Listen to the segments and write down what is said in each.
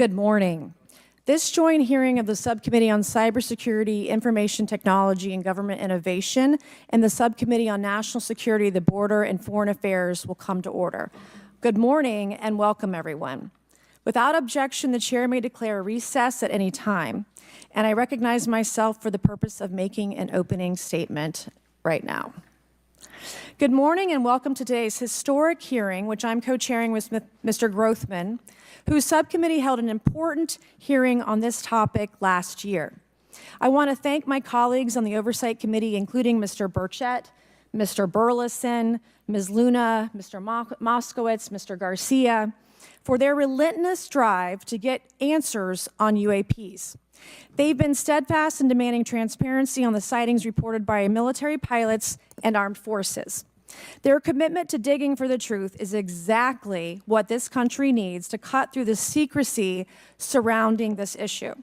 Good morning. This joint hearing of the Subcommittee on Cybersecurity, Information Technology, and Government Innovation and the Subcommittee on National Security, the Border, and Foreign Affairs will come to order. Good morning and welcome, everyone. Without objection, the chair may declare a recess at any time, and I recognize myself for the purpose of making an opening statement right now. Good morning and welcome to today's historic hearing, which I'm co-chairing with Mr. Grothman, whose subcommittee held an important hearing on this topic last year. I want to thank my colleagues on the Oversight Committee, including Mr. Burchett, Mr. Burleson, Ms. Luna, Mr. Moskowitz, Mr. Garcia, for their relentless drive to get answers on UAPs. They've been steadfast in demanding transparency on the sightings reported by military pilots and armed forces. Their commitment to digging for the truth is exactly what this country needs to cut through the secrecy surrounding this issue.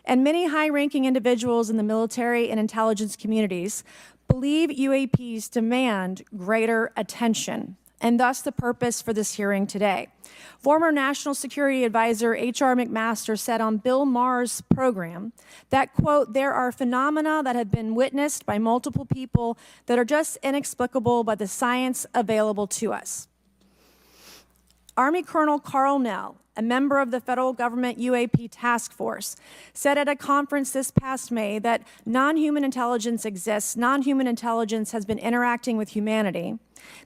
And many high-ranking individuals in the military and intelligence communities believe UAPs demand greater attention, and thus the purpose for this hearing today. Former National Security Advisor H.R. McMaster said on Bill Maher's program that, quote, "there are phenomena that have been witnessed by multiple people that are just inexplicable by the science available to us." Army Colonel Carl Nell, a member of the federal government UAP task force, said at a conference this past May that non-human intelligence exists, non-human intelligence has been interacting with humanity.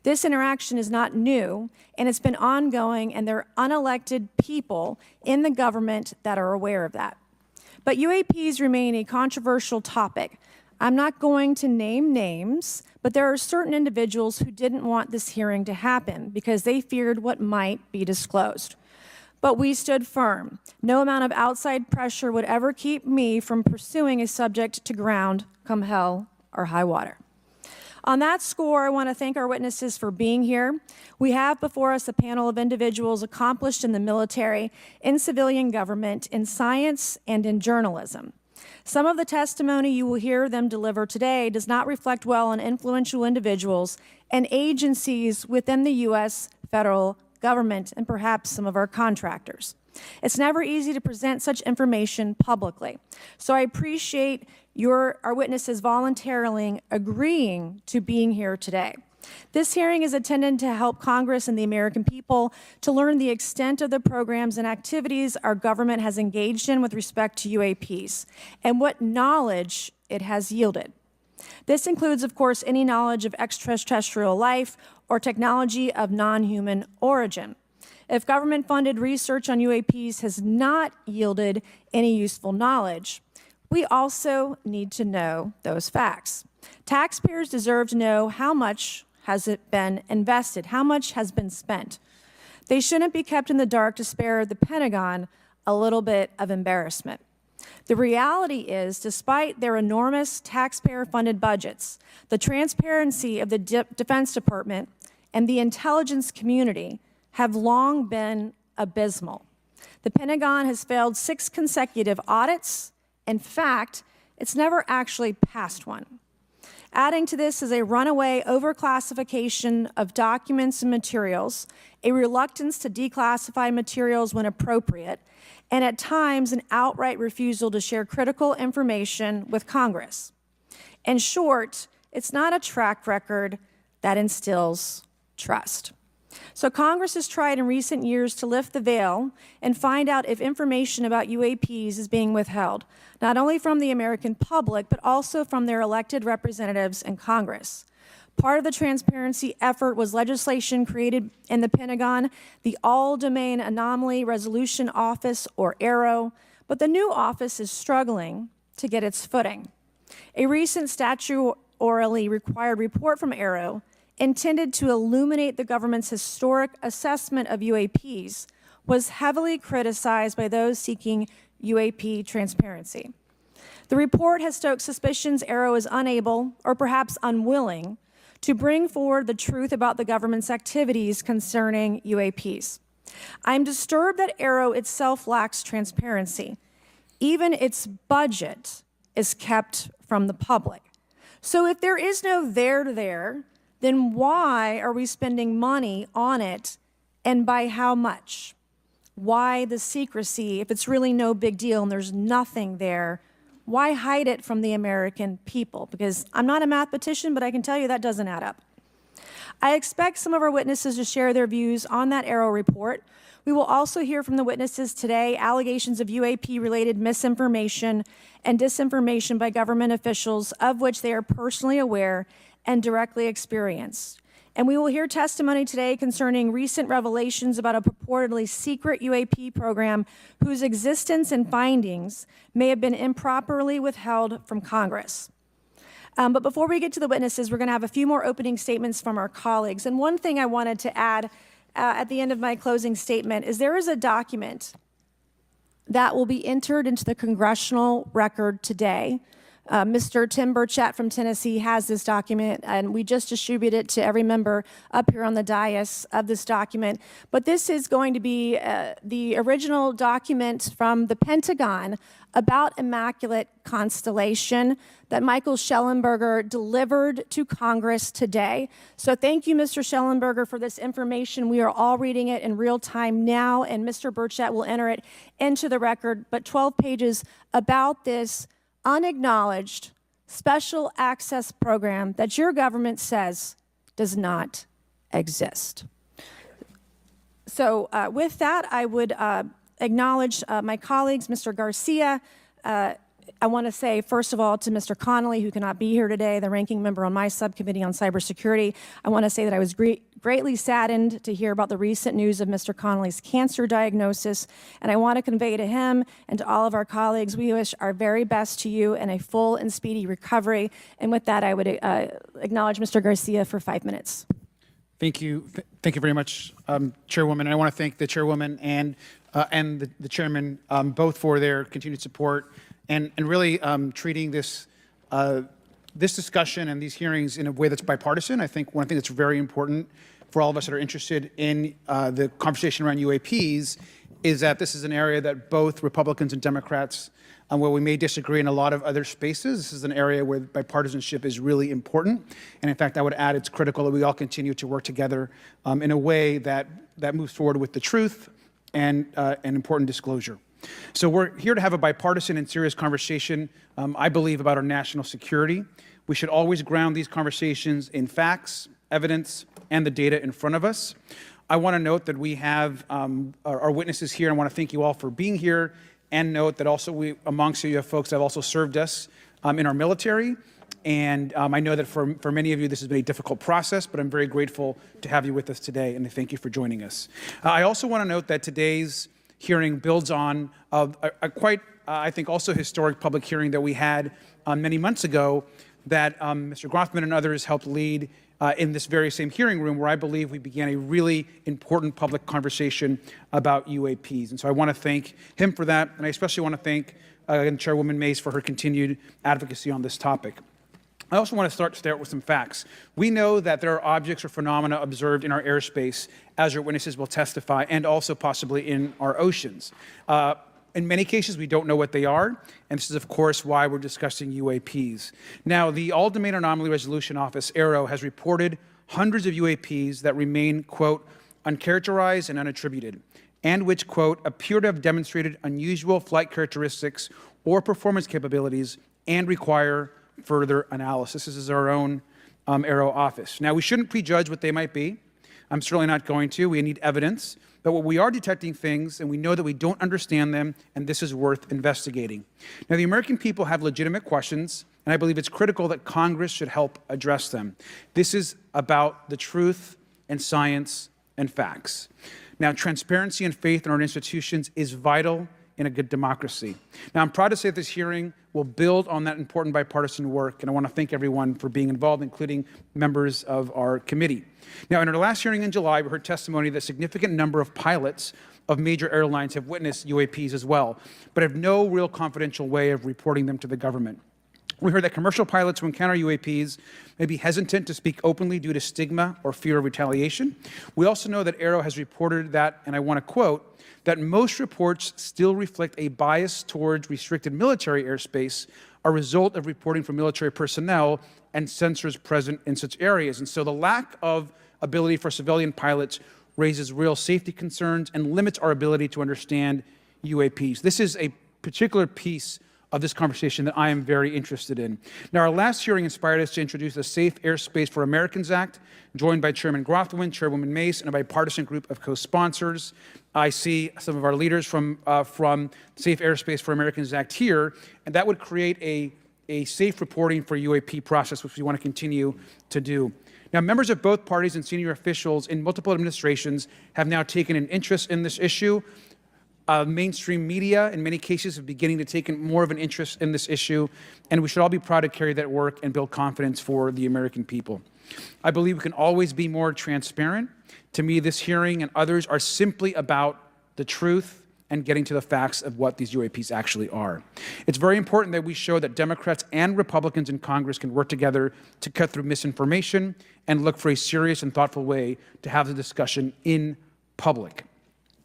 This interaction is not new, and it's been ongoing, and there are unelected people in the government that are aware of that. But UAPs remain a controversial topic. I'm not going to name names, but there are certain individuals who didn't want this hearing to happen because they feared what might be disclosed. But we stood firm. No amount of outside pressure would ever keep me from pursuing a subject to ground, come hell or high water. On that score, I want to thank our witnesses for being here. We have before us a panel of individuals accomplished in the military, in civilian government, in science, and in journalism. Some of the testimony you will hear them deliver today does not reflect well on influential individuals and agencies within the U.S. federal government and perhaps some of our contractors. It's never easy to present such information publicly. So I appreciate our witnesses voluntarily agreeing to being here today. This hearing is intended to help Congress and the American people to learn the extent of the programs and activities our government has engaged in with respect to UAPs and what knowledge it has yielded. This includes, of course, any knowledge of extraterrestrial life or technology of non-human origin. If government-funded research on UAPs has not yielded any useful knowledge, we also need to know those facts. Taxpayers deserve to know how much has it been invested, how much has been spent. They shouldn't be kept in the dark to spare the Pentagon a little bit of embarrassment. The reality is, despite their enormous taxpayer-funded budgets, the transparency of the Defense Department and the intelligence community have long been abysmal. The Pentagon has failed 6 consecutive audits. In fact, it's never actually passed one. Adding to this is a runaway overclassification of documents and materials, a reluctance to declassify materials when appropriate, and at times an outright refusal to share critical information with Congress. In short, it's not a track record that instills trust. So Congress has tried in recent years to lift the veil and find out if information about UAPs is being withheld, not only from the American public, but also from their elected representatives in Congress. Part of the transparency effort was legislation created in the Pentagon, the All-Domain Anomaly Resolution Office, or AARO, but the new office is struggling to get its footing. A recent statutorily required report from AARO intended to illuminate the government's historic assessment of UAPs was heavily criticized by those seeking UAP transparency. The report has stoked suspicions AARO is unable, or perhaps unwilling, to bring forward the truth about the government's activities concerning UAPs. I'm disturbed that AARO itself lacks transparency. Even its budget is kept from the public. So if there is no there, then why are we spending money on it, and by how much? Why the secrecy? If it's really no big deal and there's nothing there, why hide it from the American people? Because I'm not a mathematician, but I can tell you that doesn't add up. I expect some of our witnesses to share their views on that Aero report. We will also hear from the witnesses today allegations of UAP-related misinformation and disinformation by government officials of which they are personally aware and directly experienced. And we will hear testimony today concerning recent revelations about a purportedly secret UAP program whose existence and findings may have been improperly withheld from Congress. But before we get to the witnesses, we're going to have a few more opening statements from our colleagues. And one thing I wanted to add at the end of my closing statement is there is a document that will be entered into the congressional record today. Mr. Tim Burchett from Tennessee has this document, and we just distributed it to every member up here on the dais of this document. But this is going to be the original document from the Pentagon about Immaculate Constellation that Michael Schellenberger delivered to Congress today. So thank you, Mr. Schellenberger, for this information. We are all reading it in real time now, and Mr. Burchett will enter it into the record. But 12 pages about this unacknowledged special access program that your government says does not exist. So with that, I would acknowledge my colleagues, Mr. Garcia. I want to say, first of all, to Mr. Connolly, who cannot be here today, the ranking member on my subcommittee on cybersecurity, I want to say that I was greatly saddened to hear about the recent news of Mr. Connolly's cancer diagnosis, and I want to convey to him and to all of our colleagues, we wish our very best to you and a full and speedy recovery. And with that, I would acknowledge Mr. Garcia for 5 minutes. Thank you. Thank you very much, Chairwoman. And I want to thank the Chairwoman and the Chairman both for their continued support and really treating this this discussion and these hearings in a way that's bipartisan. I think one thing that's very important for all of us that are interested in the conversation around UAPs is that this is an area that both Republicans and Democrats, where we may disagree in a lot of other spaces, this is an area where bipartisanship is really important. And in fact, I would add it's critical that we all continue to work together in a way that moves forward with the truth and important disclosure. So we're here to have a bipartisan and serious conversation, I believe, about our national security. We should always ground these conversations in facts, evidence, and the data in front of us. I want to note that we have our witnesses here. I want to thank you all for being here, and note that also amongst you have folks that have also served us in our military. And I know that for many of you, this has been a difficult process, but I'm very grateful to have you with us today, and thank you for joining us. I also want to note that today's hearing builds on a quite, I think, also historic public hearing that we had many months ago that Mr. Grothman and others helped lead in this very same hearing room, where I believe we began a really important public conversation about UAPs. And so I want to thank him for that, and I especially want to thank Chairwoman Mays for her continued advocacy on this topic. I also want to start with some facts. We know that there are objects or phenomena observed in our airspace, as our witnesses will testify, and also possibly in our oceans. In many cases, we don't know what they are, and this is, of course, why we're discussing UAPs. Now, the All-Domain Anomaly Resolution Office, AARO, has reported hundreds of UAPs that remain, quote, uncharacterized and unattributed, and which, quote, appear to have demonstrated unusual flight characteristics or performance capabilities and require further analysis. This is our own AARO office. Now, we shouldn't prejudge what they might be. I'm certainly not going to. We need evidence. But what we are detecting things, and we know that we don't understand them, and this is worth investigating. Now, the American people have legitimate questions, and I believe it's critical that Congress should help address them. This is about the truth and science and facts. Now, transparency and faith in our institutions is vital in a good democracy. Now, I'm proud to say that this hearing will build on that important bipartisan work, and I want to thank everyone for being involved, including members of our committee. Now, in our last hearing in July, we heard testimony that a significant number of pilots of major airlines have witnessed UAPs as well, but have no real confidential way of reporting them to the government. We heard that commercial pilots who encounter UAPs may be hesitant to speak openly due to stigma or fear of retaliation. We also know that AARO has reported that, and I want to quote, that most reports still reflect a bias towards restricted military airspace, a result of reporting from military personnel and sensors present in such areas. And so the lack of ability for civilian pilots raises real safety concerns and limits our ability to understand UAPs. This is a particular piece of this conversation that I am very interested in. Now, our last hearing inspired us to introduce the Safe Airspace for Americans Act, joined by Chairman Grothwin, Chairwoman Mace, and a bipartisan group of co-sponsors. I see some of our leaders from Safe Airspace for Americans Act here, and that would create a safe reporting for UAP process, which we want to continue to do. Now, members of both parties and senior officials in multiple administrations have now taken an interest in this issue. Mainstream media, in many cases, are beginning to take more of an interest in this issue, and we should all be proud to carry that work and build confidence for the American people. I believe we can always be more transparent. To me, this hearing and others are simply about the truth and getting to the facts of what these UAPs actually are. It's very important that we show that Democrats and Republicans in Congress can work together to cut through misinformation and look for a serious and thoughtful way to have the discussion in public.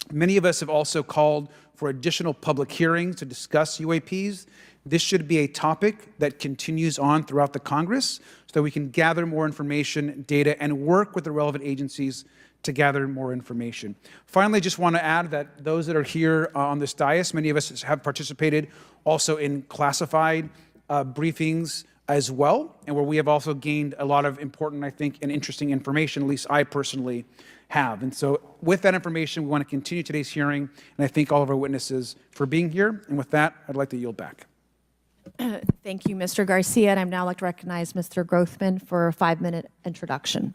Many of us have also called for additional public hearings to discuss UAPs. This should be a topic that continues on throughout the Congress so that we can gather more information, data, and work with the relevant agencies to gather more information. Finally, I just want to add that those that are here on this dais, many of us have participated also in classified briefings as well, and where we have also gained a lot of important, I think, and interesting information, at least I personally have. And so with that information, we want to continue today's hearing, and I thank all of our witnesses for being here. And with that, I'd like to yield back. Thank you, Mr. Garcia, and I'd now like to recognize Mr. Grothman for a 5-minute introduction.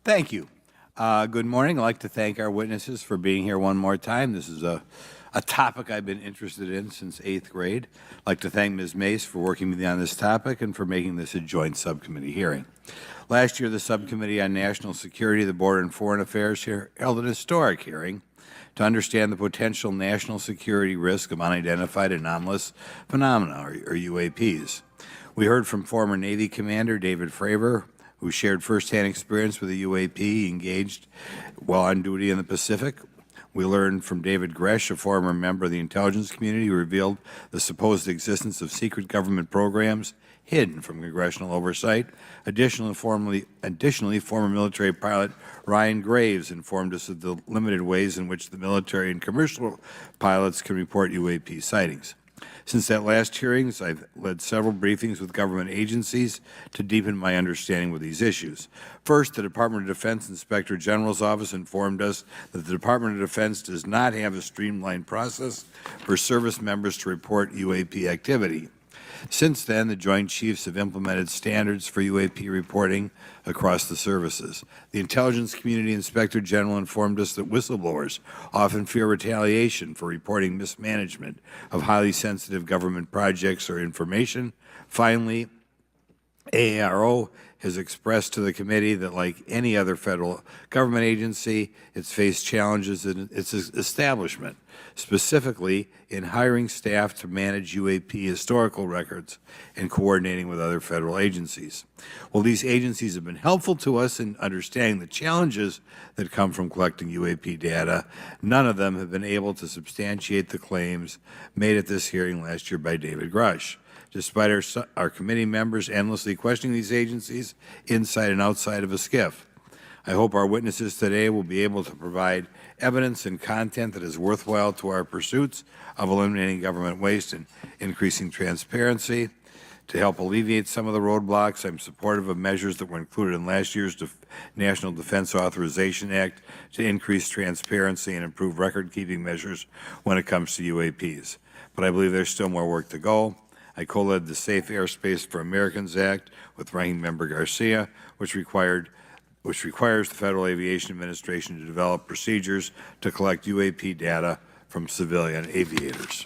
Thank you. Good morning. I'd like to thank our witnesses for being here one more time. This is a topic I've been interested in since 8th grade. I'd like to thank Ms. Mace for working with me on this topic and for making this a joint subcommittee hearing. Last year, the Subcommittee on National Security, the Border and Foreign Affairs held an historic hearing to understand the potential national security risk of unidentified anomalous phenomena, or UAPs. We heard from former Navy Commander David Fravor, who shared firsthand experience with a UAP engaged while on duty in the Pacific. We learned from David Gresh, a former member of the intelligence community, who revealed the supposed existence of secret government programs hidden from congressional oversight. Additionally, former military pilot Ryan Graves informed us of the limited ways in which the military and commercial pilots can report UAP sightings. Since that last hearings, I've led several briefings with government agencies to deepen my understanding with these issues. First, the Department of Defense Inspector General's Office informed us that the Department of Defense does not have a streamlined process for service members to report UAP activity. Since then, the Joint Chiefs have implemented standards for UAP reporting across the services. The Intelligence Community Inspector General informed us that whistleblowers often fear retaliation for reporting mismanagement of highly sensitive government projects or information. Finally, AARO has expressed to the committee that, like any other federal government agency, it's faced challenges in its establishment, specifically in hiring staff to manage UAP historical records and coordinating with other federal agencies. While these agencies have been helpful to us in understanding the challenges that come from collecting UAP data, none of them have been able to substantiate the claims made at this hearing last year by David Grush. Despite our committee members endlessly questioning these agencies inside and outside of a SCIF. I hope our witnesses today will be able to provide evidence and content that is worthwhile to our pursuits of eliminating government waste and increasing transparency. To help alleviate some of the roadblocks, I'm supportive of measures that were included in last year's National Defense Authorization Act to increase transparency and improve record-keeping measures when it comes to UAPs. But I believe there's still more work to go. I co-led the Safe Airspace for Americans Act with Ranking Member Garcia, which requires the Federal Aviation Administration to develop procedures to collect UAP data from civilian aviators.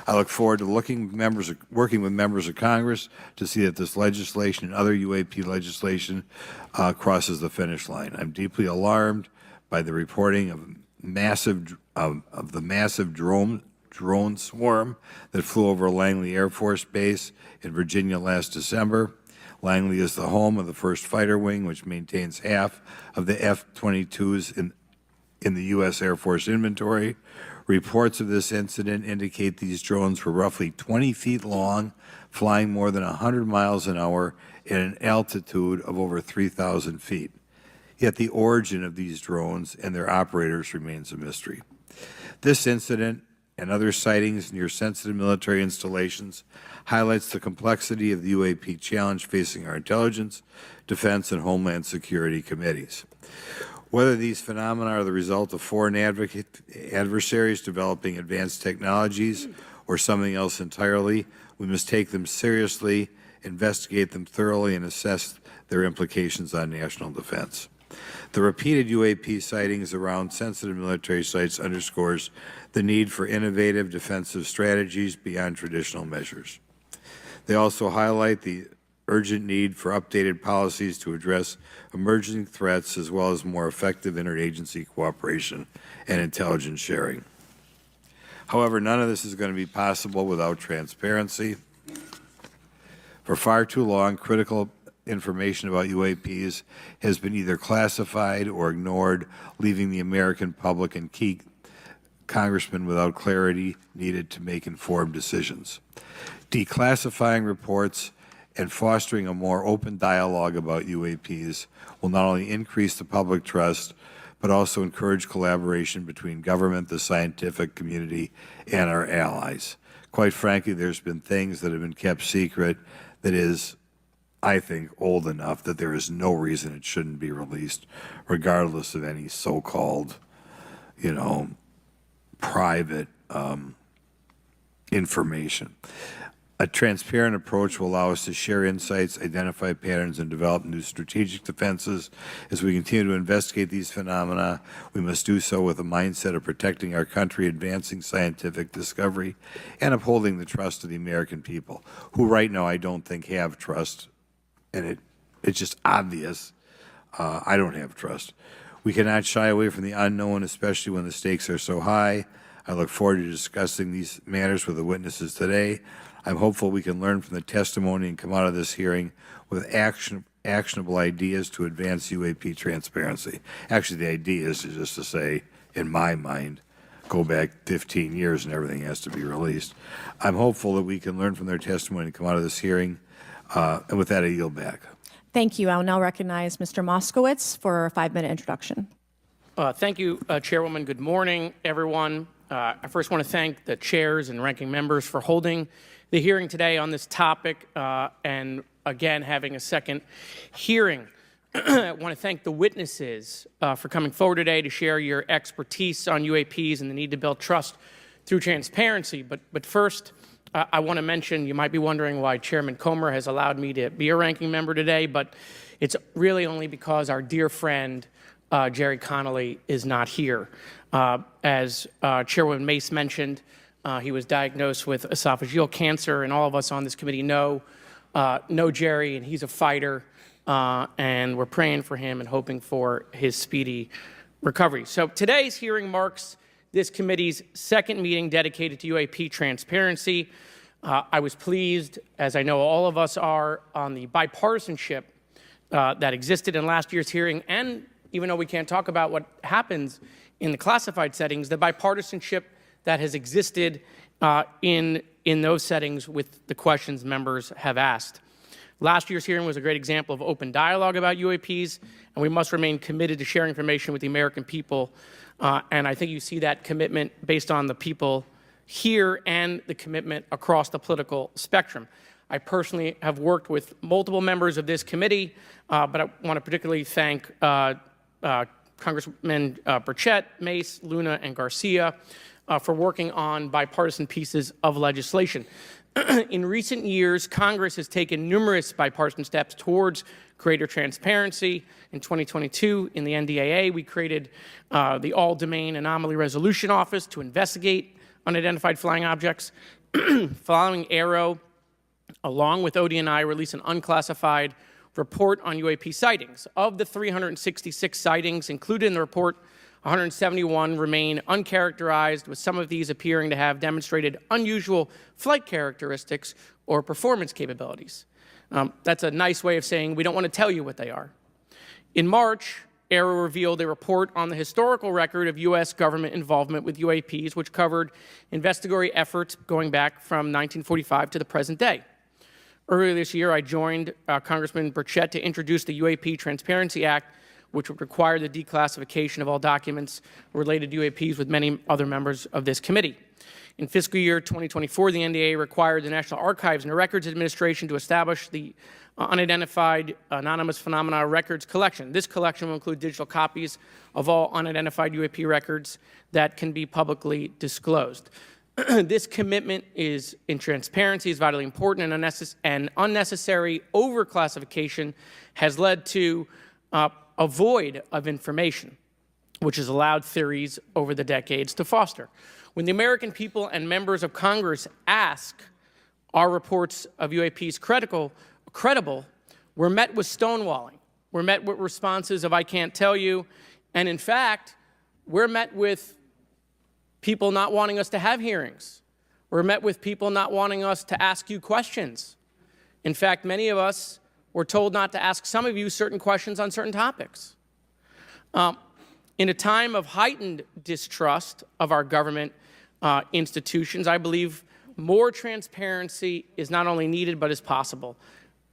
I look forward to working with members of Congress to see that this legislation and other UAP legislation crosses the finish line. I'm deeply alarmed by the reporting of the massive drone swarm that flew over Langley Air Force Base in Virginia last December. Langley is the home of the 1st Fighter Wing, which maintains half of the F-22s in the U.S. Air Force inventory. Reports of this incident indicate these drones were roughly 20 feet long, flying more than 100 miles an hour at an altitude of over 3,000 feet. yet the origin of these drones and their operators remains a mystery. This incident and other sightings near sensitive military installations highlights the complexity of the UAP challenge facing our intelligence, defense, and homeland security committees. Whether these phenomena are the result of foreign adversaries developing advanced technologies or something else entirely, we must take them seriously, investigate them thoroughly, and assess their implications on national defense. The repeated UAP sightings around sensitive military sites underscores the need for innovative defensive strategies beyond traditional measures. They also highlight the urgent need for updated policies to address emerging threats as well as more effective interagency cooperation and intelligence sharing. However, none of this is going to be possible without transparency. For far too long, critical information about UAPs has been either classified or ignored, leaving the American public and key congressmen without clarity needed to make informed decisions. Declassifying reports and fostering a more open dialogue about UAPs will not only increase the public trust, but also encourage collaboration between government, the scientific community, and our allies. Quite frankly, there's been things that have been kept secret that is, I think, old enough that there is no reason it shouldn't be released, regardless of any so-called, private information. A transparent approach will allow us to share insights, identify patterns, and develop new strategic defenses. As we continue to investigate these phenomena, we must do so with a mindset of protecting our country, advancing scientific discovery, and upholding the trust of the American people, who right now I don't think have trust, and it's just obvious I don't have trust. We cannot shy away from the unknown, especially when the stakes are so high. I look forward to discussing these matters with the witnesses today. I'm hopeful we can learn from the testimony and come out of this hearing with actionable ideas to advance UAP transparency. Actually, the idea is just to say, in my mind, go back 15 years and everything has to be released. I'm hopeful that we can learn from their testimony and come out of this hearing. And with that, I yield back. Thank you. I will now recognize Mr. Moskowitz for a 5-minute introduction. Thank you, Chairwoman. Good morning, everyone. I first want to thank the chairs and ranking members for holding the hearing today on this topic and, again, having a second hearing. I want to thank the witnesses for coming forward today to share your expertise on UAPs and the need to build trust through transparency. But first, I want to mention, you might be wondering why Chairman Comer has allowed me to be a ranking member today, but it's really only because our dear friend, Jerry Connolly, is not here. As Chairwoman Mace mentioned, he was diagnosed with esophageal cancer, and all of us on this committee know Jerry, and he's a fighter, and we're praying for him and hoping for his speedy recovery. So today's hearing marks this committee's second meeting dedicated to UAP transparency. I was pleased, as I know all of us are, on the bipartisanship that existed in last year's hearing, and even though we can't talk about what happens in the classified settings, the bipartisanship that has existed in those settings with the questions members have asked. Last year's hearing was a great example of open dialogue about UAPs, and we must remain committed to sharing information with the American people. And I think you see that commitment based on the people here and the commitment across the political spectrum. I personally have worked with multiple members of this committee, but I want to particularly thank Congressmen Burchett, Mace, Luna, and Garcia for working on bipartisan pieces of legislation. In recent years, Congress has taken numerous bipartisan steps towards greater transparency. In 2022, in the NDAA, we created the All-Domain Anomaly Resolution Office to investigate unidentified flying objects. Following Aero, along with ODNI, released an unclassified report on UAP sightings. Of the 366 sightings included in the report, 171 remain uncharacterized, with some of these appearing to have demonstrated unusual flight characteristics or performance capabilities. That's a nice way of saying we don't want to tell you what they are. In March, Aero revealed a report on the historical record of U.S. government involvement with UAPs, which covered investigatory efforts going back from 1945 to the present day. Earlier this year, I joined Congressman Burchett to introduce the UAP Transparency Act, which would require the declassification of all documents related to UAPs with many other members of this committee. In fiscal year 2024, the NDA required the National Archives and Records Administration to establish the Unidentified Anomalous Phenomena Records Collection. This collection will include digital copies of all unidentified UAP records that can be publicly disclosed. This commitment in transparency is vitally important, and unnecessary overclassification has led to a void of information, which has allowed theories over the decades to foster. When the American people and members of Congress ask, are reports of UAPs credible, we're met with stonewalling. We're met with responses of, I can't tell you. And in fact, we're met with people not wanting us to have hearings. We're met with people not wanting us to ask you questions. In fact, many of us were told not to ask some of you certain questions on certain topics. In a time of heightened distrust of our government institutions, I believe more transparency is not only needed, but is possible.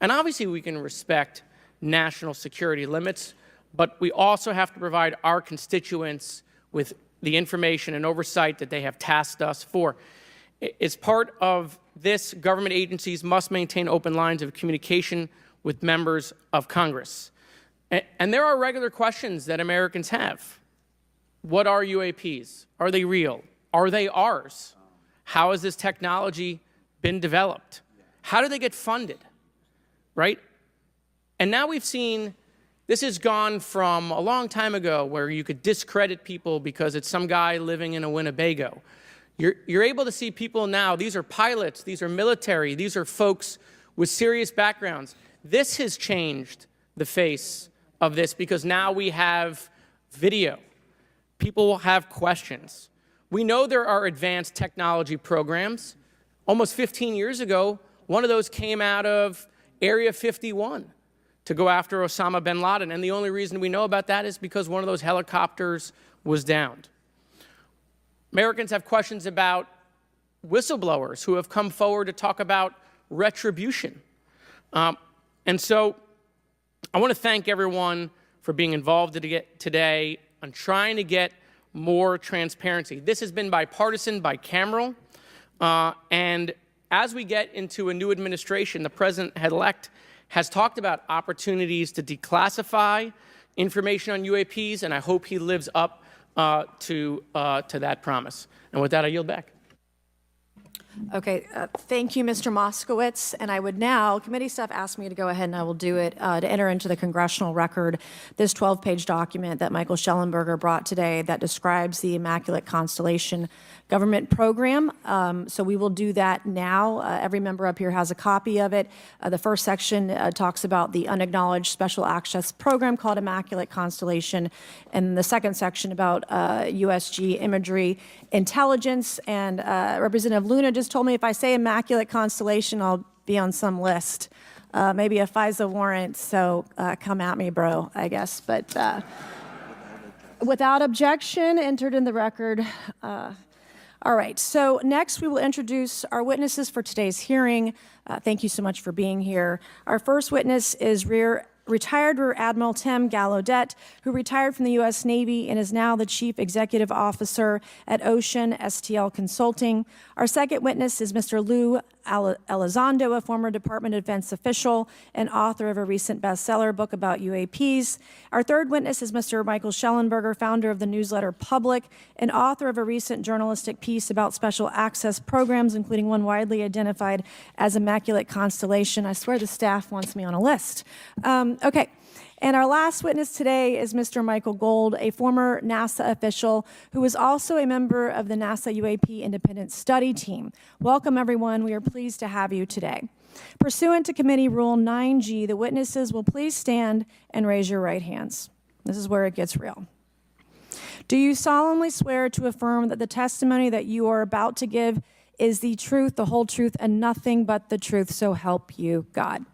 And obviously, we can respect national security limits, but we also have to provide our constituents with the information and oversight that they have tasked us for. As part of this, government agencies must maintain open lines of communication with members of Congress. And there are regular questions that Americans have. What are UAPs? Are they real? Are they ours? How has this technology been developed? How do they get funded? Right? And now we've seen this has gone from a long time ago where you could discredit people because it's some guy living in a Winnebago. You're able to see people now, these are pilots, these are military, these are folks with serious backgrounds. This has changed the face of this because now we have video. People will have questions. We know there are advanced technology programs. Almost 15 years ago, one of those came out of Area 51 to go after Osama bin Laden. And the only reason we know about that is because one of those helicopters was downed. Americans have questions about whistleblowers who have come forward to talk about retribution. And so I want to thank everyone for being involved today on trying to get more transparency. This has been bipartisan, bicameral, and as we get into a new administration, the president-elect has talked about opportunities to declassify information on UAPs, and I hope he lives up to that promise. And with that, I yield back. Okay, thank you, Mr. Moskowitz. And I would now, committee staff asked me to go ahead and I will do it, to enter into the congressional record this 12-page document that Michael Schellenberger brought today that describes the Immaculate Constellation government program. So we will do that now. Every member up here has a copy of it. The first section talks about the unacknowledged special access program called Immaculate Constellation, and the second section about USG imagery intelligence. And Representative Luna just told me if I say Immaculate Constellation, I'll be on some list, maybe a FISA warrant. So come at me, bro, I guess. But without objection, entered in the record. All right, so next we will introduce our witnesses for today's hearing. Thank you so much for being here. Our first witness is retired Rear Admiral Tim Gallaudet, who retired from the U.S. Navy and is now the Chief Executive Officer at Ocean STL Consulting. Our second witness is Mr. Luiz Elizondo, a former Department of Defense official and author of a recent bestseller book about UAPs. Our third witness is Mr. Michael Schellenberger, founder of the newsletter Public and author of a recent journalistic piece about special access programs, including one widely identified as Immaculate Constellation. I swear the staff wants me on a list. Okay. And our last witness today is Mr. Michael Gold, a former NASA official who is also a member of the NASA UAP Independent Study Team. Welcome, everyone. We are pleased to have you today. Pursuant to Committee Rule 9G, the witnesses will please stand and raise your right hands. This is where it gets real. Do you solemnly swear to affirm that the testimony that you are about to give is the truth, the whole truth, and nothing but the truth, so help you God?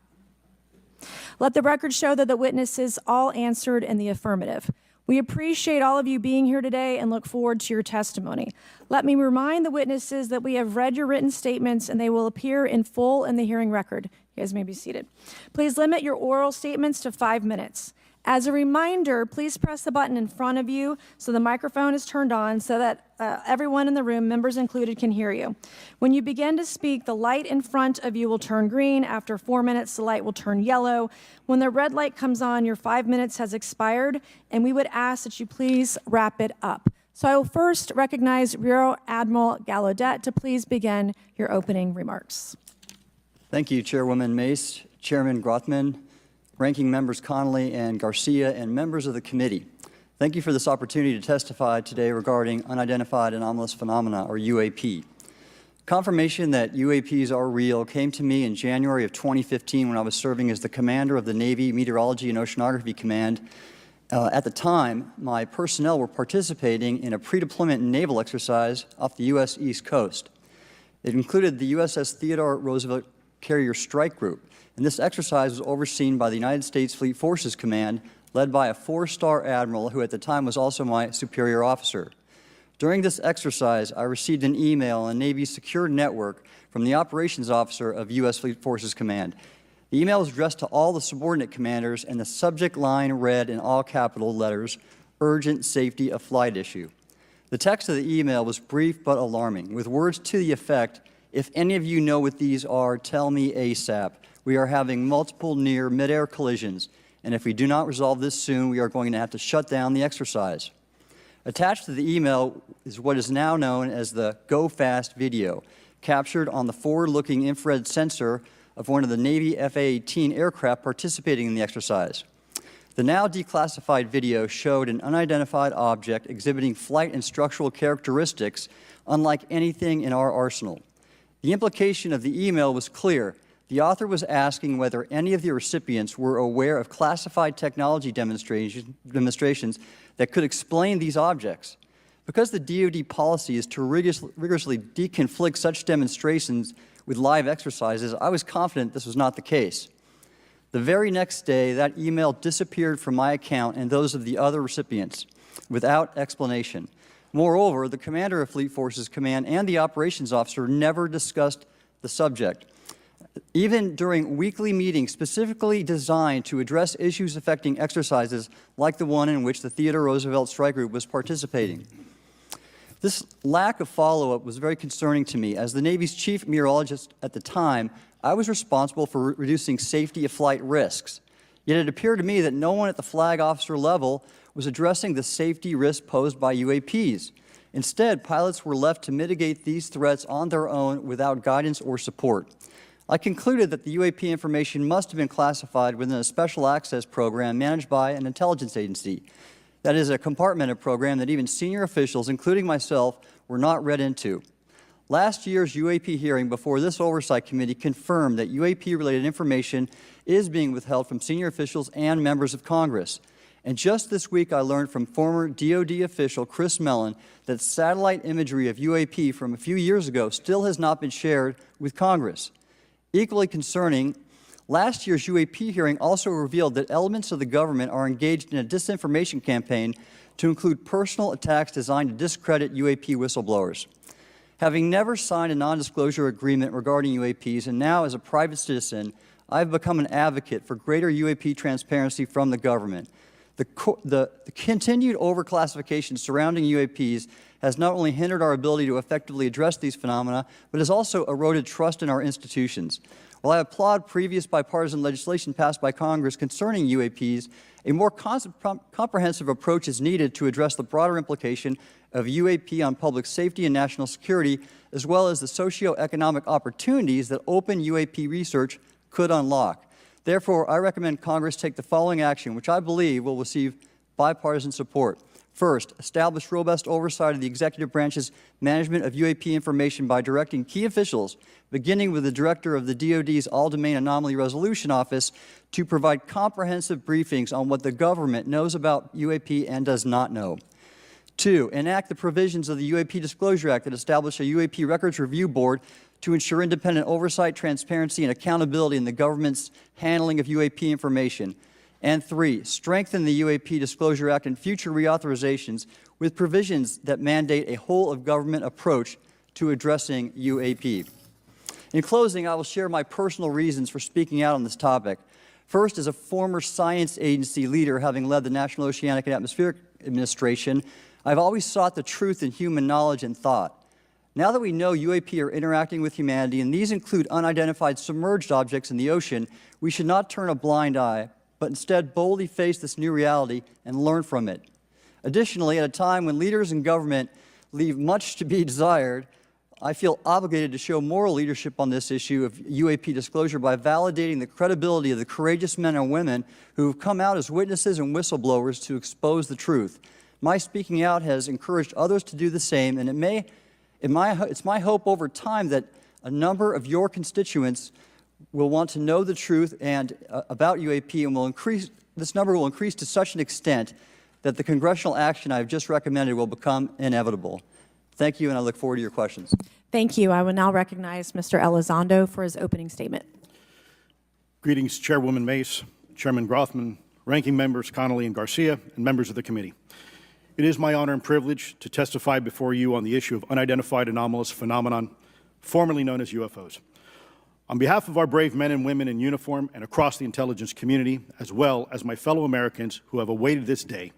Let the record show that the witnesses all answered in the affirmative. We appreciate all of you being here today and look forward to your testimony. Let me remind the witnesses that we have read your written statements and they will appear in full in the hearing record. You guys may be seated. Please limit your oral statements to 5 minutes. As a reminder, please press the button in front of you so the microphone is turned on so that everyone in the room, members included, can hear you. When you begin to speak, the light in front of you will turn green. After 4 minutes, the light will turn yellow. When the red light comes on, your 5 minutes has expired, and we would ask that you please wrap it up. So I will first recognize Rear Admiral Gallaudet to please begin your opening remarks. Thank you, Chairwoman Mace, Chairman Grothman, Ranking Members Connolly and Garcia, and members of the committee. Thank you for this opportunity to testify today regarding Unidentified Anomalous Phenomena, or UAP. Confirmation that UAPs are real came to me in January of 2015 when I was serving as the commander of the Navy Meteorology and Oceanography Command. At the time, my personnel were participating in a pre-deployment naval exercise off the U.S. East Coast. It included the USS Theodore Roosevelt Carrier Strike Group, and this exercise was overseen by the United States Fleet Forces Command, led by a 4-star admiral who at the time was also my superior officer. During this exercise, I received an email on Navy's secure network from the operations officer of U.S. Fleet Forces Command. The email was addressed to all the subordinate commanders, and the subject line read in all capital letters, "Urgent Safety of Flight Issue." The text of the email was brief but alarming, with words to the effect, "If any of you know what these are, tell me ASAP. We are having multiple near mid-air collisions, and if we do not resolve this soon, we are going to have to shut down the exercise." Attached to the email is what is now known as the Go Fast video, captured on the forward-looking infrared sensor of one of the Navy F-A-18 aircraft participating in the exercise. The now declassified video showed an unidentified object exhibiting flight and structural characteristics unlike anything in our arsenal. The implication of the email was clear. The author was asking whether any of the recipients were aware of classified technology demonstrations that could explain these objects. Because the DoD policy is to rigorously deconflict such demonstrations with live exercises, I was confident this was not the case. The very next day, that email disappeared from my account and those of the other recipients without explanation. Moreover, the commander of Fleet Forces Command and the operations officer never discussed the subject. Even during weekly meetings specifically designed to address issues affecting exercises like the one in which the Theodore Roosevelt Strike Group was participating. This lack of follow-up was very concerning to me. As the Navy's chief meteorologist at the time, I was responsible for reducing safety of flight risks. Yet it appeared to me that no one at the flag officer level was addressing the safety risk posed by UAPs. Instead, pilots were left to mitigate these threats on their own without guidance or support. I concluded that the UAP information must have been classified within a special access program managed by an intelligence agency. That is a compartmented program that even senior officials, including myself, were not read into. Last year's UAP hearing before this Oversight Committee confirmed that UAP-related information is being withheld from senior officials and members of Congress. And just this week, I learned from former DoD official Chris Mellon that satellite imagery of UAP from a few years ago still has not been shared with Congress. Equally concerning, last year's UAP hearing also revealed that elements of the government are engaged in a disinformation campaign to include personal attacks designed to discredit UAP whistleblowers. Having never signed a non-disclosure agreement regarding UAPs, and now as a private citizen, I've become an advocate for greater UAP transparency from the government. The continued overclassification surrounding UAPs has not only hindered our ability to effectively address these phenomena, but has also eroded trust in our institutions. While I applaud previous bipartisan legislation passed by Congress concerning UAPs, a more comprehensive approach is needed to address the broader implication of UAP on public safety and national security, as well as the socioeconomic opportunities that open UAP research could unlock. Therefore, I recommend Congress take the following action, which I believe will receive bipartisan support. First, establish robust oversight of the executive branch's management of UAP information by directing key officials, beginning with the director of the DoD's All-Domain Anomaly Resolution Office, to provide comprehensive briefings on what the government knows about UAP and does not know. Two, enact the provisions of the UAP Disclosure Act that establish a UAP Records Review Board to ensure independent oversight, transparency, and accountability in the government's handling of UAP information. And three, strengthen the UAP Disclosure Act and future reauthorizations with provisions that mandate a whole-of-government approach to addressing UAP. In closing, I will share my personal reasons for speaking out on this topic. First, as a former science agency leader, having led the National Oceanic and Atmospheric Administration, I've always sought the truth in human knowledge and thought. Now that we know UAP are interacting with humanity, and these include unidentified submerged objects in the ocean, we should not turn a blind eye, but instead boldly face this new reality and learn from it. Additionally, at a time when leaders in government leave much to be desired, I feel obligated to show moral leadership on this issue of UAP disclosure by validating the credibility of the courageous men and women who have come out as witnesses and whistleblowers to expose the truth. My speaking out has encouraged others to do the same, and it's my hope over time that a number of your constituents will want to know the truth and about UAP, and this number will increase to such an extent that the congressional action I have just recommended will become inevitable. Thank you, and I look forward to your questions. Thank you. I will now recognize Mr. Elizondo for his opening statement. Greetings, Chairwoman Mace, Chairman Grothman, Ranking Members Connolly and Garcia, and members of the committee. It is my honor and privilege to testify before you on the issue of unidentified anomalous phenomenon, formerly known as UFOs. On behalf of our brave men and women in uniform and across the intelligence community, as well as my fellow Americans who have awaited this day,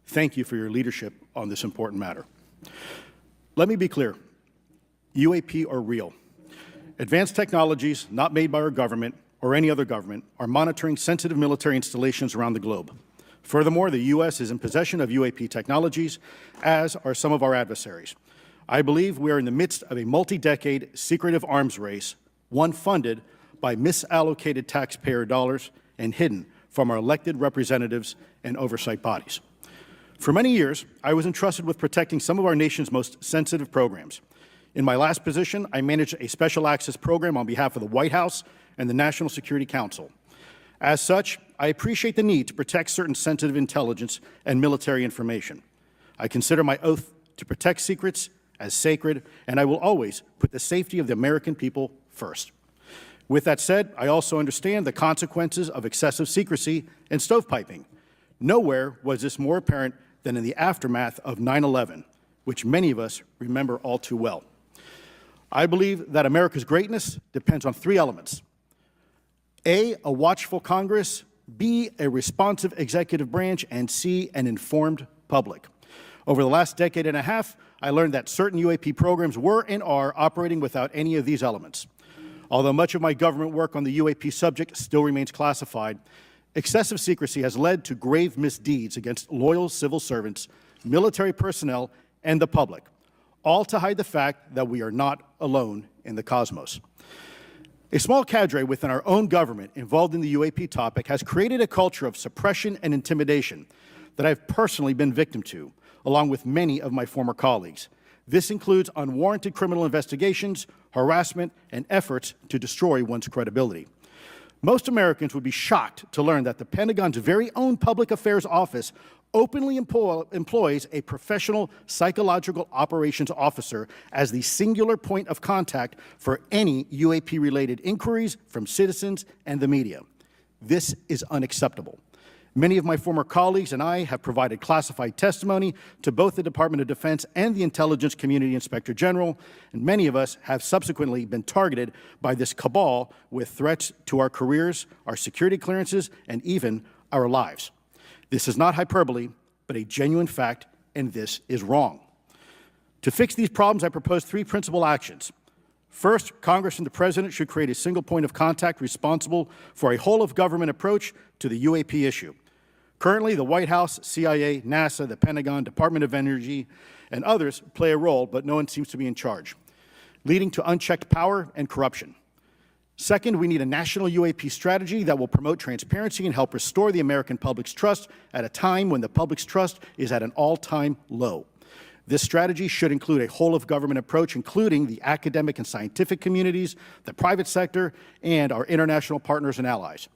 thank you for your leadership on this important matter. Let me be clear. UAP are real. Advanced technologies not made by our government or any other government are monitoring sensitive military installations around the globe. Furthermore, the U.S. is in possession of UAP technologies, as are some of our adversaries. I believe we are in the midst of a multi-decade secretive arms race, one funded by misallocated taxpayer dollars and hidden from our elected representatives and oversight bodies. For many years, I was entrusted with protecting some of our nation's most sensitive programs. In my last position, I managed a special access program on behalf of the White House and the National Security Council. As such, I appreciate the need to protect certain sensitive intelligence and military information. I consider my oath to protect secrets as sacred, and I will always put the safety of the American people first. With that said, I also understand the consequences of excessive secrecy and stovepiping. Nowhere was this more apparent than in the aftermath of 9/11, which many of us remember all too well. I believe that America's greatness depends on three elements: A, a watchful Congress; B, a responsive executive branch; and C, an informed public. Over the last decade and a half, I learned that certain UAP programs were and are operating without any of these elements. Although much of my government work on the UAP subject still remains classified, excessive secrecy has led to grave misdeeds against loyal civil servants, military personnel, and the public, all to hide the fact that we are not alone in the cosmos. A small cadre within our own government involved in the UAP topic has created a culture of suppression and intimidation that I've personally been victim to, along with many of my former colleagues. This includes unwarranted criminal investigations, harassment, and efforts to destroy one's credibility. Most Americans would be shocked to learn that the Pentagon's very own Public Affairs Office openly employs a professional psychological operations officer as the singular point of contact for any UAP-related inquiries from citizens and the media. This is unacceptable. Many of my former colleagues and I have provided classified testimony to both the Department of Defense and the Intelligence Community Inspector General, and many of us have subsequently been targeted by this cabal with threats to our careers, our security clearances, and even our lives. This is not hyperbole, but a genuine fact, and this is wrong. To fix these problems, I propose three principal actions. First, Congress and the President should create a single point of contact responsible for a whole-of-government approach to the UAP issue. Currently, the White House, CIA, NASA, the Pentagon, Department of Energy, and others play a role, but no one seems to be in charge, leading to unchecked power and corruption. Second, we need a national UAP strategy that will promote transparency and help restore the American public's trust at a time when the public's trust is at an all-time low. This strategy should include a whole-of-government approach, including the academic and scientific communities, the private sector, and our international partners and allies.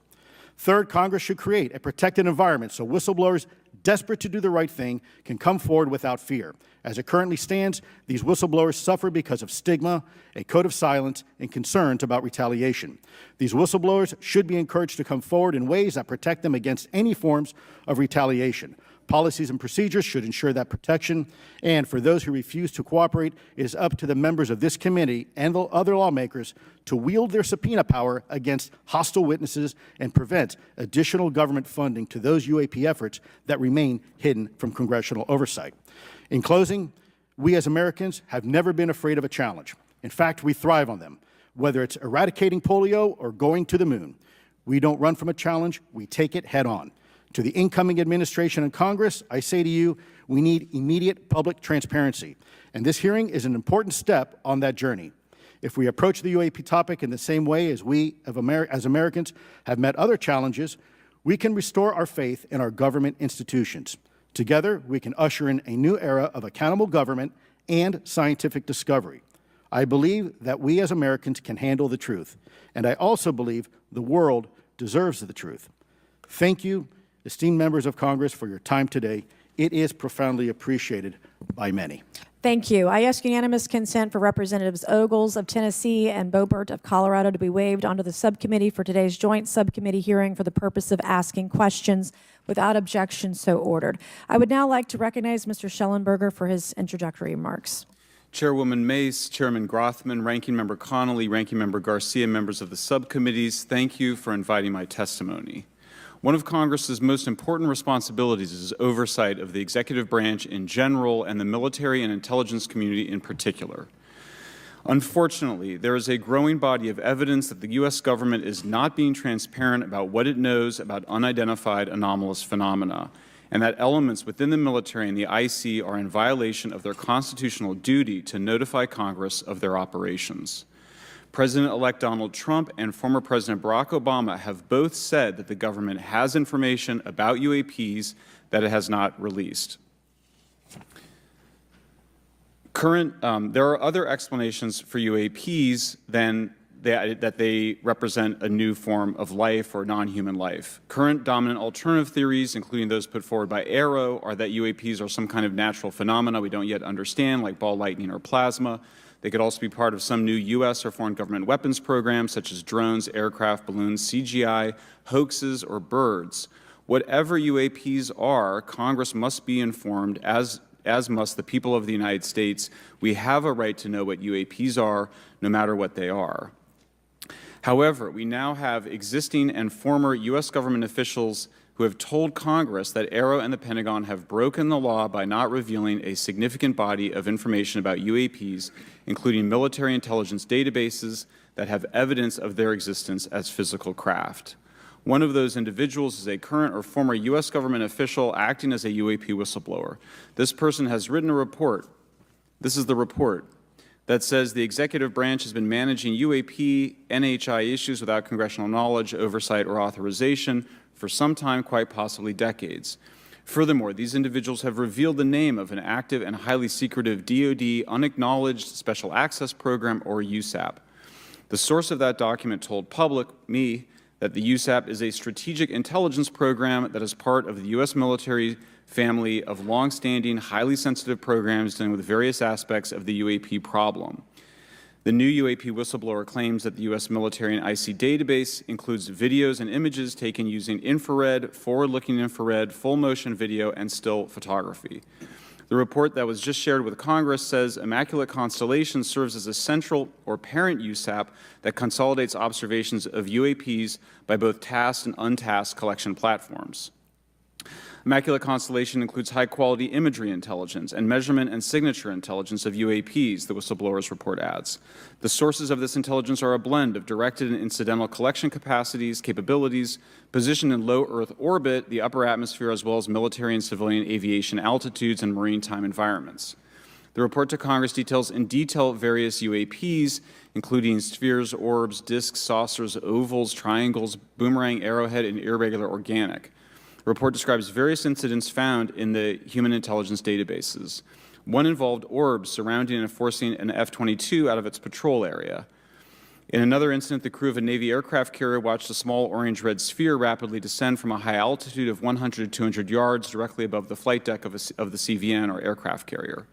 Third, Congress should create a protected environment so whistleblowers desperate to do the right thing can come forward without fear. As it currently stands, these whistleblowers suffer because of stigma, a code of silence, and concerns about retaliation. These whistleblowers should be encouraged to come forward in ways that protect them against any forms of retaliation. Policies and procedures should ensure that protection. And for those who refuse to cooperate, it is up to the members of this committee and the other lawmakers to wield their subpoena power against hostile witnesses and prevent additional government funding to those UAP efforts that remain hidden from congressional oversight. In closing, we as Americans have never been afraid of a challenge. In fact, we thrive on them, whether it's eradicating polio or going to the moon. We don't run from a challenge, we take it head on. To the incoming administration and Congress, I say to you, we need immediate public transparency, and this hearing is an important step on that journey. If we approach the UAP topic in the same way as we as Americans have met other challenges, we can restore our faith in our government institutions. Together, we can usher in a new era of accountable government and scientific discovery. I believe that we as Americans can handle the truth, and I also believe the world deserves the truth. Thank you, esteemed members of Congress, for your time today. It is profoundly appreciated by many. Thank you. I ask unanimous consent for Representatives Ogles of Tennessee and Boebert of Colorado to be waived onto the subcommittee for today's joint subcommittee hearing for the purpose of asking questions. Without objection, so ordered. I would now like to recognize Mr. Schellenberger for his introductory remarks. Chairwoman Mace, Chairman Grothman, Ranking Member Connolly, Ranking Member Garcia, members of the subcommittees, thank you for inviting my testimony. One of Congress's most important responsibilities is oversight of the executive branch in general and the military and intelligence community in particular. Unfortunately, there is a growing body of evidence that the U.S. government is not being transparent about what it knows about unidentified anomalous phenomena, and that elements within the military and the IC are in violation of their constitutional duty to notify Congress of their operations. President-elect Donald Trump and former President Barack Obama have both said that the government has information about UAPs that it has not released. There are other explanations for UAPs than that they represent a new form of life or non-human life. Current dominant alternative theories, including those put forward by Aero, are that UAPs are some kind of natural phenomena we don't yet understand, like ball lightning or plasma. They could also be part of some new U.S. or foreign government weapons programs, such as drones, aircraft, balloons, CGI, hoaxes, or birds. Whatever UAPs are, Congress must be informed, as must the people of the United States. We have a right to know what UAPs are, no matter what they are. However, we now have existing and former U.S. government officials who have told Congress that Aero and the Pentagon have broken the law by not revealing a significant body of information about UAPs, including military intelligence databases that have evidence of their existence as physical craft. One of those individuals is a current or former U.S. government official acting as a UAP whistleblower. This person has written a report. This is the report that says the executive branch has been managing UAP, NHI issues without congressional knowledge, oversight, or authorization for some time, quite possibly decades. Furthermore, these individuals have revealed the name of an active and highly secretive DoD unacknowledged special access program, or USAP. The source of that document told me that the USAP is a strategic intelligence program that is part of the U.S. military family of longstanding, highly sensitive programs dealing with various aspects of the UAP problem. The new UAP whistleblower claims that the U.S. military and IC database includes videos and images taken using infrared, forward-looking infrared, full-motion video, and still photography. The report that was just shared with Congress says Immaculate Constellation serves as a central or parent USAP that consolidates observations of UAPs by both tasked and untasked collection platforms. Immaculate Constellation includes high-quality imagery intelligence and measurement and signature intelligence of UAPs, the whistleblower's report adds. The sources of this intelligence are a blend of directed and incidental collection capabilities, positioned in low Earth orbit, the upper atmosphere, as well as military and civilian aviation altitudes and maritime environments. The report to Congress details in detail various UAPs, including spheres, orbs, disks, saucers, ovals, triangles, boomerang, arrowhead, and irregular organic. The report describes various incidents found in the human intelligence databases. One involved orbs surrounding and forcing an F-22 out of its patrol area. In another incident, the crew of a Navy aircraft carrier watched a small orange-red sphere rapidly descend from a high altitude of 100 to 200 yards directly above the flight deck of the CVN, or aircraft carrier.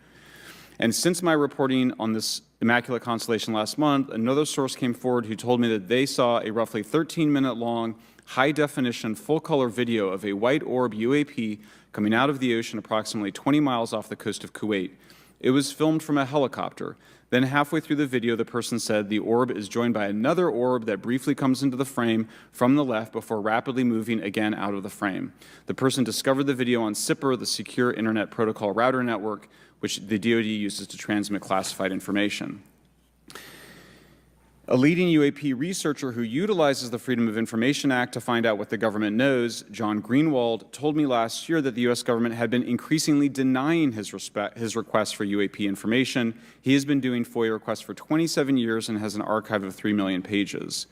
And since my reporting on this Immaculate Constellation last month, another source came forward who told me that they saw a roughly 13-minute long high-definition, full-color video of a white orb UAP coming out of the ocean approximately 20 miles off the coast of Kuwait. It was filmed from a helicopter. Then halfway through the video, the person said the orb is joined by another orb that briefly comes into the frame from the left before rapidly moving again out of the frame. The person discovered the video on SIPR, the Secure Internet Protocol Router Network, which the DoD uses to transmit classified information. A leading UAP researcher who utilizes the Freedom of Information Act to find out what the government knows, John Greenwald, told me last year that the U.S. government had been increasingly denying his requests for UAP information. He has been doing FOIA requests for 27 years and has an archive of 3 million pages.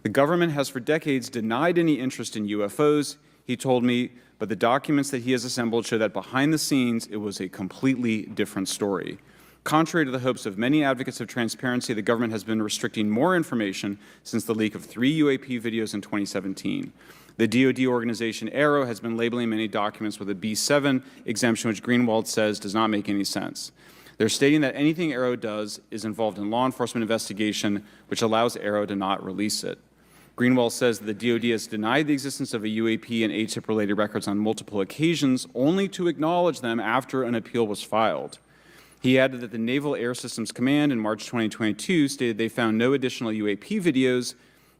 The government has for decades denied any interest in UFOs, he told me, but the documents that he has assembled show that behind the scenes it was a completely different story. Contrary to the hopes of many advocates of transparency, the government has been restricting more information since the leak of 3 UAP videos in 2017. The DoD organization Aero has been labeling many documents with a B7 exemption, which Greenwald says does not make any sense. They're stating that anything Aero does is involved in law enforcement investigation, which allows Aero to not release it. Greenwald says that the DoD has denied the existence of a UAP and AATIP-related records on multiple occasions, only to acknowledge them after an appeal was filed. He added that the Naval Air Systems Command in March 2022 stated they found no additional UAP videos.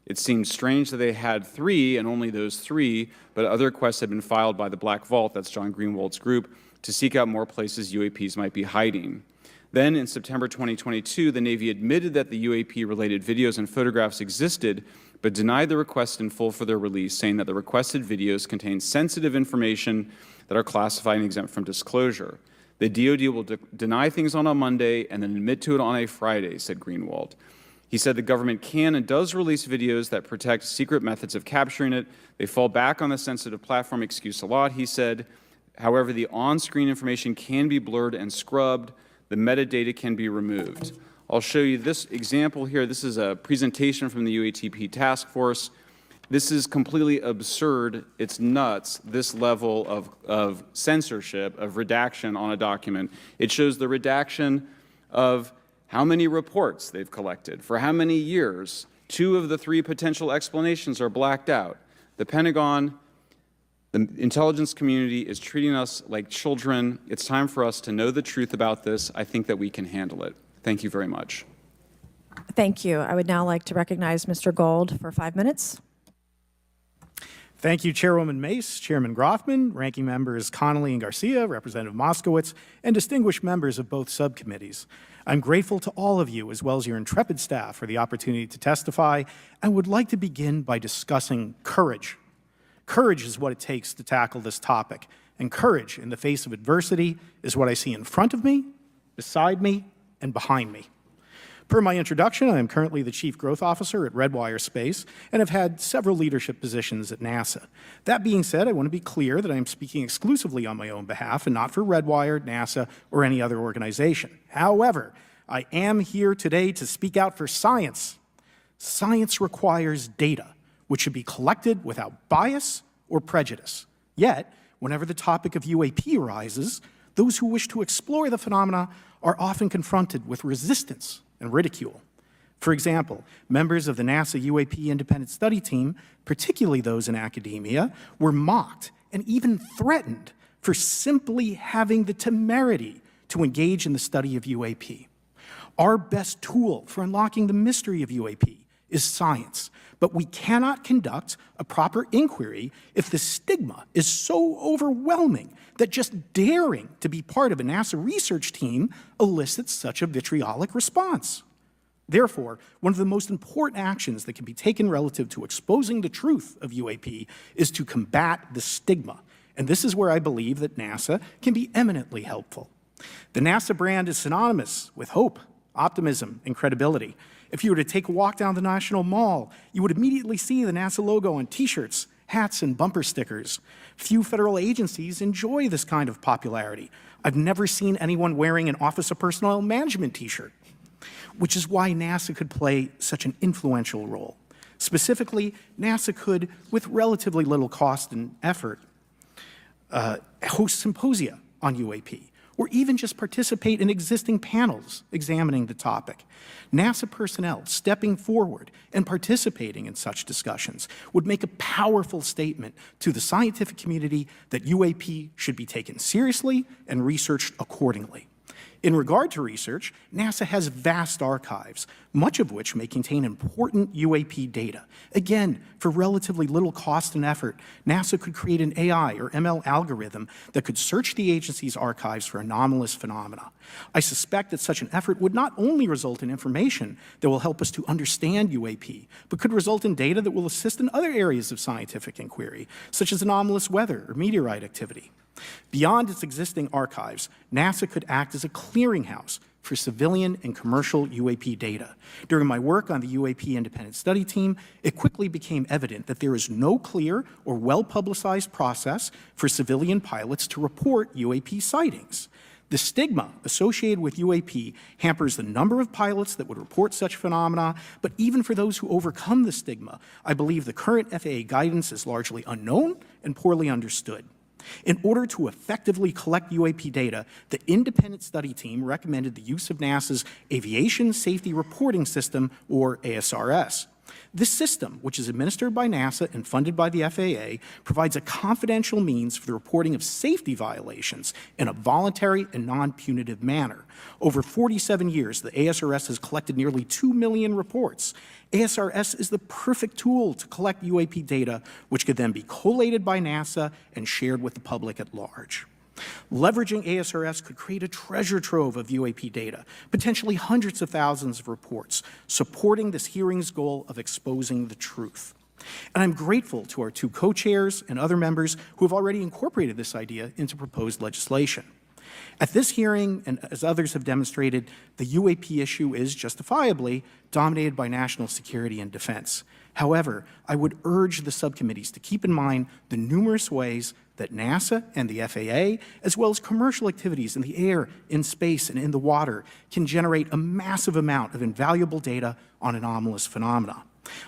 It seemed strange that they had 3 and only those 3, but other requests had been filed by the Black Vault, that's John Greenwald's group, to seek out more places UAPs might be hiding. Then in September 2022, the Navy admitted that the UAP-related videos and photographs existed, but denied the request in full for their release, saying that the requested videos contain sensitive information that are classified and exempt from disclosure. The DoD will deny things on a Monday and then admit to it on a Friday, said Greenwald. He said the government can and does release videos that protect secret methods of capturing it. They fall back on the sensitive platform excuse a lot, he said. However, the on-screen information can be blurred and scrubbed. The metadata can be removed. I'll show you this example here. This is a presentation from the UATP task force. This is completely absurd. It's nuts, this level of censorship, of redaction on a document. It shows the redaction of how many reports they've collected, for how many years. 2 of the 3 potential explanations are blacked out. The Pentagon, the intelligence community is treating us like children. It's time for us to know the truth about this. I think that we can handle it. Thank you very much. Thank you. I would now like to recognize Mr. Gold for 5 minutes. Thank you, Chairwoman Mace, Chairman Grothman, Ranking Members Connolly and Garcia, Representative Moskowitz, and distinguished members of both subcommittees. I'm grateful to all of you, as well as your intrepid staff, for the opportunity to testify, and would like to begin by discussing courage. Courage is what it takes to tackle this topic, and courage in the face of adversity is what I see in front of me, beside me, and behind me. Per my introduction, I am currently the Chief Growth Officer at Aerospace and have had several leadership positions at NASA. That being said, I want to be clear that I am speaking exclusively on my own behalf and not for Redwire, NASA, or any other organization. However, I am here today to speak out for science. Science requires data, which should be collected without bias or prejudice. Yet, whenever the topic of UAP arises, those who wish to explore the phenomena are often confronted with resistance and ridicule. For example, members of the NASA UAP Independent Study Team, particularly those in academia, were mocked and even threatened for simply having the temerity to engage in the study of UAP. Our best tool for unlocking the mystery of UAP is science, but we cannot conduct a proper inquiry if the stigma is so overwhelming that just daring to be part of a NASA research team elicits such a vitriolic response. Therefore, one of the most important actions that can be taken relative to exposing the truth of UAP is to combat the stigma. And this is where I believe that NASA can be eminently helpful. The NASA brand is synonymous with hope, optimism, and credibility. If you were to take a walk down the National Mall, you would immediately see the NASA logo on T-shirts, hats, and bumper stickers. Few federal agencies enjoy this kind of popularity. I've never seen anyone wearing an Office of Personnel Management T-shirt, which is why NASA could play such an influential role. Specifically, NASA could, with relatively little cost and effort, host symposia on UAP, or even just participate in existing panels examining the topic. NASA personnel stepping forward and participating in such discussions would make a powerful statement to the scientific community that UAP should be taken seriously and researched accordingly. In regard to research, NASA has vast archives, much of which may contain important UAP data. Again, for relatively little cost and effort, NASA could create an AI or ML algorithm that could search the agency's archives for anomalous phenomena. I suspect that such an effort would not only result in information that will help us to understand UAP, but could result in data that will assist in other areas of scientific inquiry, such as anomalous weather or meteorite activity. Beyond its existing archives, NASA could act as a clearinghouse for civilian and commercial UAP data. During my work on the UAP independent study team, it quickly became evident that there is no clear or well-publicized process for civilian pilots to report UAP sightings. The stigma associated with UAP hampers the number of pilots that would report such phenomena, but even for those who overcome the stigma, I believe the current FAA guidance is largely unknown and poorly understood. In order to effectively collect UAP data, the independent study team recommended the use of NASA's Aviation Safety Reporting System, or ASRS. This system, which is administered by NASA and funded by the FAA, provides a confidential means for the reporting of safety violations in a voluntary and non-punitive manner. Over 47 years, the ASRS has collected nearly 2 million reports. ASRS is the perfect tool to collect UAP data, which could then be collated by NASA and shared with the public at large. Leveraging ASRS could create a treasure trove of UAP data, potentially hundreds of thousands of reports, supporting this hearing's goal of exposing the truth. And I'm grateful to our two co-chairs and other members who have already incorporated this idea into proposed legislation. At this hearing, and as others have demonstrated, the UAP issue is justifiably dominated by national security and defense. However, I would urge the subcommittees to keep in mind the numerous ways that NASA and the FAA, as well as commercial activities in the air, in space, and in the water, can generate a massive amount of invaluable data on anomalous phenomena.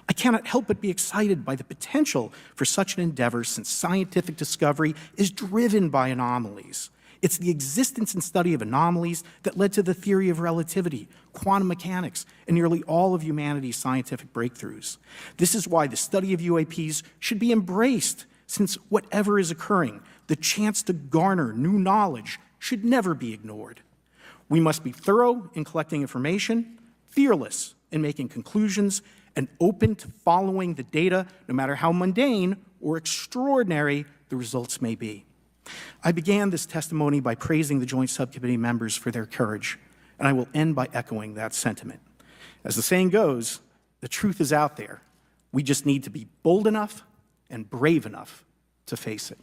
I cannot help but be excited by the potential for such an endeavor, since scientific discovery is driven by anomalies. It's the existence and study of anomalies that led to the theory of relativity, quantum mechanics, and nearly all of humanity's scientific breakthroughs. This is why the study of UAPs should be embraced, since whatever is occurring, the chance to garner new knowledge should never be ignored. We must be thorough in collecting information, fearless in making conclusions, and open to following the data, no matter how mundane or extraordinary the results may be. I began this testimony by praising the Joint Subcommittee members for their courage, and I will end by echoing that sentiment. As the saying goes, the truth is out there. We just need to be bold enough and brave enough to face it.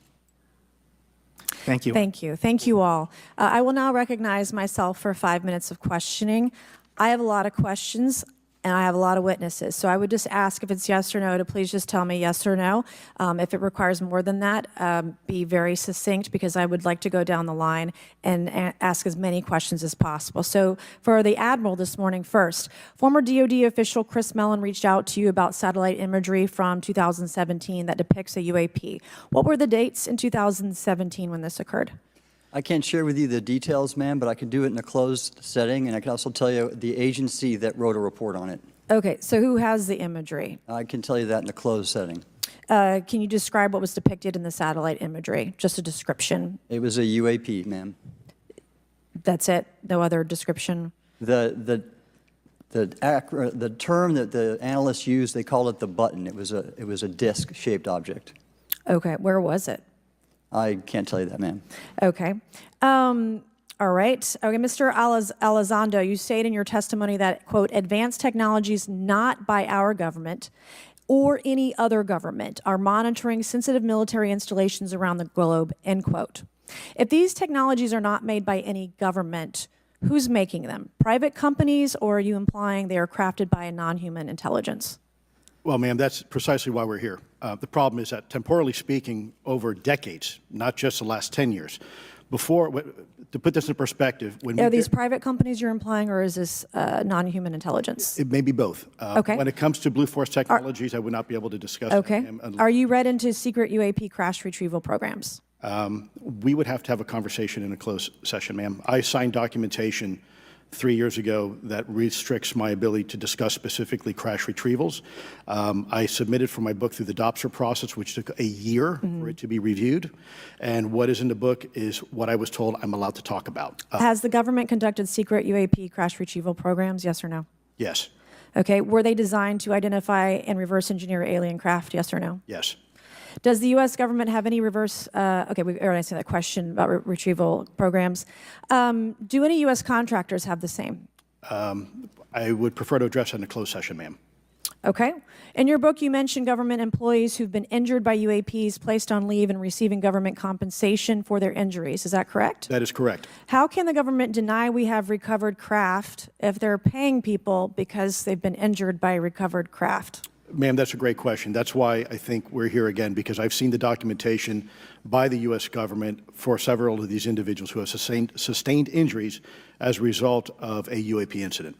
Thank you. Thank you. Thank you all. I will now recognize myself for 5 minutes of questioning. I have a lot of questions, and I have a lot of witnesses. So I would just ask, if it's yes or no, to please just tell me yes or no. If it requires more than that, be very succinct, because I would like to go down the line and ask as many questions as possible. So for the Admiral this morning first, former DoD official Chris Mellon reached out to you about satellite imagery from 2017 that depicts a UAP. What were the dates in 2017 when this occurred? I can't share with you the details, ma'am, but I can do it in a closed setting, and I can also tell you the agency that wrote a report on it. Okay, so who has the imagery? I can tell you that in a closed setting. Can you describe what was depicted in the satellite imagery? Just a description. It was a UAP, ma'am. That's it? No other description? The term that the analysts used, they called it the button. It was a disc-shaped object. Okay, where was it? I can't tell you that, ma'am. Okay. All right. Okay, Mr. Elizondo, you state in your testimony that, quote, advanced technologies not by our government or any other government are monitoring sensitive military installations around the globe, end quote. If these technologies are not made by any government, who's making them? Private companies, or are you implying they are crafted by a non-human intelligence? Well, ma'am, that's precisely why we're here. The problem is that, temporally speaking, over decades, not just the last 10 years, to put this in perspective, when Are these private companies you're implying, or is this non-human intelligence? it may be both. Okay. When it comes to Blue Force Technologies, I would not be able to discuss Okay. that, ma'am. Are you read into secret UAP crash retrieval programs? We would have to have a conversation in a closed session, ma'am. I signed documentation 3 years ago that restricts my ability to discuss specifically crash retrievals. I submitted for my book through the DOPSR process, which took a year for it to be reviewed. And what is in the book is what I was told I'm allowed to talk about. Has the government conducted secret UAP crash retrieval programs, yes or no? Yes, Okay, were they designed to identify and reverse engineer alien craft, yes or no? yes. Does the U.S. government have any reverse, okay, we already answered that question about retrieval programs. Do any U.S. contractors have the same? I would prefer to address that in a closed session, ma'am. Okay. In your book, you mentioned government employees who've been injured by UAPs, placed on leave, and receiving government compensation for their injuries. Is that correct? That is correct. How can the government deny we have recovered craft if they're paying people because they've been injured by recovered craft? Ma'am, that's a great question. That's why I think we're here again, because I've seen the documentation by the U.S. government for several of these individuals who have sustained injuries as a result of a UAP incident.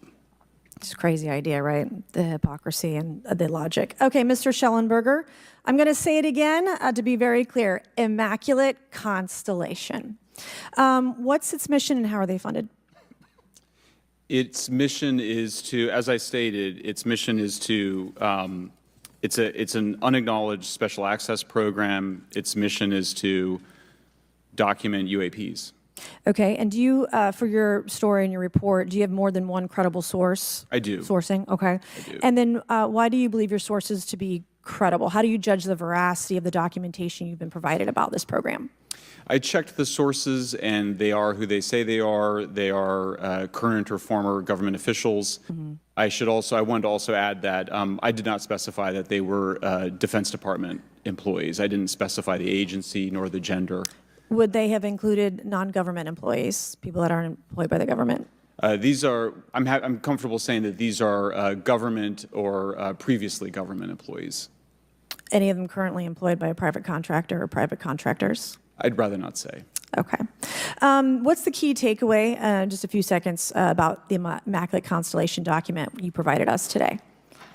It's a crazy idea, right? The hypocrisy and the logic. Okay, Mr. Schellenberger, I'm going to say it again to be very clear. Immaculate Constellation. What's its mission and how are they funded? Its mission is to, as I stated, its mission is to, it's an unacknowledged special access program. Its mission is to document UAPs. Okay, and do you, for your story and your report, do you have more than one credible source? I do. Sourcing, okay. I do. And then why do you believe your sources to be credible? How do you judge the veracity of the documentation you've been provided about this program? I checked the sources, and they are who they say they are. They are current or former government officials. I wanted to also add that I did not specify that they were Defense Department employees. I didn't specify the agency nor the gender. Would they have included non-government employees, people that aren't employed by the government? These are, I'm comfortable saying that these are government or previously government employees. Any of them currently employed by a private contractor or private contractors? I'd rather not say. Okay. What's the key takeaway, just a few seconds, about the Immaculate Constellation document you provided us today?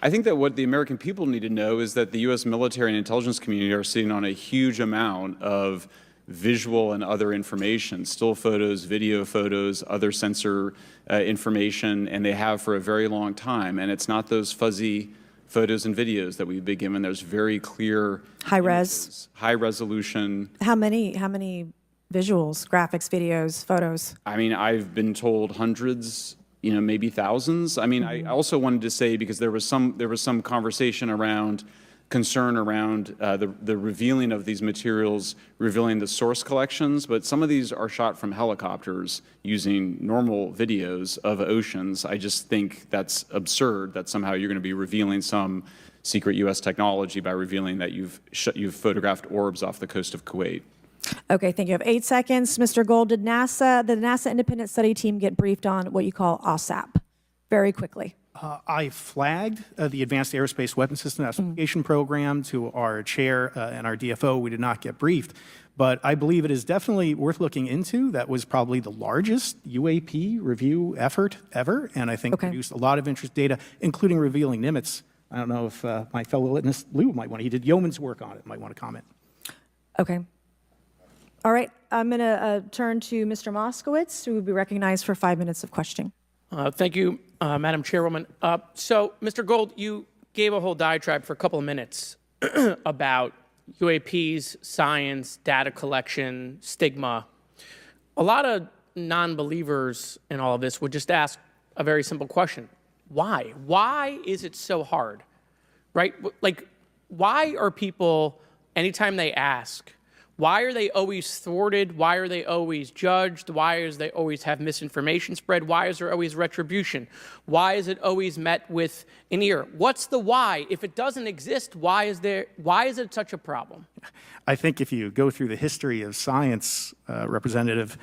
I think that what the American people need to know is that the U.S. military and intelligence community are sitting on a huge amount of visual and other information, still photos, video photos, other sensor information, and they have for a very long time. And it's not those fuzzy photos and videos that we've been given. There's very clear High images, res. high resolution. How many visuals, graphics, videos, photos? I mean, I've been told hundreds, maybe thousands. I mean, I also wanted to say, because there was some conversation around concern around the revealing of these materials, revealing the source collections, but some of these are shot from helicopters using normal videos of oceans. I just think that's absurd that somehow you're going to be revealing some secret U.S. technology by revealing that you've photographed orbs off the coast of Kuwait. Okay, thank you. I have 8 seconds. Mr. Gold, did the NASA independent study team get briefed on what you call OSAP? Very quickly. I flagged the Advanced Aerospace Weapons System Application Program to our chair and our DFO. We did not get briefed, but I believe it is definitely worth looking into. That was probably the largest UAP review effort ever, and I think produced a lot of interest data, including revealing Nimitz. I don't know if my fellow witness Lou might want to, he did yeoman's work on it, might want to comment. Okay. All right, I'm going to turn to Mr. Moskowitz, who will be recognized for 5 minutes of questioning. Thank you, Madam Chairwoman. So, Mr. Gold, you gave a whole diatribe for a couple of minutes about UAPs, science, data collection, stigma. A lot of non-believers in all of this would just ask a very simple question. Why? Why is it so hard? Right? Like, why are people, anytime they ask, why are they always thwarted? Why are they always judged? Why is they always have misinformation spread? Why is there always retribution? Why is it always met with an ear? What's the why? If it doesn't exist, why is it such a problem? I think if you go through the history of science, Representative,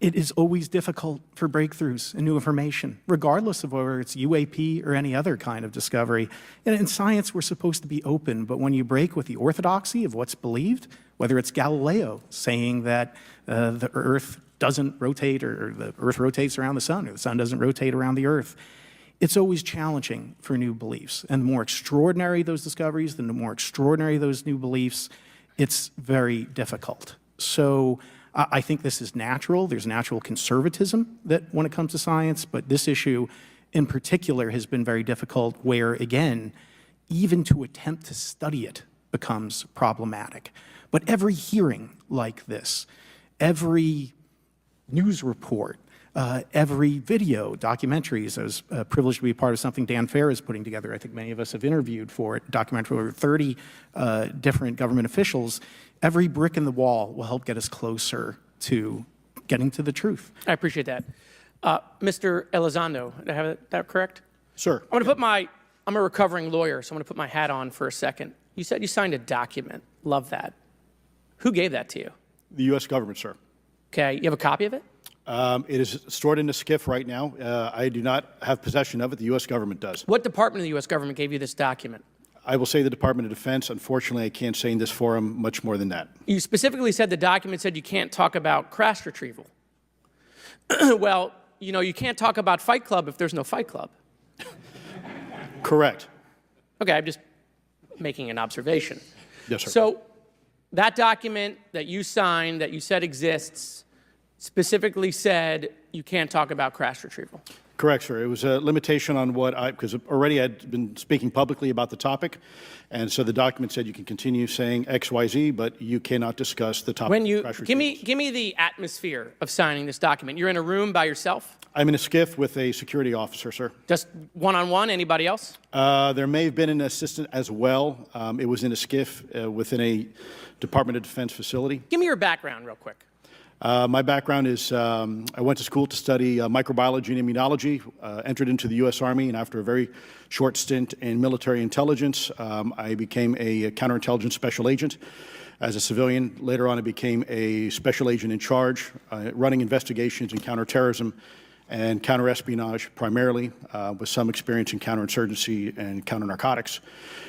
it is always difficult for breakthroughs and new information, regardless of whether it's UAP or any other kind of discovery. And in science, we're supposed to be open, but when you break with the orthodoxy of what's believed, whether it's Galileo saying that the Earth doesn't rotate, or the Earth rotates around the sun, or the sun doesn't rotate around the Earth, it's always challenging for new beliefs. And the more extraordinary those discoveries, the more extraordinary those new beliefs, it's very difficult. So I think this is natural. There's natural conservatism that when it comes to science, but this issue in particular has been very difficult where, again, even to attempt to study it becomes problematic. But every hearing like this, every news report, every video, documentaries. I was privileged to be part of something Dan Fair is putting together. I think many of us have interviewed for it, documentary over 30 different government officials. Every brick in the wall will help get us closer to getting to the truth. I appreciate that. Mr. Elizondo, did I have that correct? Sir. I'm a recovering lawyer, so I'm going to put my hat on for a second. You said you signed a document. Love that. Who gave that to you? The U.S. government, sir. Okay, you have a copy of it? It is stored in a SCIF right now. I do not have possession of it. The U.S. government does. What department of the U.S. government gave you this document? I will say the Department of Defense. Unfortunately, I can't say in this forum much more than that. You specifically said the document said you can't talk about crash retrieval. Well, you know, you can't talk about Fight Club if there's no Fight Club. Correct. Okay, I'm just making an observation. Yes, sir. So that document that you signed, that you said exists, specifically said you can't talk about crash retrieval. Correct, sir. It was a limitation on what because already I'd been speaking publicly about the topic, and so the document said you can continue saying X, Y, Z, but you cannot discuss the topic. When you of crash give retrievals. me the atmosphere of signing this document. You're in a room by yourself, I'm in a SCIF with a security officer, sir. just one-on-one. Anybody else? There may have been an assistant as well. It was in a SCIF within a Department of Defense facility. Give me your background real quick. My background is I went to school to study microbiology and immunology, entered into the U.S. Army, and after a very short stint in military intelligence, I became a counterintelligence special agent. As a civilian, later on I became a special agent in charge, running investigations in counterterrorism and counterespionage primarily, with some experience in counterinsurgency and counternarcotics.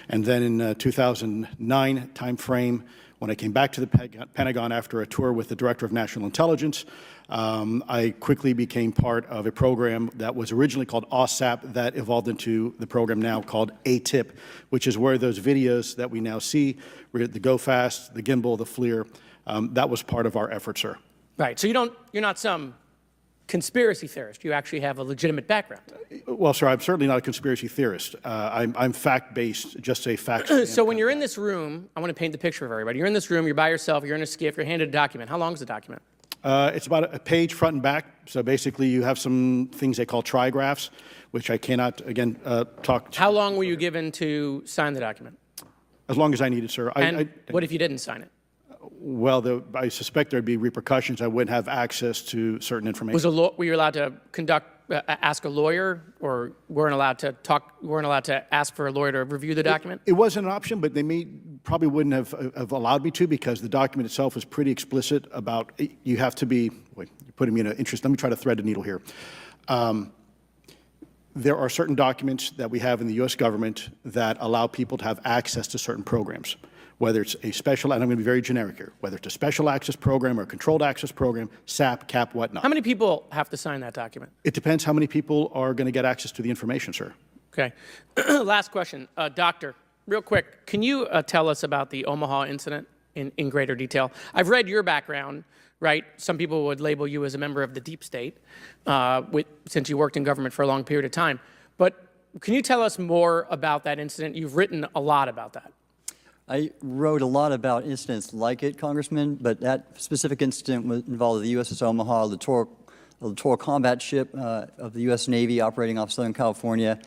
And then in 2009 timeframe, when I came back to the Pentagon after a tour with the Director of National Intelligence, I quickly became part of a program that was originally called OSAP that evolved into the program now called AATIP, which is where those videos that we now see, the Go Fast, the gimbal, the FLIR, that was part of our effort, sir. Right. So you're not some conspiracy theorist. You actually have a legitimate background. Well, sir, I'm certainly not a conspiracy theorist. I'm fact-based, just say facts. So when you're in this room, I want to paint the picture for everybody. You're in this room, you're by yourself, you're in a SCIF, you're handed a document. How long is the document? It's about a page front and back. So basically, you have some things they call trigraphs, which I cannot, again, talk to. How long were you given to sign the document? As long as I needed, sir. And what if you didn't sign it? Well, I suspect there'd be repercussions. I wouldn't have access to certain information. Were you allowed to ask a lawyer, or weren't allowed to ask for a lawyer to review the document? It wasn't an option, but they probably wouldn't have allowed me to, because the document itself was pretty explicit about you have to be. Wait, you're putting me in an interest. Let me try to thread the needle here. There are certain documents that we have in the U.S. government that allow people to have access to certain programs, whether it's a special, and I'm going to be very generic here, whether it's a special access program or a controlled access program, SAP, CAP, whatnot. How many people have to sign that document? It depends how many people are going to get access to the information, sir. Okay. Last question. Doctor, real quick, can you tell us about the Omaha incident in greater detail? I've read your background, right? Some people would label you as a member of the deep state, since you worked in government for a long period of time. But can you tell us more about that incident? You've written a lot about that. I wrote a lot about incidents like it, Congressman, but that specific incident involved the USS Omaha, the littoral combat ship of the U.S. Navy operating off Southern California.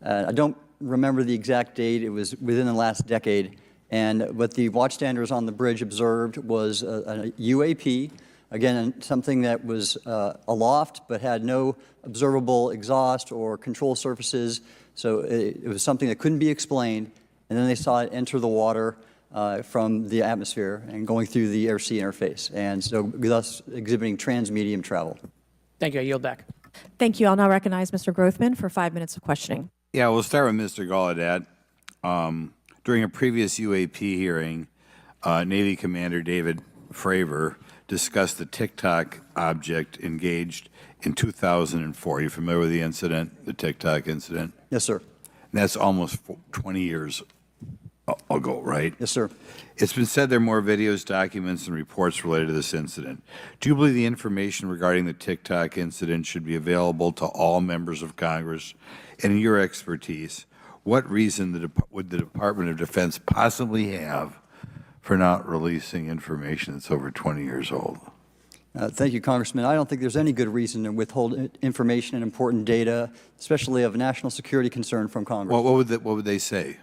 I don't remember the exact date. It was within the last decade. And what the watchstanders on the bridge observed was a UAP, again, something that was aloft but had no observable exhaust or control surfaces. So it was something that couldn't be explained. And then they saw it enter the water from the atmosphere and going through the air-sea interface, and so thus exhibiting transmedium travel. Thank you. I yield back. Thank you. I'll now recognize Mr. Grothman for 5 minutes of questioning. Yeah, we'll start with Mr. Gallaudet. During a previous UAP hearing, Navy Commander David Fravor discussed the TikTok object engaged in 2004. Are you familiar with the incident, the TikTok incident? Yes, sir. And that's almost 20 years I'll go, right? Yes, sir. It's been said there are more videos, documents, and reports related to this incident. Do you believe the information regarding the TikTok incident should be available to all members of Congress? And in your expertise, what reason would the Department of Defense possibly have for not releasing information that's over 20 years old? Thank you, Congressman. I don't think there's any good reason to withhold information and important data, especially of national security concern from Congress. Well, what would they say?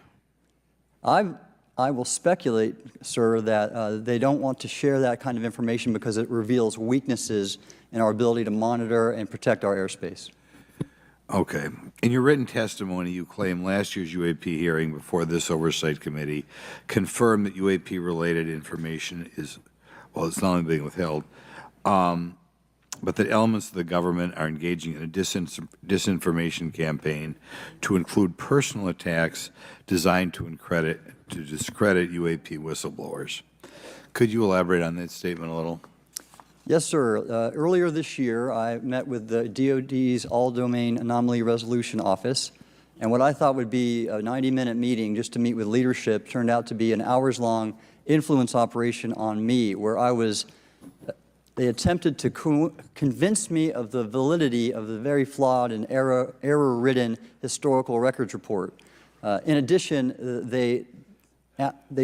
I will speculate, sir, that they don't want to share that kind of information because it reveals weaknesses in our ability to monitor and protect our airspace. Okay. In your written testimony, you claim last year's UAP hearing before this Oversight Committee confirmed that UAP-related information is, well, it's not only being withheld, but that elements of the government are engaging in a disinformation campaign to include personal attacks designed to discredit UAP whistleblowers. Could you elaborate on that statement a little? Yes, sir. Earlier this year, I met with the DoD's All-Domain Anomaly Resolution Office, and what I thought would be a 90-minute meeting just to meet with leadership turned out to be an hours-long influence operation on me, where they attempted to convince me of the validity of the very flawed and error-ridden historical records report. In addition, they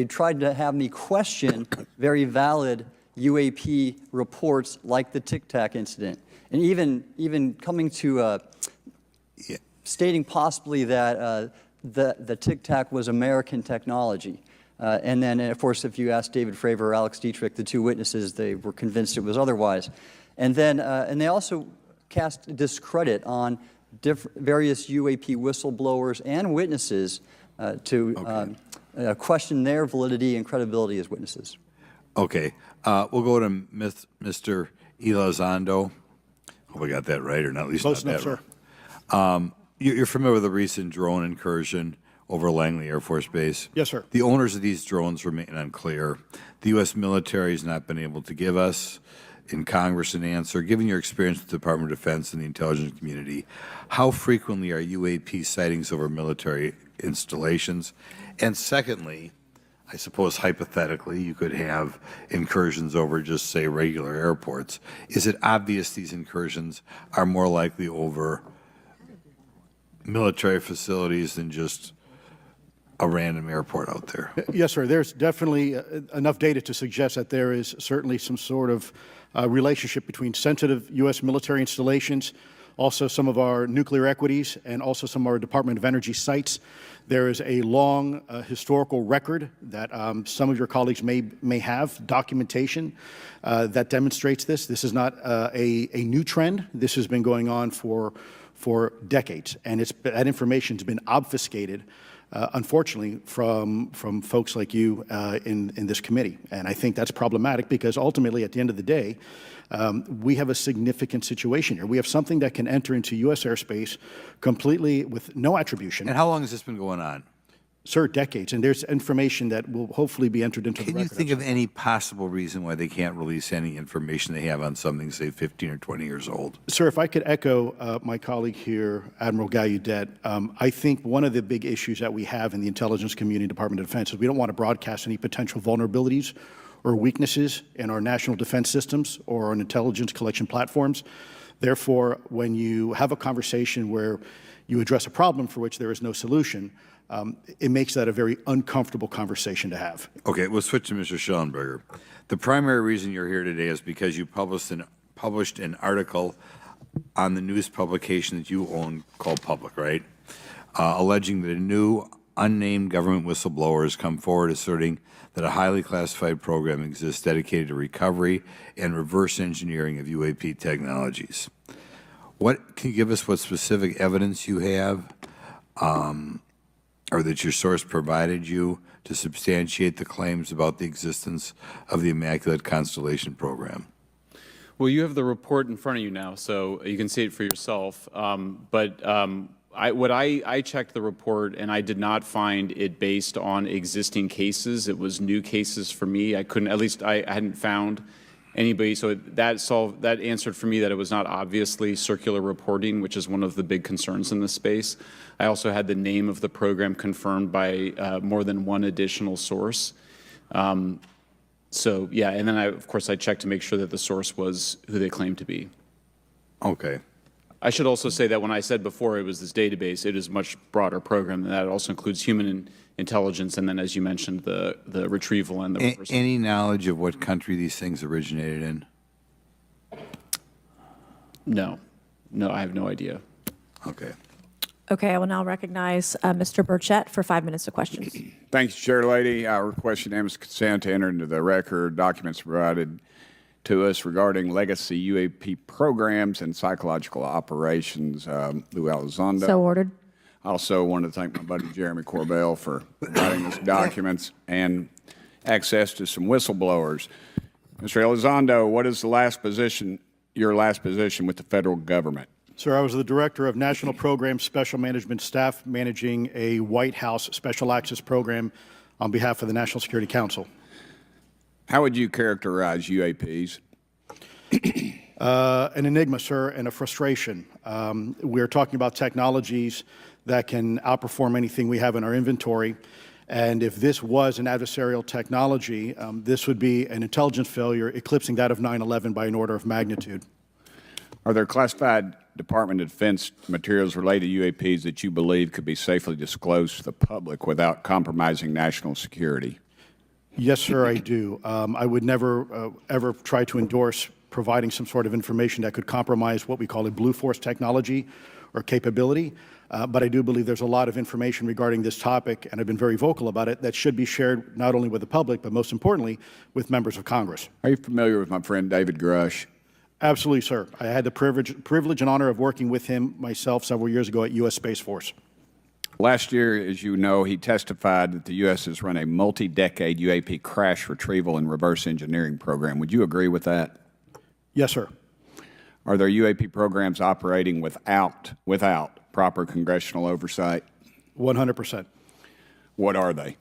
tried to have me question very valid UAP reports like the Tic Tac incident, and even coming to stating possibly that the Tic Tac was American technology. And then, of course, if you ask David Fravor or Alex Dietrich, the two witnesses, they were convinced it was otherwise. And then, and they also cast discredit on various UAP whistleblowers and witnesses to question their validity and credibility as witnesses. Okay. We'll go to Mr. Elizondo. Hope I got that right, or not at least Close not enough, that right. You're familiar with the recent drone incursion over Langley Air Force Base? Yes, sir. The owners of these drones remain unclear. The U.S. military has not been able to give us in Congress an answer. Given your experience with the Department of Defense and the intelligence community, how frequently are UAP sightings over military installations? And secondly, I suppose hypothetically you could have incursions over just, say, regular airports. Is it obvious these incursions are more likely over military facilities than just a random airport out there? Yes, sir. There's definitely enough data to suggest that there is certainly some sort of relationship between sensitive U.S. military installations, also some of our nuclear equities, and also some of our Department of Energy sites. There is a long historical record that some of your colleagues may have, documentation that demonstrates this. This is not a new trend. This has been going on for decades, and that information's been obfuscated, unfortunately, from folks like you in this committee. And I think that's problematic because ultimately, at the end of the day, we have a significant situation here. We have something that can enter into U.S. airspace completely with no attribution. And how long has this been going on? Sir, decades. And there's information that will hopefully be entered into the record. Can you think of any possible reason why they can't release any information they have on something, say, 15 or 20 years old? Sir, if I could echo my colleague here, Admiral Gallaudet, I think one of the big issues that we have in the intelligence community, Department of Defense, is we don't want to broadcast any potential vulnerabilities or weaknesses in our national defense systems or on intelligence collection platforms. Therefore, when you have a conversation where you address a problem for which there is no solution, it makes that a very uncomfortable conversation to have. Okay, we'll switch to Mr. Schellenberger. The primary reason you're here today is because you published an article on the news publication that you own called Public, right? Alleging that a new unnamed government whistleblower has come forward asserting that a highly classified program exists dedicated to recovery and reverse engineering of UAP technologies. Can you give us what specific evidence you have or that your source provided you to substantiate the claims about the existence of the Immaculate Constellation program? Well, you have the report in front of you now, so you can see it for yourself. I checked the report, and I did not find it based on existing cases. It was new cases for me. I hadn't found anybody, so that answered for me that it was not obviously circular reporting, which is one of the big concerns in this space. I also had the name of the program confirmed by more than one additional source. So yeah, and then of course I checked to make sure that the source was who they claimed to be. Okay. I should also say that when I said before it was this database, it is a much broader program than that. It also includes human intelligence, and then, as you mentioned, the retrieval and the reversal. Any knowledge of what country these things originated in? No, I have no idea. Okay. Okay, I will now recognize Mr. Burchett for 5 minutes of questions. Thank you, Chair Lady. I request unanimous consent to enter into the record documents provided to us regarding legacy UAP programs and psychological operations. Luiz Elizondo. So ordered. I also want to thank my buddy Jeremy Corbell for providing us documents and access to some whistleblowers. Mr. Elizondo, what is your last position with the federal government? Sir, I was the Director of National Program Special Management Staff managing a White House Special Access Program on behalf of the National Security Council. How would you characterize UAPs? An enigma, sir, and a frustration. We're talking about technologies that can outperform anything we have in our inventory. And if this was an adversarial technology, this would be an intelligence failure eclipsing that of 9/11 by an order of magnitude. Are there classified Department of Defense materials related to UAPs that you believe could be safely disclosed to the public without compromising national security? Yes, sir, I do. I would never, ever try to endorse providing some sort of information that could compromise what we call a blue force technology or capability. But I do believe there's a lot of information regarding this topic, and I've been very vocal about it, that should be shared not only with the public, but most importantly, with members of Congress. Are you familiar with my friend David Grush? Absolutely, sir. I had the privilege and honor of working with him myself several years ago at U.S. Space Force. Last year, as you know, he testified that the U.S. has run a multi-decade UAP crash retrieval and reverse engineering program. Would you agree with that? Yes, sir. Are there UAP programs operating without proper congressional oversight? 100%. What are they?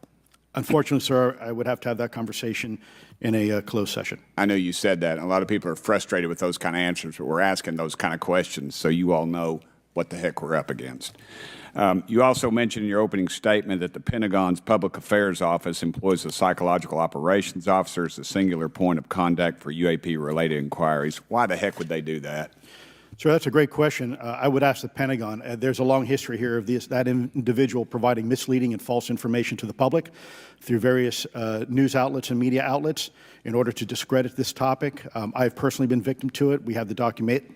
Unfortunately, sir, I would have to have that conversation in a closed session. I know you said that, and a lot of people are frustrated with those kind of answers, but we're asking those kind of questions so you all know what the heck we're up against. You also mentioned in your opening statement that the Pentagon's Public Affairs Office employs a psychological operations officer as the singular point of contact for UAP-related inquiries. Why the heck would they do that? Sir, that's a great question. I would ask the Pentagon. There's a long history here of that individual providing misleading and false information to the public through various news outlets and media outlets in order to discredit this topic. I've personally been victim to it. We have the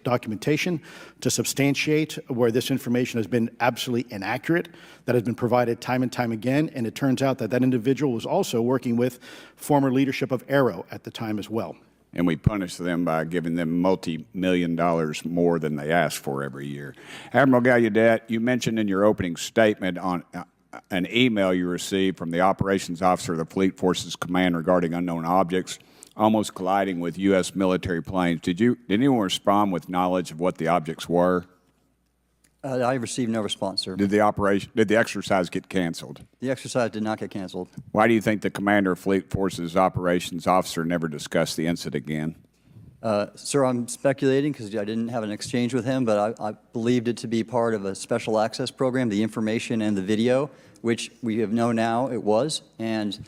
documentation to substantiate where this information has been absolutely inaccurate, that has been provided time and time again, and it turns out that that individual was also working with former leadership of Aero at the time as well. And we punish them by giving them multi-million dollars more than they ask for every year. Admiral Gallaudet, you mentioned in your opening statement on an email you received from the operations officer of the Fleet Forces Command regarding unknown objects almost colliding with U.S. military planes. Did anyone respond with knowledge of what the objects were? I received no response, sir. Did the exercise get canceled? The exercise did not get canceled. Why do you think the commander of Fleet Forces operations officer never discussed the incident again? Sir, I'm speculating because I didn't have an exchange with him, but I believed it to be part of a special access program, the information and the video, which we have known now it was, and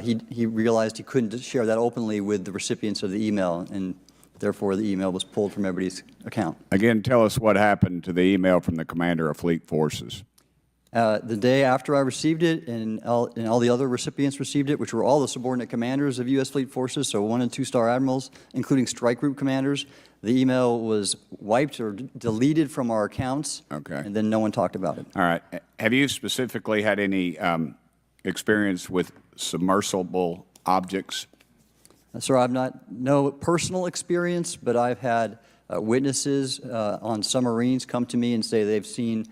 he realized he couldn't share that openly with the recipients of the email, and therefore the email was pulled from everybody's account. Again, tell us what happened to the email from the commander of Fleet Forces. The day after I received it, and all the other recipients received it, which were all the subordinate commanders of U.S. Fleet Forces, so 1- and 2-star admirals, including strike group commanders, the email was wiped or deleted from our accounts, Okay. and then no one talked about it. All right. Have you specifically had any experience with submersible objects? Sir, I've no personal experience, but I've had witnesses on submarines come to me and say they've seen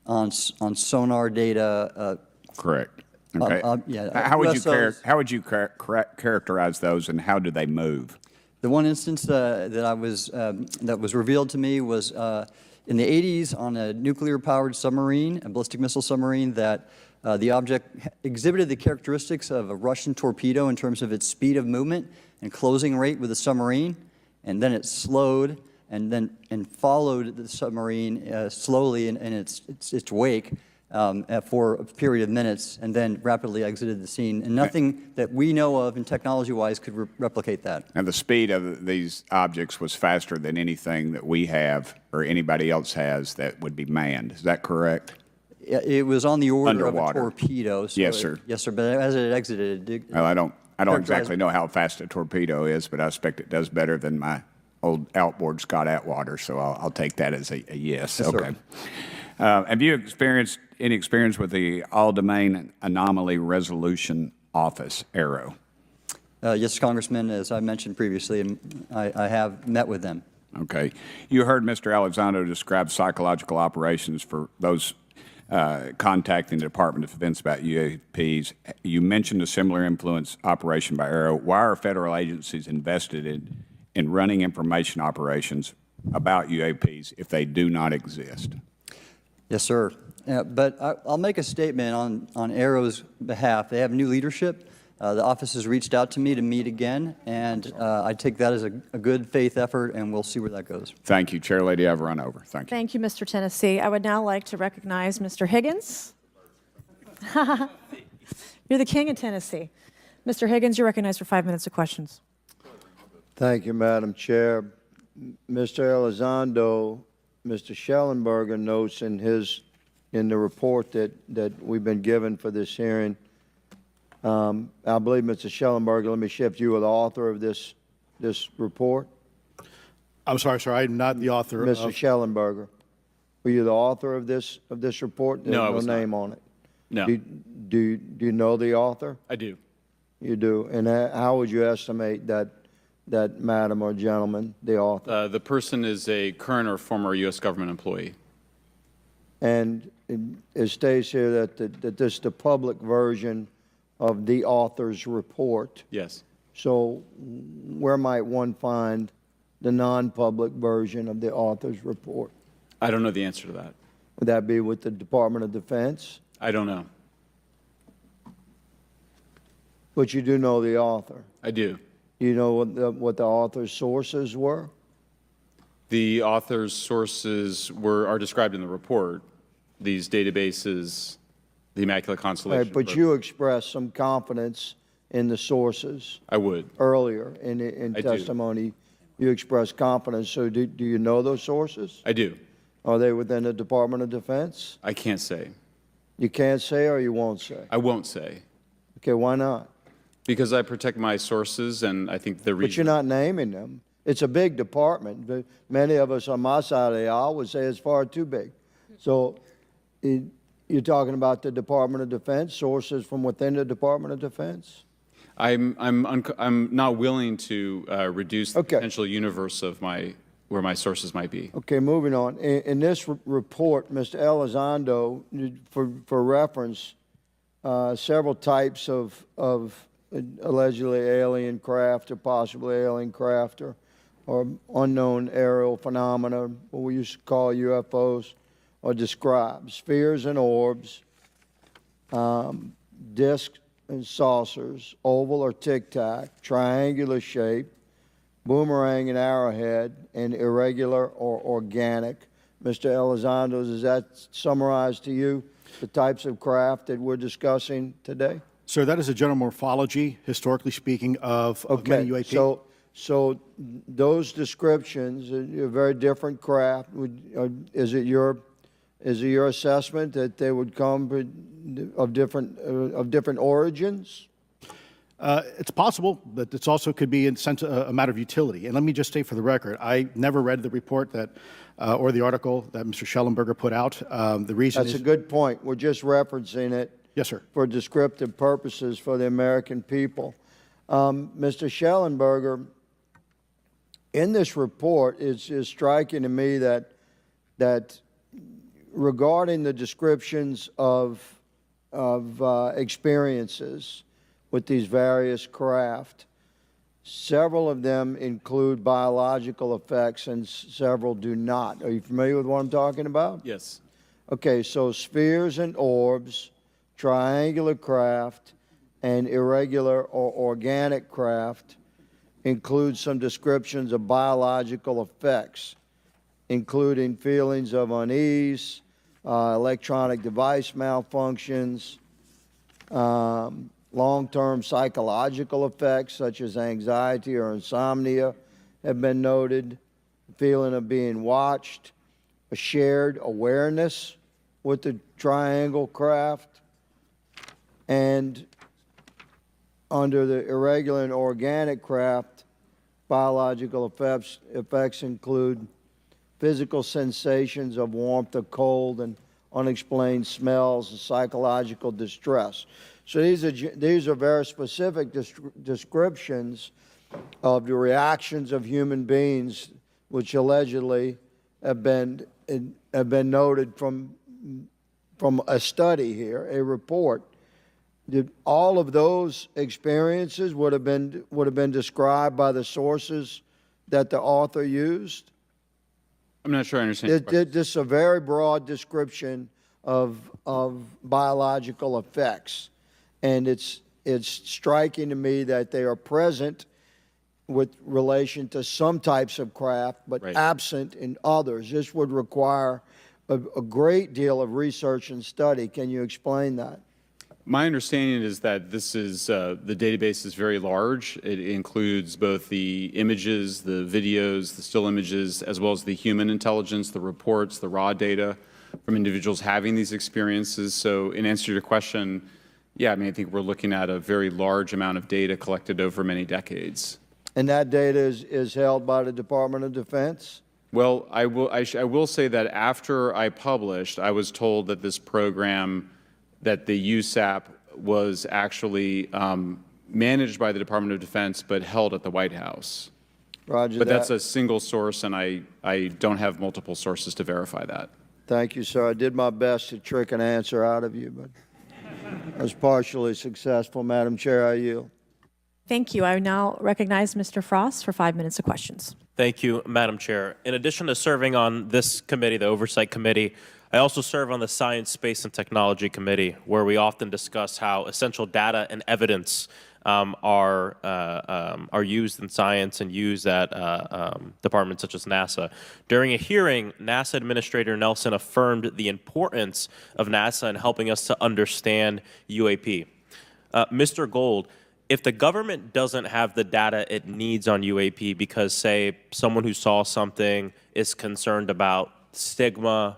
on sonar data. Correct. Okay. Yeah, how would USOs. how would you characterize those, and how do they move? The one instance that was revealed to me was in the 80s on a nuclear-powered submarine, a ballistic missile submarine, that the object exhibited the characteristics of a Russian torpedo in terms of its speed of movement, and closing rate with the submarine, and then it slowed and followed the submarine slowly in its wake for a period of minutes, and then rapidly exited the scene. And nothing that we know of and technology-wise could replicate that. And the speed of these objects was faster than anything that we have or anybody else has that would be manned. Is that correct? It was on the order Underwater. of a torpedo. So Yes, sir. Yes, sir. But as it exited, Well, I don't characterized- exactly know how fast a torpedo is, but I expect it does better than my old outboard Scott Atwater, so I'll take that as a yes. Yes, sir. Okay. Have you experienced any experience with the All-Domain Anomaly Resolution Office, AARO? Yes, Congressman, as I mentioned previously, I have met with them. Okay. You heard Mr. Elizondo describe psychological operations for those contacting the Department of Defense about UAPs. You mentioned a similar influence operation by AARO. Why are federal agencies invested in running information operations about UAPs if they do not exist? Yes, sir. But I'll make a statement on AARO's behalf. They have new leadership. The office has reached out to me to meet again, and I take that as a good faith effort, and we'll see where that goes. Thank you, Chair Lady. I've run over. Thank you. Thank you, Mr. Tennessee. I would now like to recognize Mr. Higgins. You're the king of Tennessee. Mr. Higgins, you're recognized for 5 minutes of questions. Thank you, Madam Chair. Mr. Elizondo, Mr. Schellenberger notes in the report that we've been given for this hearing. I believe, Mr. Schellenberger, let me shift. You are the author of this report? I'm sorry, sir, I'm not the author Mr. of... Schellenberger, were you the author of this report? No, I was no not. name on it. No, Do you know the author? I do. You do. And how would you estimate that madam or gentleman, the author? The person is a current or former U.S. government employee. And it states here that this is the public version of the author's report. Yes. So where might one find the non-public version of the author's report? I don't know the answer to that. Would that be with the Department of Defense? I don't know. But you do know the author. I do. You know what the author's sources were? The author's sources are described in the report. These databases, the Immaculate Constellation. Right, but you expressed some confidence in the sources I would. earlier in I do. testimony. You expressed confidence. So do you know those sources? I do. Are they within the Department of Defense? I can't say. You can't say or you won't say? I won't say. Okay, why not? Because I protect my sources, and I think the reason. But you're not naming them. It's a big department. But many of us on my side of the aisle would say it's far too big. So you're talking about the Department of Defense, sources from within the Department of Defense? I'm not willing to reduce the Okay. potential universe of where my sources might be. Okay, moving on. In this report, Mr. Elizondo, for reference, several types of allegedly alien craft or possibly alien craft or unknown aerial phenomena, what we used to call UFOs, are described. Spheres and orbs, discs and saucers, oval or tic-tac, triangular shape, boomerang and arrowhead, and irregular or organic. Mr. Elizondo, does that summarize to you the types of craft that we're discussing today? Sir, that is a general morphology, historically speaking, of many UAP. So those descriptions are very different craft. Is it your assessment that they would come of different origins? It's possible, but it's also could be in sense a matter of utility. And let me just say for the record, I never read the report that or the article that Mr. Schellenberger put out. The reason That's is a good point. We're just referencing it. Yes, sir. For descriptive purposes for the American people. Mr. Schellenberger, in this report, it's striking to me that regarding the descriptions of experiences with these various craft, several of them include biological effects and several do not. Are you familiar with what I'm talking about? Yes. Okay, so spheres and orbs, triangular craft, and irregular or organic craft includes some descriptions of biological effects, including feelings of unease, electronic device malfunctions, long-term psychological effects such as anxiety or insomnia have been noted, feeling of being watched, a shared awareness with the triangle craft, and under the irregular and organic craft, biological effects include physical sensations of warmth or cold and unexplained smells and psychological distress. So these are very specific descriptions of the reactions of human beings, which allegedly have been noted from a study here, a report. All of those experiences would have been described by the sources that the author used. I'm not sure I understand. This is a very broad description of biological effects, and it's striking to me that they are present with relation to some types of craft, but Right. absent in others. This would require a great deal of research and study. Can you explain that? My understanding is that this is the database is very large. It includes both the images, the videos, the still images, as well as the human intelligence, the reports, the raw data from individuals having these experiences. So in answer to your question, yeah, I mean, I think we're looking at a very large amount of data collected over many decades. And that data is held by the Department of Defense? Well, I will say that after I published, I was told that this program, that the USAP was actually managed by the Department of Defense, but held at the White House. Roger But that. that's a single source, and I don't have multiple sources to verify that. Thank you, sir. I did my best to trick an answer out of you, but I was partially successful. Madam Chair, I yield. Thank you. I now recognize Mr. Frost for 5 minutes of questions. Thank you, Madam Chair. In addition to serving on this committee, the Oversight Committee, I also serve on the Science, Space, and Technology Committee, where we often discuss how essential data and evidence are used in science and used at departments such as NASA. During a hearing, NASA Administrator Nelson affirmed the importance of NASA in helping us to understand UAP. Mr. Gold, if the government doesn't have the data it needs on UAP because, say, someone who saw something is concerned about stigma,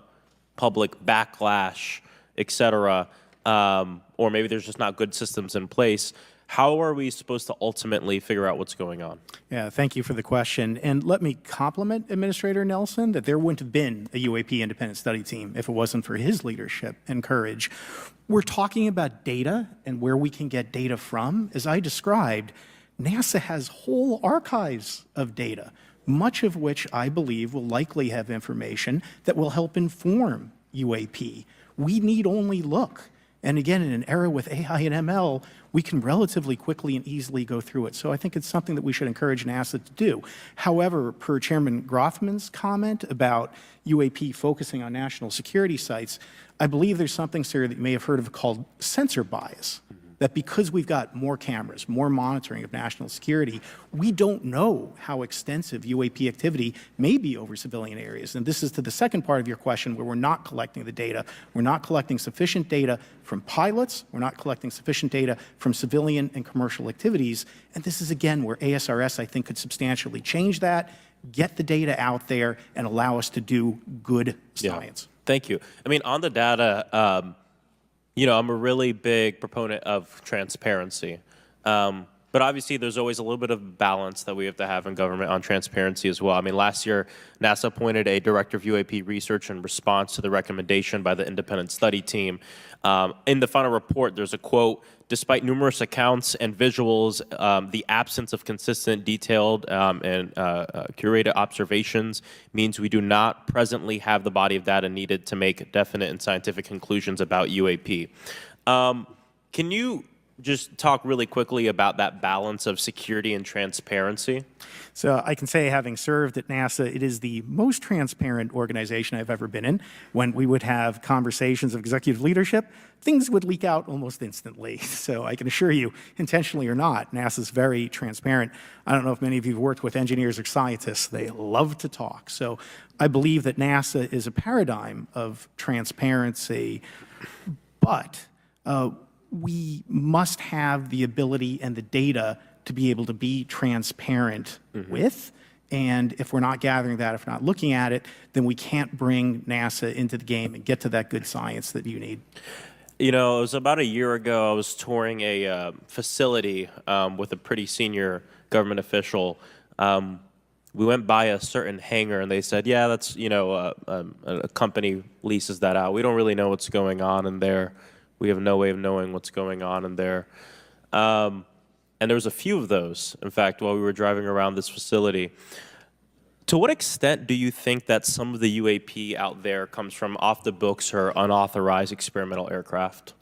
public backlash, et cetera, or maybe there's just not good systems in place, how are we supposed to ultimately figure out what's going on? Yeah, thank you for the question. And let me compliment Administrator Nelson that there wouldn't have been a UAP independent study team if it wasn't for his leadership and courage. We're talking about data and where we can get data from. As I described, NASA has whole archives of data, much of which I believe will likely have information that will help inform UAP. We need only look. And again, in an era with AI and ML, we can relatively quickly and easily go through it. So I think it's something that we should encourage NASA to do. However, per Chairman Grothman's comment about UAP focusing on national security sites, I believe there's something, sir, that you may have heard of called sensor bias. That because we've got more cameras, more monitoring of national security, we don't know how extensive UAP activity may be over civilian areas. And this is to the second part of your question where we're not collecting the data. We're not collecting sufficient data from pilots. We're not collecting sufficient data from civilian and commercial activities. And this is, again, where ASRS, I think, could substantially change that, get the data out there, and allow us to do good science. Yeah. Thank you. I mean, on the data, you know, I'm a really big proponent of transparency. But obviously, there's always a little bit of balance that we have to have in government on transparency as well. I mean, last year, NASA appointed a director of UAP research in response to the recommendation by the independent study team. In the final report, there's a quote, "Despite numerous accounts and visuals, the absence of consistent, detailed, and curated observations means we do not presently have the body of data needed to make definite and scientific conclusions about UAP." Can you just talk really quickly about that balance of security and transparency? So I can say, having served at NASA, it is the most transparent organization I've ever been in. When we would have conversations of executive leadership, things would leak out almost instantly. So I can assure you, intentionally or not, NASA's very transparent. I don't know if many of you have worked with engineers or scientists. They love to talk. So I believe that NASA is a paradigm of transparency, but we must have the ability and the data to be able to be transparent with. And if we're not gathering that, if we're not looking at it, then we can't bring NASA into the game and get to that good science that you need. You know, it was about a year ago, I was touring a facility with a pretty senior government official. We went by a certain hangar, and they said, yeah, that's, you know, a company leases that out. We don't really know what's going on in there. We have no way of knowing what's going on in there. And there was a few of those, in fact, while we were driving around this facility. To what extent do you think that some of the UAP out there comes from off the books or unauthorized experimental aircraft?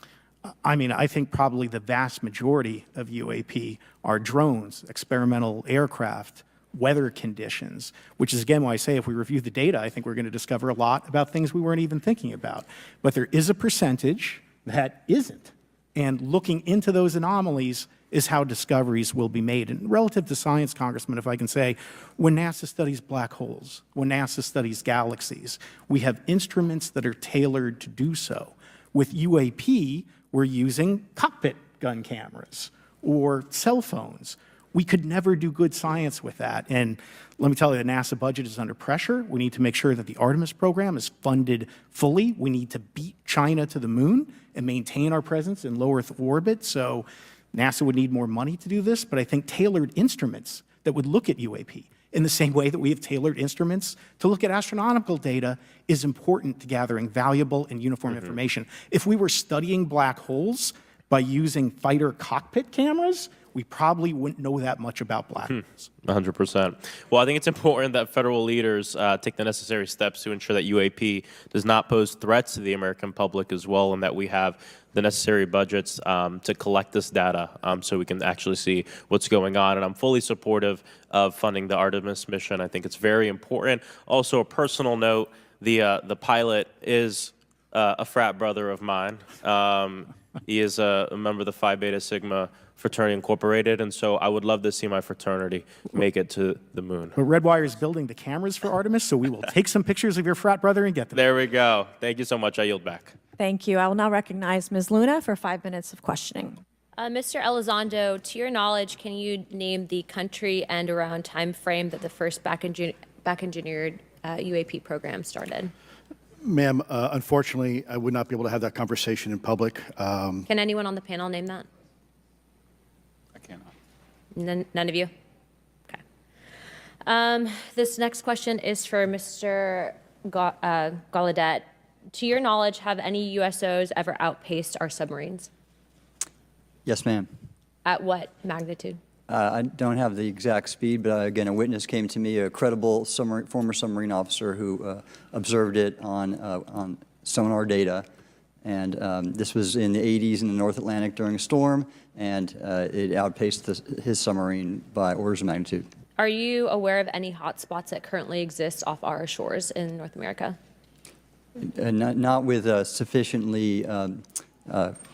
I mean, I think probably the vast majority of UAP are drones, experimental aircraft, weather conditions, which is, again, why I say if we review the data, I think we're going to discover a lot about things we weren't even thinking about. But there is a percentage that isn't. And looking into those anomalies is how discoveries will be made. And relative to science, Congressman, if I can say, when NASA studies black holes, when NASA studies galaxies, we have instruments that are tailored to do so. With UAP, we're using cockpit gun cameras or cell phones. We could never do good science with that. And let me tell you, the NASA budget is under pressure. We need to make sure that the Artemis program is funded fully. We need to beat China to the moon and maintain our presence in low Earth orbit. So NASA would need more money to do this, but I think tailored instruments that would look at UAP in the same way that we have tailored instruments to look at astronomical data is important to gathering valuable and uniform information. If we were studying black holes by using fighter cockpit cameras, we probably wouldn't know that much about black holes. 100%. Well, I think it's important that federal leaders take the necessary steps to ensure that UAP does not pose threats to the American public as well, and that we have the necessary budgets to collect this data so we can actually see what's going on. And I'm fully supportive of funding the Artemis mission. I think it's very important. Also, a personal note, the pilot is a frat brother of mine. He is a member of the Phi Beta Sigma Fraternity Incorporated, and so I would love to see my fraternity make it to the moon. But Redwire is building the cameras for Artemis, so we will take some pictures of your frat brother and get them. There we go. Thank you so much. I yield back. Thank you. I will now recognize Ms. Luna for 5 minutes of questioning. Mr. Elizondo, to your knowledge, can you name the country and around time frame that the first back-engineered UAP program started? Ma'am, unfortunately, I would not be able to have that conversation in public. Can anyone on the panel name that? I cannot. None of you? Okay. This next question is for Mr. Gallaudet. To your knowledge, have any USOs ever outpaced our submarines? Yes, ma'am. At what magnitude? I don't have the exact speed, but again, a witness came to me, a credible former submarine officer who observed it on sonar data. And this was in the 80s in the North Atlantic during a storm, and it outpaced his submarine by orders of magnitude. Are you aware of any hotspots that currently exist off our shores in North America? Not with sufficiently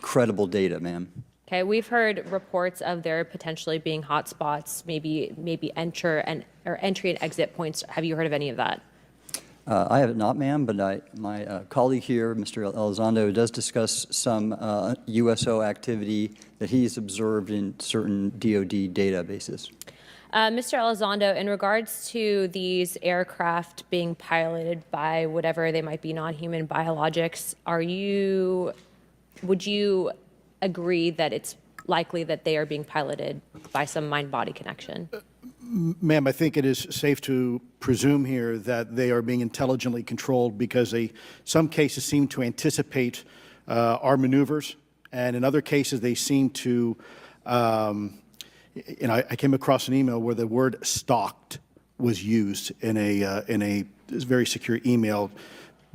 credible data, ma'am. Okay, we've heard reports of there potentially being hotspots, maybe entry and exit points. Have you heard of any of that? I have not, ma'am, but my colleague here, Mr. Elizondo, does discuss some USO activity that he's observed in certain DoD databases. Mr. Elizondo, in regards to these aircraft being piloted by whatever they might be, non-human biologics, would you agree that it's likely that they are being piloted by some mind-body connection? Ma'am, I think it is safe to presume here that they are being intelligently controlled because some cases seem to anticipate our maneuvers, and in other cases they seem to, I came across an email where the word stalked was used in a very secure email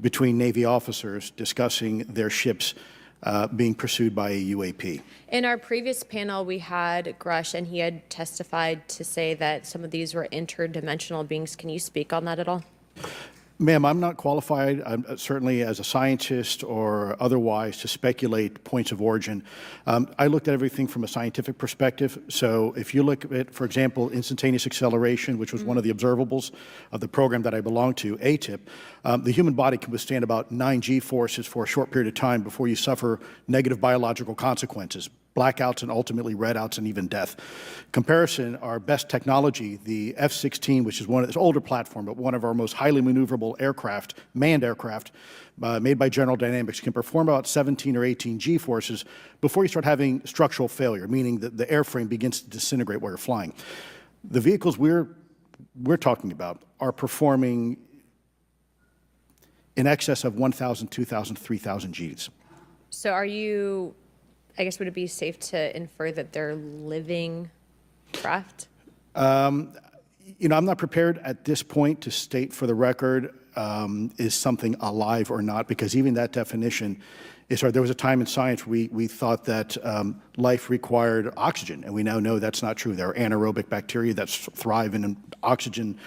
between Navy officers discussing their ships being pursued by a UAP. In our previous panel, we had Grush, and he had testified to say that some of these were interdimensional beings. Can you speak on that at all? Ma'am, I'm not qualified, certainly as a scientist or otherwise, to speculate points of origin. I looked at everything from a scientific perspective. So if you look at, for example, instantaneous acceleration, which was one of the observables of the program that I belong to, AATIP, the human body can withstand about 9 G-forces for a short period of time before you suffer negative biological consequences, blackouts and ultimately redouts and even death. Comparison, our best technology, the F-16, which is one of this older platform, but one of our most highly maneuverable aircraft, manned aircraft, made by General Dynamics, can perform about 17 or 18 G-forces before you start having structural failure, meaning that the airframe begins to disintegrate while you're flying. The vehicles we're talking about are performing in excess of 1,000, 2,000, 3,000 Gs. So are you, I guess, would it be safe to infer that they're living craft? You know, I'm not prepared at this point to state for the record is something alive or not, because even that definition is hard. There was a time in science we thought that life required oxygen, and we now know that's not true. There are anaerobic bacteria that thrive in oxygen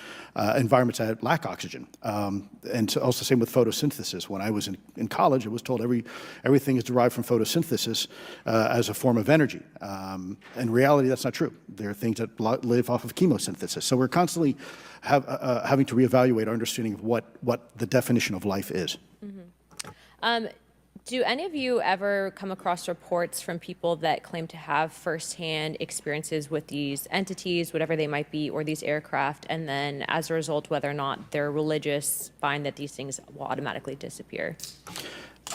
environments that lack oxygen. And so also same with photosynthesis. When I was in college, I was told everything is derived from photosynthesis as a form of energy. In reality, that's not true. There are things that live off of chemosynthesis. So we're constantly having to reevaluate our understanding of what the definition of life is. Do any of you ever come across reports from people that claim to have firsthand experiences with these entities, whatever they might be, or these aircraft, and then as a result, whether or not they're religious, find that these things will automatically disappear?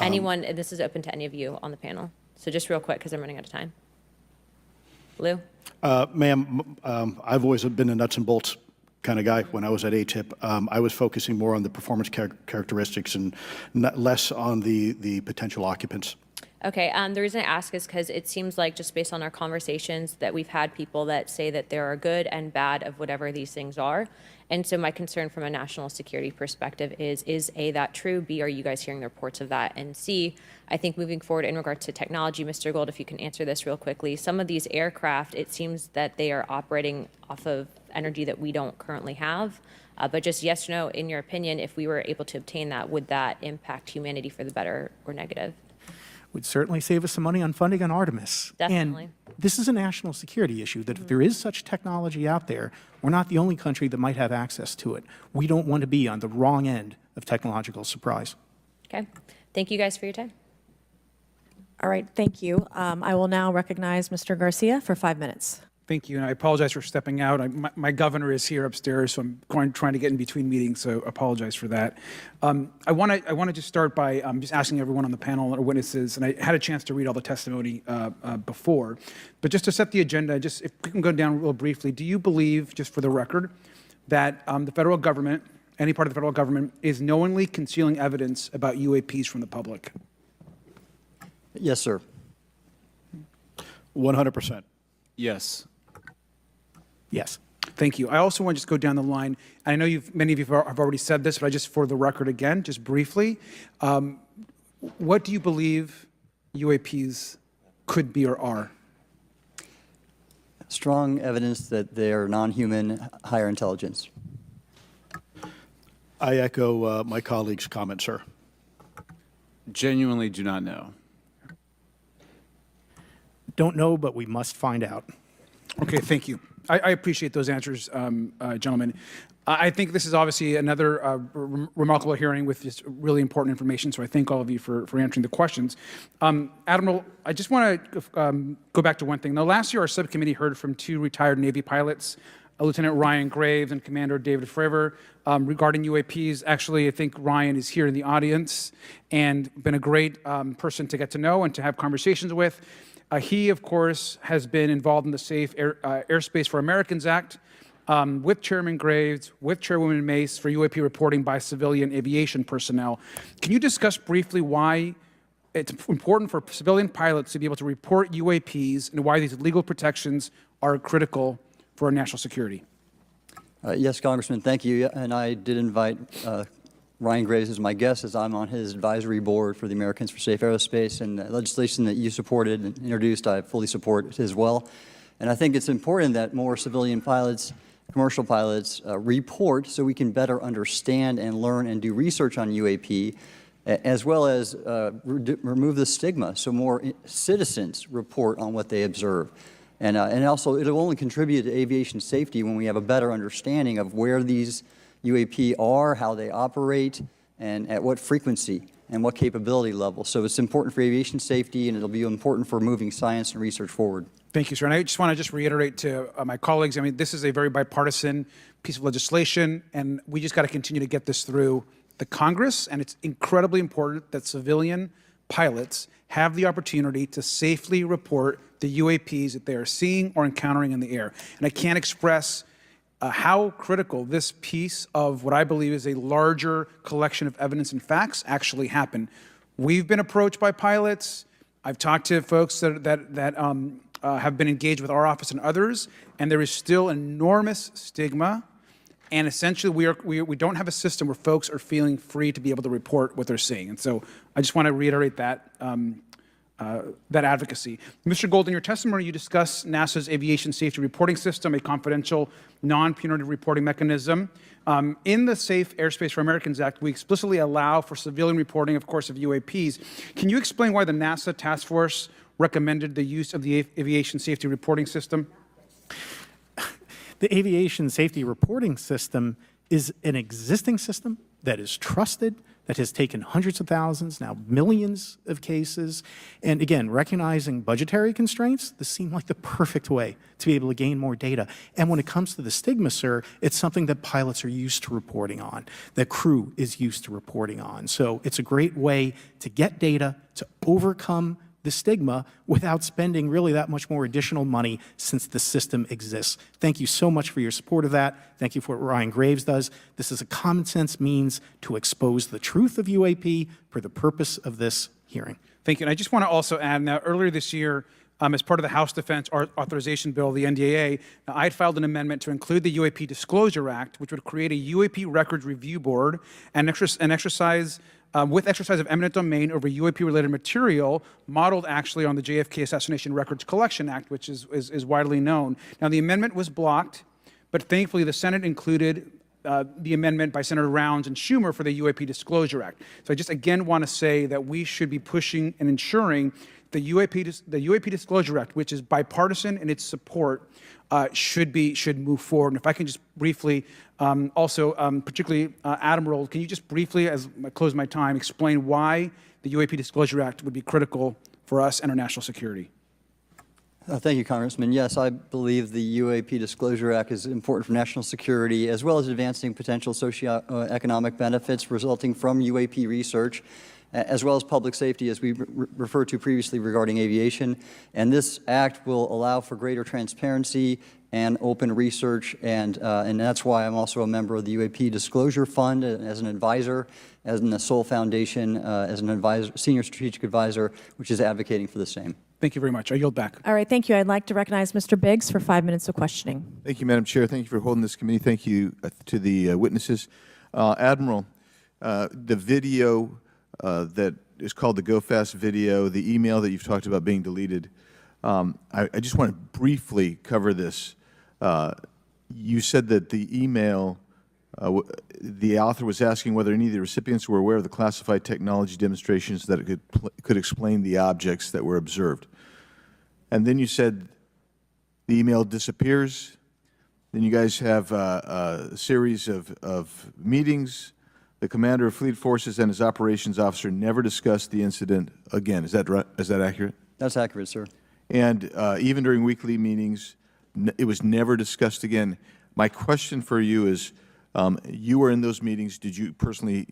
Anyone, and this is open to any of you on the panel. So just real quick, because I'm running out of time. Lou? Ma'am, I've always been a nuts and bolts kind of guy. When I was at AATIP, I was focusing more on the performance characteristics and less on the potential occupants. Okay, the reason I ask is because it seems like, just based on our conversations, that we've had people that say that there are good and bad of whatever these things are. And so my concern from a national security perspective is A, that true? B, are you guys hearing the reports of that? And C, I think moving forward in regard to technology, Mr. Gold, if you can answer this real quickly, some of these aircraft, it seems that they are operating off of energy that we don't currently have. But just yes or no, in your opinion, if we were able to obtain that, would that impact humanity for the better or negative? Would certainly save us some money on funding on Artemis. Definitely. And this is a national security issue, that if there is such technology out there, we're not the only country that might have access to it. We don't want to be on the wrong end of technological surprise. Okay. Thank you guys for your time. All right, thank you. I will now recognize Mr. Garcia for 5 minutes. Thank you, and I apologize for stepping out. My governor is here upstairs, so I'm trying to get in between meetings, so apologize for that. I want to just start by just asking everyone on the panel or witnesses, and I had a chance to read all the testimony before, but just to set the agenda, just if we can go down real briefly, do you believe, just for the record, that the federal government, any part of the federal government, is knowingly concealing evidence about UAPs from the public? Yes, sir. 100%. Yes. Yes. Thank you. I also want to just go down the line. I know many of you have already said this, but I just, for the record again, just briefly, what do you believe UAPs could be or are? Strong evidence that they are non-human, higher intelligence. I echo my colleague's comment, sir. Genuinely do not know. Don't know, but we must find out. Okay, thank you. I appreciate those answers, gentlemen. I think this is obviously another remarkable hearing with just really important information, so I thank all of you for answering the questions. Admiral, I just want to go back to one thing. Now, last year, our subcommittee heard from 2 retired Navy pilots, Lieutenant Ryan Graves and Commander David Fravor, regarding UAPs. Actually, I think Ryan is here in the audience and been a great person to get to know and to have conversations with. He, of course, has been involved in the Safe Airspace for Americans Act with Chairman Graves, with Chairwoman Mace for UAP reporting by civilian aviation personnel. Can you discuss briefly why it's important for civilian pilots to be able to report UAPs and why these legal protections are critical for our national security? Yes, Congressman, thank you. And I did invite Ryan Graves is my guest, as I'm on his advisory board for the Americans for Safe Aerospace, and the legislation that you supported and introduced, I fully support as well. And I think it's important that more civilian pilots, commercial pilots, report so we can better understand and learn and do research on UAP, as well as remove the stigma so more citizens report on what they observe. And also, it'll only contribute to aviation safety when we have a better understanding of where these UAP are, how they operate, and at what frequency and what capability level. So it's important for aviation safety, and it'll be important for moving science and research forward. Thank you, sir. And I just want to reiterate to my colleagues, I mean, this is a very bipartisan piece of legislation, and we just got to continue to get this through the Congress, and it's incredibly important that civilian pilots have the opportunity to safely report the UAPs that they are seeing or encountering in the air. And I can't express how critical this piece of what I believe is a larger collection of evidence and facts actually happened. We've been approached by pilots. I've talked to folks that have been engaged with our office and others, and there is still enormous stigma. And essentially, we don't have a system where folks are feeling free to be able to report what they're seeing. And so I just want to reiterate that advocacy. Mr. Gold, in your testimony, you discuss NASA's Aviation Safety Reporting System, a confidential, non-punitive reporting mechanism. In the Safe Airspace for Americans Act, we explicitly allow for civilian reporting, of course, of UAPs. Can you explain why the NASA task force recommended the use of the Aviation Safety Reporting System? The Aviation Safety Reporting System is an existing system that is trusted, that has taken hundreds of thousands, now millions of cases. And again, recognizing budgetary constraints, this seemed like the perfect way to be able to gain more data. And when it comes to the stigma, sir, it's something that pilots are used to reporting on, that crew is used to reporting on. So it's a great way to get data, to overcome the stigma without spending really that much more additional money since the system exists. Thank you so much for your support of that. Thank you for what Ryan Graves does. This is a common sense means to expose the truth of UAP for the purpose of this hearing. Thank you. And I just want to also add, now earlier this year, as part of the House Defense Authorization Bill, the NDAA, I had filed an amendment to include the UAP Disclosure Act, which would create a UAP Records Review Board and exercise with exercise of eminent domain over UAP-related material, modeled actually on the JFK Assassination Records Collection Act, which is widely known. Now, the amendment was blocked, but thankfully the Senate included the amendment by Senator Rounds and Schumer for the UAP Disclosure Act. So I just again want to say that we should be pushing and ensuring the UAP Disclosure Act, which is bipartisan in its support, should move forward. And if I can just briefly, particularly Admiral, can you just briefly, as I close my time, explain why the UAP Disclosure Act would be critical for us and our national security? Thank you, Congressman. Yes, I believe the UAP Disclosure Act is important for national security, as well as advancing potential socioeconomic benefits resulting from UAP research, as well as public safety, as we referred to previously regarding aviation. And this act will allow for greater transparency and open research, and that's why I'm also a member of the UAP Disclosure Fund as an advisor, as in the Sol Foundation, as an advisor, senior strategic advisor, which is advocating for the same. Thank you very much. I yield back. All right, thank you. I'd like to recognize Mr. Biggs for 5 minutes of questioning. Thank you, Madam Chair. Thank you for holding this committee. Thank you to the witnesses. Admiral, the video that is called the Go Fast video, the email that you've talked about being deleted, I just want to briefly cover this. You said that the email, the author was asking whether any of the recipients were aware of the classified technology demonstrations that it could explain the objects that were observed. And then you said the email disappears. Then you guys have a series of meetings. The commander of fleet forces and his operations officer never discussed the incident again. Is that right? Is that accurate? That's accurate, sir. And even during weekly meetings, it was never discussed again. My question for you is, you were in those meetings. Did you personally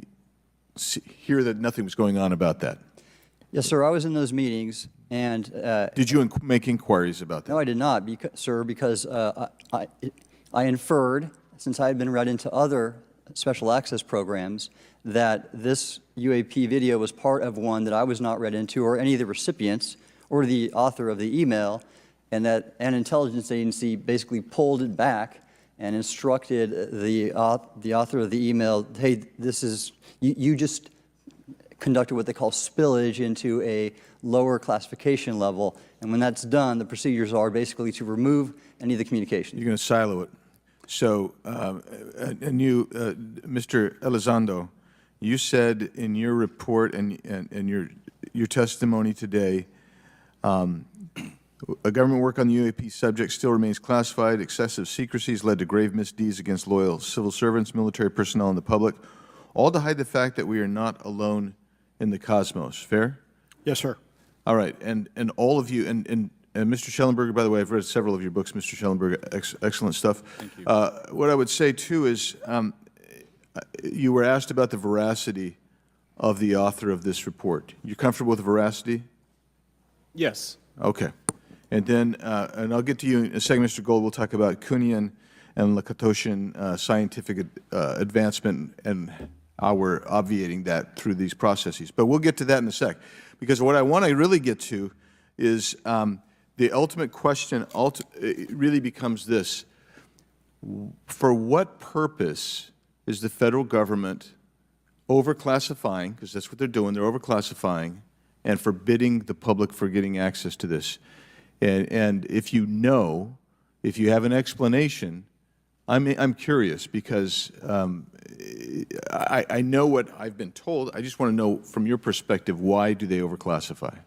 hear that nothing was going on about that? Yes, sir. I was in those meetings, and did you make inquiries about that? No, I did not, sir, because I inferred, since I had been read into other special access programs, that this UAP video was part of one that I was not read into, or any of the recipients, or the author of the email, and that an intelligence agency basically pulled it back and instructed the author of the email, hey, this is, you just conducted what they call spillage into a lower classification level. And when that's done, the procedures are basically to remove any of the communication. You're going to silo it. So, and you, Mr. Elizondo, you said in your report and your testimony today, a government work on the UAP subject still remains classified. Excessive secrecy has led to grave misdeeds against loyal civil servants, military personnel, and the public, all to hide the fact that we are not alone in the cosmos. Fair? Yes, sir. All right. And all of you, and Mr. Schellenberger, by the way, I've read several of your books, Mr. Schellenberger, excellent stuff. Thank you. What I would say, too, is you were asked about the veracity of the author of this report. You comfortable with the veracity? Yes. Okay. And then, and I'll get to you in a second, Mr. Gold. We'll talk about Kuhnian and Lakatoshian scientific advancement and how we're obviating that through these processes. But we'll get to that in a sec. Because what I want to really get to is the ultimate question it really becomes this. For what purpose is the federal government overclassifying, because that's what they're doing, they're overclassifying, and forbidding the public from getting access to this? And if you know, if you have an explanation, I'm curious because I know what I've been told. I just want to know from your perspective, why do they overclassify?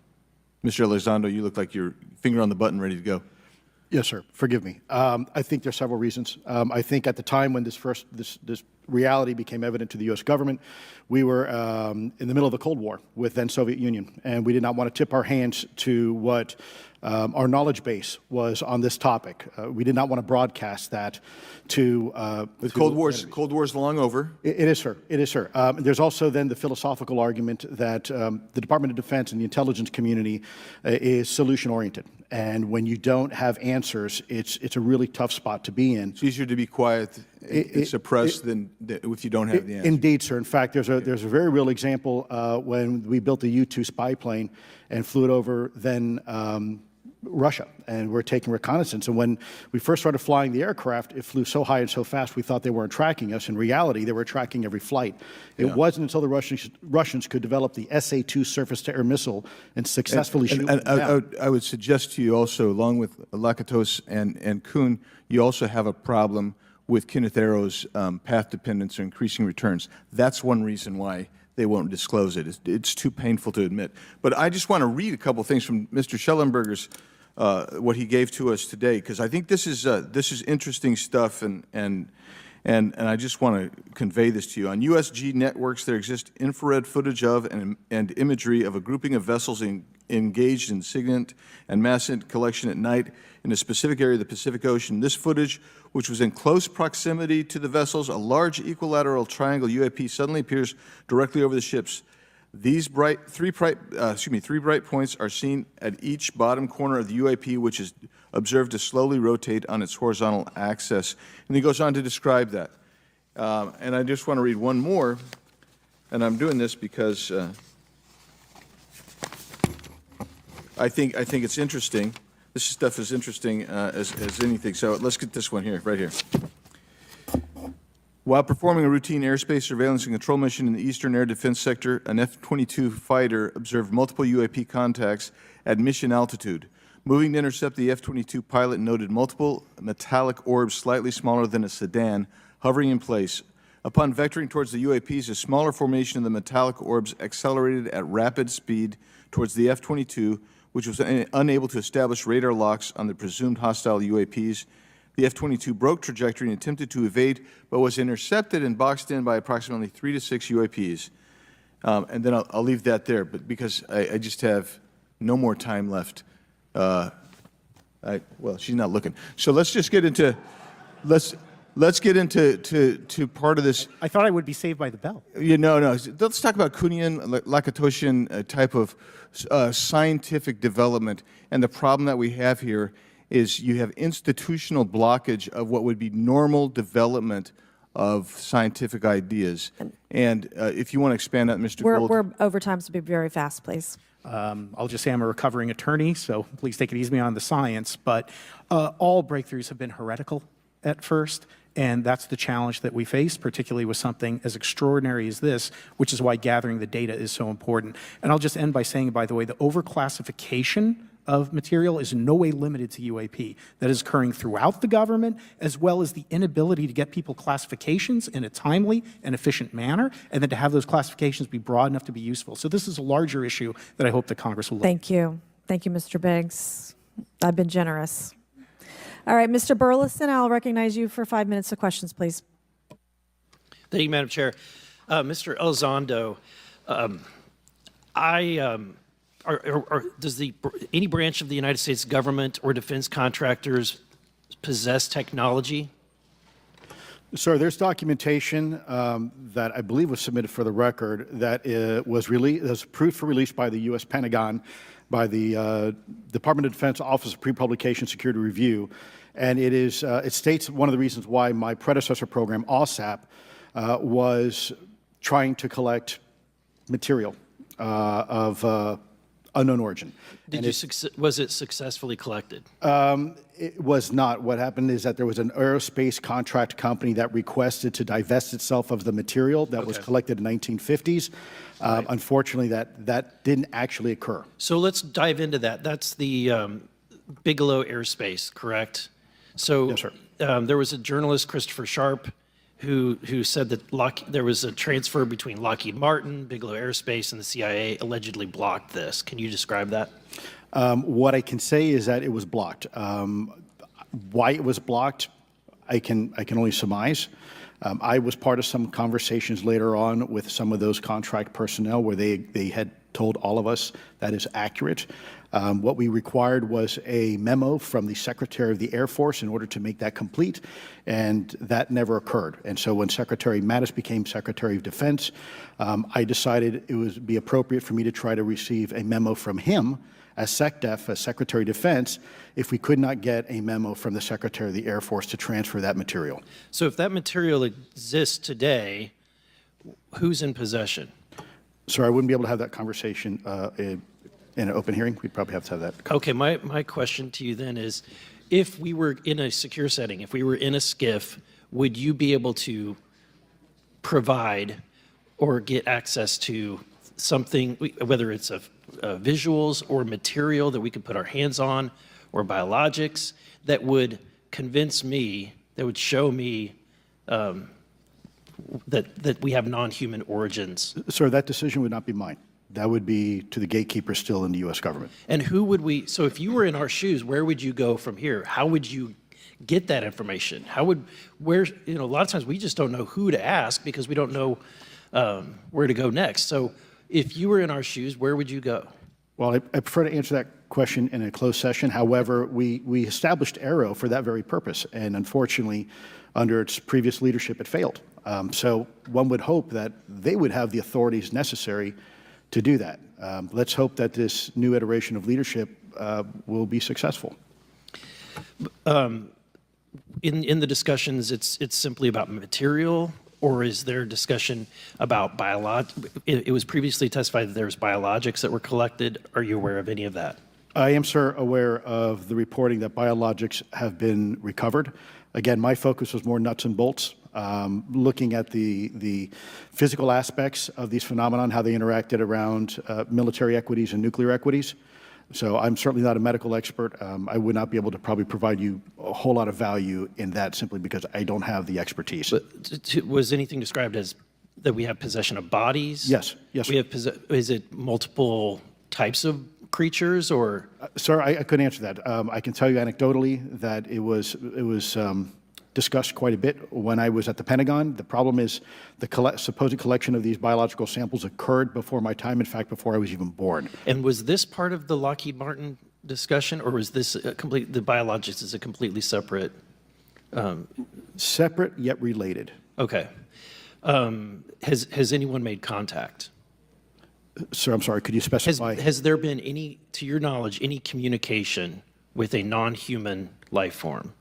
Mr. Elizondo, you look like you're finger on the button, ready to go. Yes, sir. Forgive me. I think there are several reasons. I think at the time when this reality became evident to the U.S. government, we were in the middle of the Cold War with then Soviet Union, and we did not want to tip our hands to what our knowledge base was on this topic. We did not want to broadcast that to the Cold War's long over. It is, sir. It is, sir. There's also then the philosophical argument that the Department of Defense and the intelligence community is solution-oriented. And when you don't have answers, it's a really tough spot to be in. It's easier to be quiet and suppressed than if you don't have the answer. Indeed, sir. In fact, there's a very real example when we built the U-2 spy plane and flew it over then Russia, and we're taking reconnaissance. And when we first started flying the aircraft, it flew so high and so fast we thought they weren't tracking us. In reality, they were tracking every flight. It wasn't until the Russians could develop the SA-2 surface-to-air missile and successfully shoot them down. I would suggest to you also, along with Lakatos and Kuhn, you also have a problem with Kenneth Arrow's path dependence or increasing returns. That's one reason why they won't disclose it. It's too painful to admit. But I just want to read a couple things from Mr. Schellenberger's, what he gave to us today, because I think this is interesting stuff, and I just want to convey this to you. On USG networks, there exists infrared footage of and imagery of a grouping of vessels engaged in SIGINT and mass collection at night in a specific area of the Pacific Ocean. This footage, which was in close proximity to the vessels, a large equilateral triangle UAP suddenly appears directly over the ships. These three bright points are seen at each bottom corner of the UAP, which is observed to slowly rotate on its horizontal axis. And he goes on to describe that. And I just want to read one more, and I'm doing this because I think it's interesting. This stuff is interesting as anything. So let's get this one here, right here. While performing a routine airspace surveillance and control mission in the Eastern Air Defense Sector, an F-22 fighter observed multiple UAP contacts at mission altitude. Moving to intercept the F-22 pilot noted multiple metallic orbs slightly smaller than a sedan hovering in place. Upon vectoring towards the UAPs, a smaller formation of the metallic orbs accelerated at rapid speed towards the F-22, which was unable to establish radar locks on the presumed hostile UAPs. The F-22 broke trajectory and attempted to evade, but was intercepted and boxed in by approximately 3 to 6 UAPs. And then I'll leave that there, but because I just have no more time left. Well, she's not looking. So let's just get into let's get into part of this. I thought I would be saved by the bell. No. Let's talk about Kuhnian, Lakatoshian type of scientific development, and the problem that we have here is you have institutional blockage of what would be normal development of scientific ideas. And if you want to expand that, Mr. Gold. We're over time, so be very fast, please. I'll just say I'm a recovering attorney, so please take it easy on the science. But all breakthroughs have been heretical at first, And that's the challenge that we face, particularly with something as extraordinary as this, which is why gathering the data is so important. And I'll just end by saying, by the way, the overclassification of material is in no way limited to UAP. That is occurring throughout the government, as well as the inability to get people classifications in a timely and efficient manner, and then to have those classifications be broad enough to be useful. So this is a larger issue that I hope that Congress will look at. Thank you. Thank you, Mr. Biggs. I've been generous. All right, Mr. Burleson, I'll recognize you for 5 minutes of questions, please. Thank you, Madam Chair. Mr. Elizondo, does any branch of the United States government or defense contractors possess technology? Sir, there's documentation that I believe was submitted for the record that was approved for release by the U.S. Pentagon, by the Department of Defense Office of Pre-Publication Security Review, and it states one of the reasons why my predecessor program, OSAP, was trying to collect material of unknown origin. Was it successfully collected? It was not. What happened is that there was an aerospace contract company that requested to divest itself of the material that was collected in the 1950s. Right. Unfortunately, that didn't actually occur. So let's dive into that. That's the Bigelow Aerospace, correct? So yes, sir. There was a journalist, Christopher Sharp, who said that there was a transfer between Lockheed Martin, Bigelow Aerospace, and the CIA allegedly blocked this. Can you describe that? What I can say is that it was blocked. Why it was blocked, I can only surmise. I was part of some conversations later on with some of those contract personnel where they had told all of us that is accurate. What we required was a memo from the Secretary of the Air Force in order to make that complete, and that never occurred. And so when Secretary Mattis became Secretary of Defense, I decided it would be appropriate for me to try to receive a memo from him as SecDef, as Secretary of Defense, if we could not get a memo from the Secretary of the Air Force to transfer that material. So if that material exists today, who's in possession? Sir, I wouldn't be able to have that conversation in an open hearing. We'd probably have to have that. Okay, my question to you then is, if we were in a secure setting, if we were in a SCIF, would you be able to provide or get access to something, whether it's visuals or material that we could put our hands on, or biologics, that would convince me, that would show me that we have non-human origins? Sir, that decision would not be mine. That would be to the gatekeeper still in the U.S. government. And who would we, so if you were in our shoes, where would you go from here? How would you get that information? A lot of times we just don't know who to ask because we don't know where to go next. So if you were in our shoes, where would you go? Well, I prefer to answer that question in a closed session. However, we established Aero for that very purpose, and unfortunately, under its previous leadership, it failed. So one would hope that they would have the authorities necessary to do that. Let's hope that this new iteration of leadership will be successful. In the discussions, it's simply about material, or is there discussion about it was previously testified that there's biologics that were collected. Are you aware of any of that? I am, sir, aware of the reporting that biologics have been recovered. Again, my focus was more nuts and bolts, looking at the physical aspects of these phenomenon, how they interacted around military equities and nuclear equities. So I'm certainly not a medical expert. I would not be able to probably provide you a whole lot of value in that simply because I don't have the expertise. But was anything described as that we have possession of bodies? Yes, yes. Is it multiple types of creatures, or? Sir, I couldn't answer that. I can tell you anecdotally that it was discussed quite a bit when I was at the Pentagon. The problem is the supposed collection of these biological samples occurred before my time, in fact, before I was even born. And was this part of the Lockheed Martin discussion, or was this the biologics is a completely separate? Separate yet related. Okay. Has anyone made contact? Sir, I'm sorry, could you specify? Has there been any, to your knowledge, any communication with a non-human life form?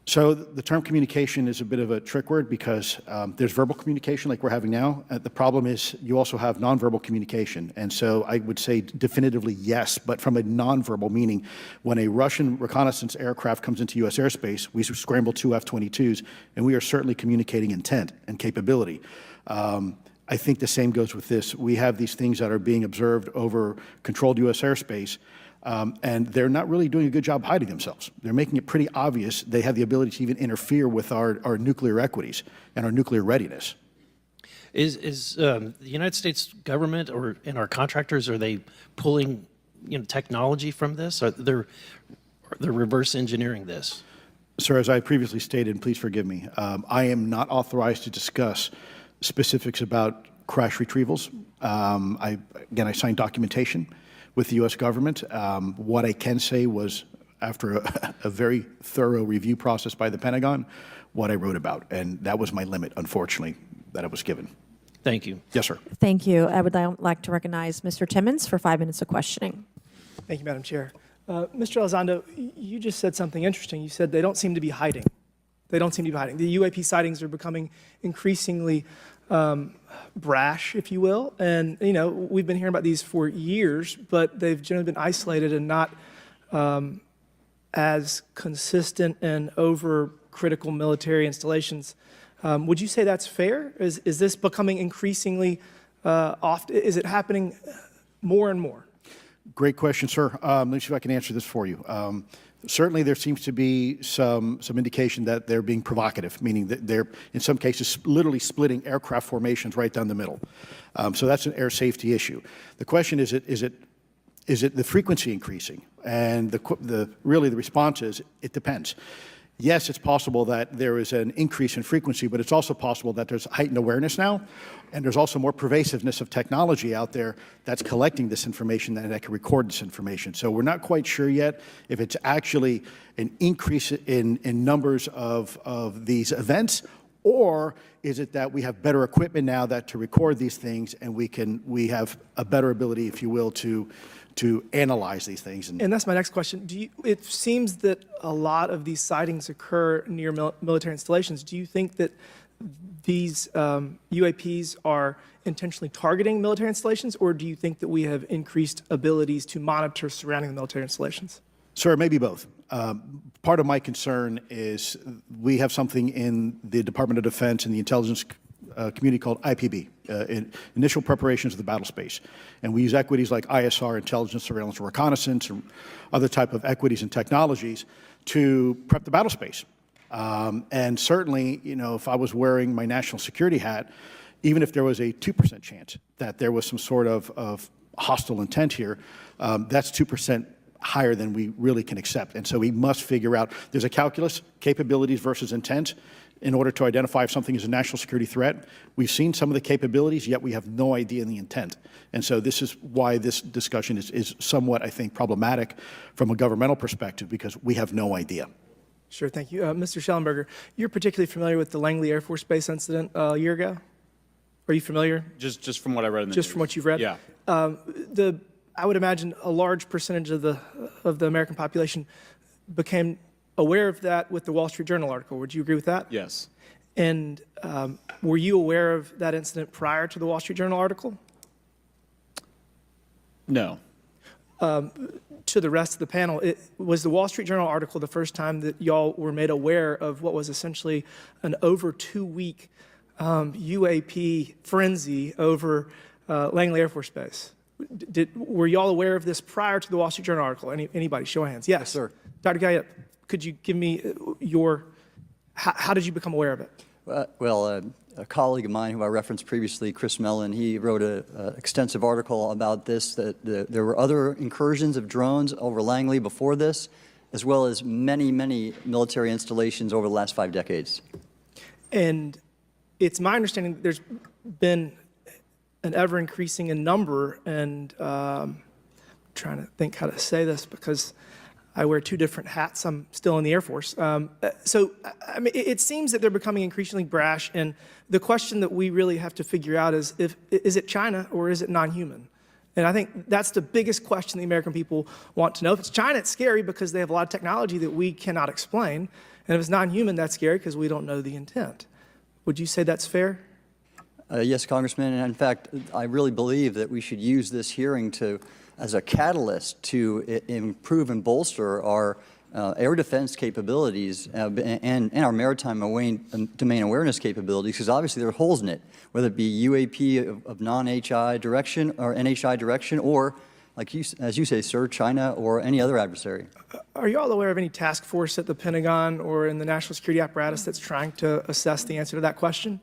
So the term communication is a bit of a trick word because there's verbal communication like we're having now. The problem is you also have nonverbal communication. And so I would say definitively yes, but from a nonverbal meaning, when a Russian reconnaissance aircraft comes into U.S. airspace, we scramble 2 F-22s, and we are certainly communicating intent and capability. I think the same goes with this. We have these things that are being observed over controlled U.S. airspace, and they're not really doing a good job hiding themselves. They're making it pretty obvious they have the ability to even interfere with our nuclear equities and our nuclear readiness. Is the United States government and our contractors, are they pulling technology from this? Are they're reverse engineering this? Sir, as I previously stated, and please forgive me, I am not authorized to discuss specifics about crash retrievals. I signed documentation with the U.S. government. What I can say was, after a very thorough review process by the Pentagon, what I wrote about. And that was my limit, unfortunately, that I was given. Thank you. Yes, sir. Thank you. I would now like to recognize Mr. Timmons for 5 minutes of questioning. Thank you, Madam Chair. Mr. Elizondo, you just said something interesting. You said they don't seem to be hiding. They don't seem to be hiding. The UAP sightings are becoming increasingly brash, if you will. And, we've been hearing about these for years, but they've generally been isolated and not as consistent and over critical military installations. Would you say that's fair? Is this becoming increasingly often? Is it happening more and more? Great question, sir. Let me see if I can answer this for you. Certainly, there seems to be some indication that they're being provocative, meaning that they're, in some cases, literally splitting aircraft formations right down the middle. So that's an air safety issue. The question is it the frequency increasing? And really the response is it depends. Yes, it's possible that there is an increase in frequency, but it's also possible that there's heightened awareness now, and there's also more pervasiveness of technology out there that's collecting this information and that can record this information. So we're not quite sure yet if it's actually an increase in numbers of these events, or is it that we have better equipment now to record these things, and we have a better ability, if you will, to analyze these things. And that's my next question. It seems that a lot of these sightings occur near military installations. Do you think that these UAPs are intentionally targeting military installations, or do you think that we have increased abilities to monitor surrounding the military installations? Sir, maybe both. Part of my concern is we have something in the Department of Defense and the intelligence community called IPB, Initial Preparations of the Battle Space. And we use equities like ISR, intelligence, surveillance, and reconnaissance, and other type of equities and technologies to prep the battle space. And certainly, if I was wearing my national security hat, even if there was a 2% chance that there was some sort of hostile intent here, that's 2% higher than we really can accept. And so we must figure out, there's a calculus, capabilities versus intent, in order to identify if something is a national security threat. We've seen some of the capabilities, yet we have no idea in the intent. And so this is why this discussion is somewhat, I think, problematic from a governmental perspective, because we have no idea. Sure, thank you. Mr. Schellenberger, you're particularly familiar with the Langley Air Force Base incident a year ago? Are you familiar? Just from what I read in the Just news. from what you've read? Yeah. I would imagine a large percentage of the American population became aware of that with the Wall Street Journal article. Would you agree with that? Yes. And were you aware of that incident prior to the Wall Street Journal article? No. To the rest of the panel, was the Wall Street Journal article the first time that y'all were made aware of what was essentially an over 2-week UAP frenzy over Langley Air Force Base? Were y'all aware of this prior to the Wall Street Journal article? Anybody? Show of hands. Yes, sir. Dr. Guyette, could you give me how did you become aware of it? A colleague of mine who I referenced previously, Chris Mellon, he wrote an extensive article about this, that there were other incursions of drones over Langley before this, as well as many, many military installations over the last 5 decades. And it's my understanding that there's been an ever-increasing in number, and I'm trying to think how to say this because I wear 2 different hats. I'm still in the Air Force. So, I mean, it seems that they're becoming increasingly brash, and the question that we really have to figure out is it China or is it non-human? And I think that's the biggest question the American people want to know. If it's China, it's scary because they have a lot of technology that we cannot explain. And if it's non-human, that's scary because we don't know the intent. Would you say that's fair? Yes, Congressman, and in fact, I really believe that we should use this hearing as a catalyst to improve and bolster our air defense capabilities and our maritime domain awareness capabilities, because obviously there are holes in it, whether it be UAP of non-HI direction or NHI direction, or, as you say, sir, China or any other adversary. Are you all aware of any task force at the Pentagon or in the national security apparatus that's trying to assess the answer to that question?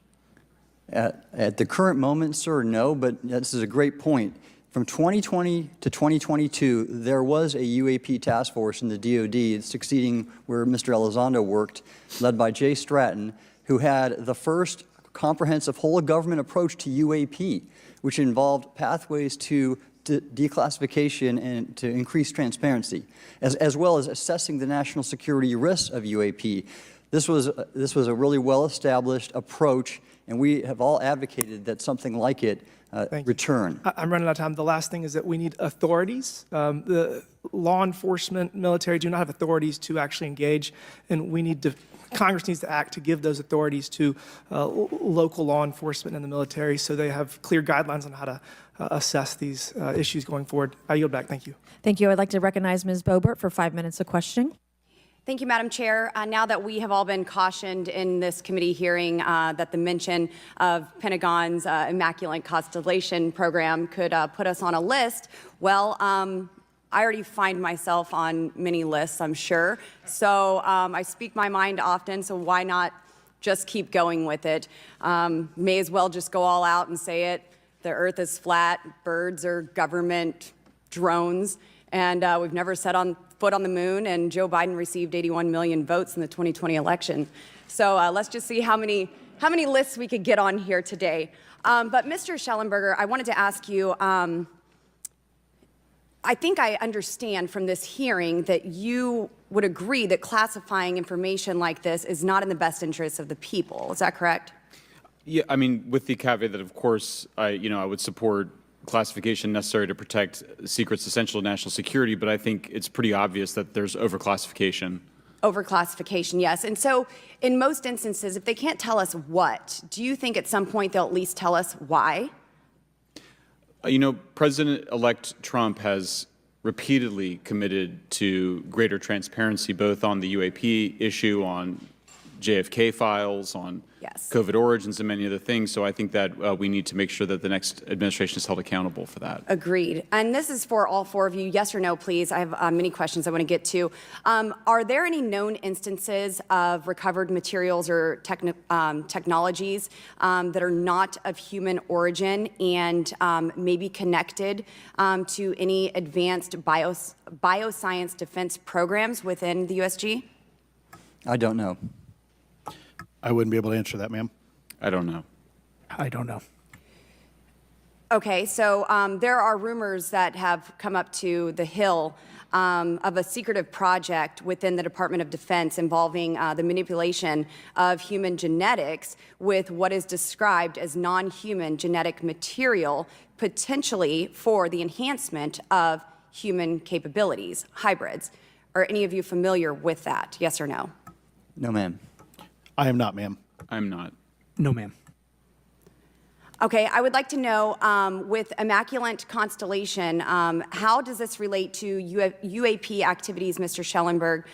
At the current moment, sir, no, but this is a great point. From 2020 to 2022, there was a UAP task force in the DoD succeeding where Mr. Elizondo worked, led by Jay Stratton, who had the first comprehensive whole-of-government approach to UAP, which involved pathways to declassification and to increase transparency, as well as assessing the national security risks of UAP. This was a really well-established approach, and we have all advocated that something like it return. I'm running out of time. The last thing is that we need authorities. The law enforcement, military do not have authorities to actually engage, and Congress needs to act to give those authorities to local law enforcement and the military so they have clear guidelines on how to assess these issues going forward. I yield back. Thank you. Thank you. I'd like to recognize Ms. Boebert for 5 minutes of questioning. Thank you, Madam Chair. Now that we have all been cautioned in this committee hearing that the mention of Pentagon's Immaculate Constellation program could put us on a list, well, I already find myself on many lists, I'm sure. So I speak my mind often, so why not just keep going with it? May as well just go all out and say it. The Earth is flat, birds are government drones, and we've never set foot on the moon, and Joe Biden received 81 million votes in the 2020 election. So let's just see how many lists we could get on here today. But Mr. Schellenberger, I wanted to ask you, I think I understand from this hearing that you would agree that classifying information like this is not in the best interest of the people. Is that correct? Yeah, I mean, with the caveat that, of course, I would support classification necessary to protect secrets essential to national security, but I think it's pretty obvious that there's overclassification. Overclassification, yes. And so in most instances, if they can't tell us what, do you think at some point they'll at least tell us why? President-elect Trump has repeatedly committed to greater transparency, both on the UAP issue, on JFK files, on COVID origins, and many other things. So I think that we need to make sure that the next administration is held accountable for that. Agreed. And this is for all four of you. Yes or no, please. I have many questions I want to get to. Are there any known instances of recovered materials or technologies that are not of human origin and maybe connected to any advanced bioscience defense programs within the USG? I don't know. I wouldn't be able to answer that, ma'am. I don't know. I don't know. Okay, so there are rumors that have come up to the Hill of a secretive project within the Department of Defense involving the manipulation of human genetics with what is described as non-human genetic material, potentially for the enhancement of human capabilities, hybrids. Are any of you familiar with that? Yes or no? No, ma'am. I am not, ma'am. I'm not. No, ma'am. Okay, I would like to know, with Immaculate Constellation, how does this relate to UAP activities, Mr. Schellenberg,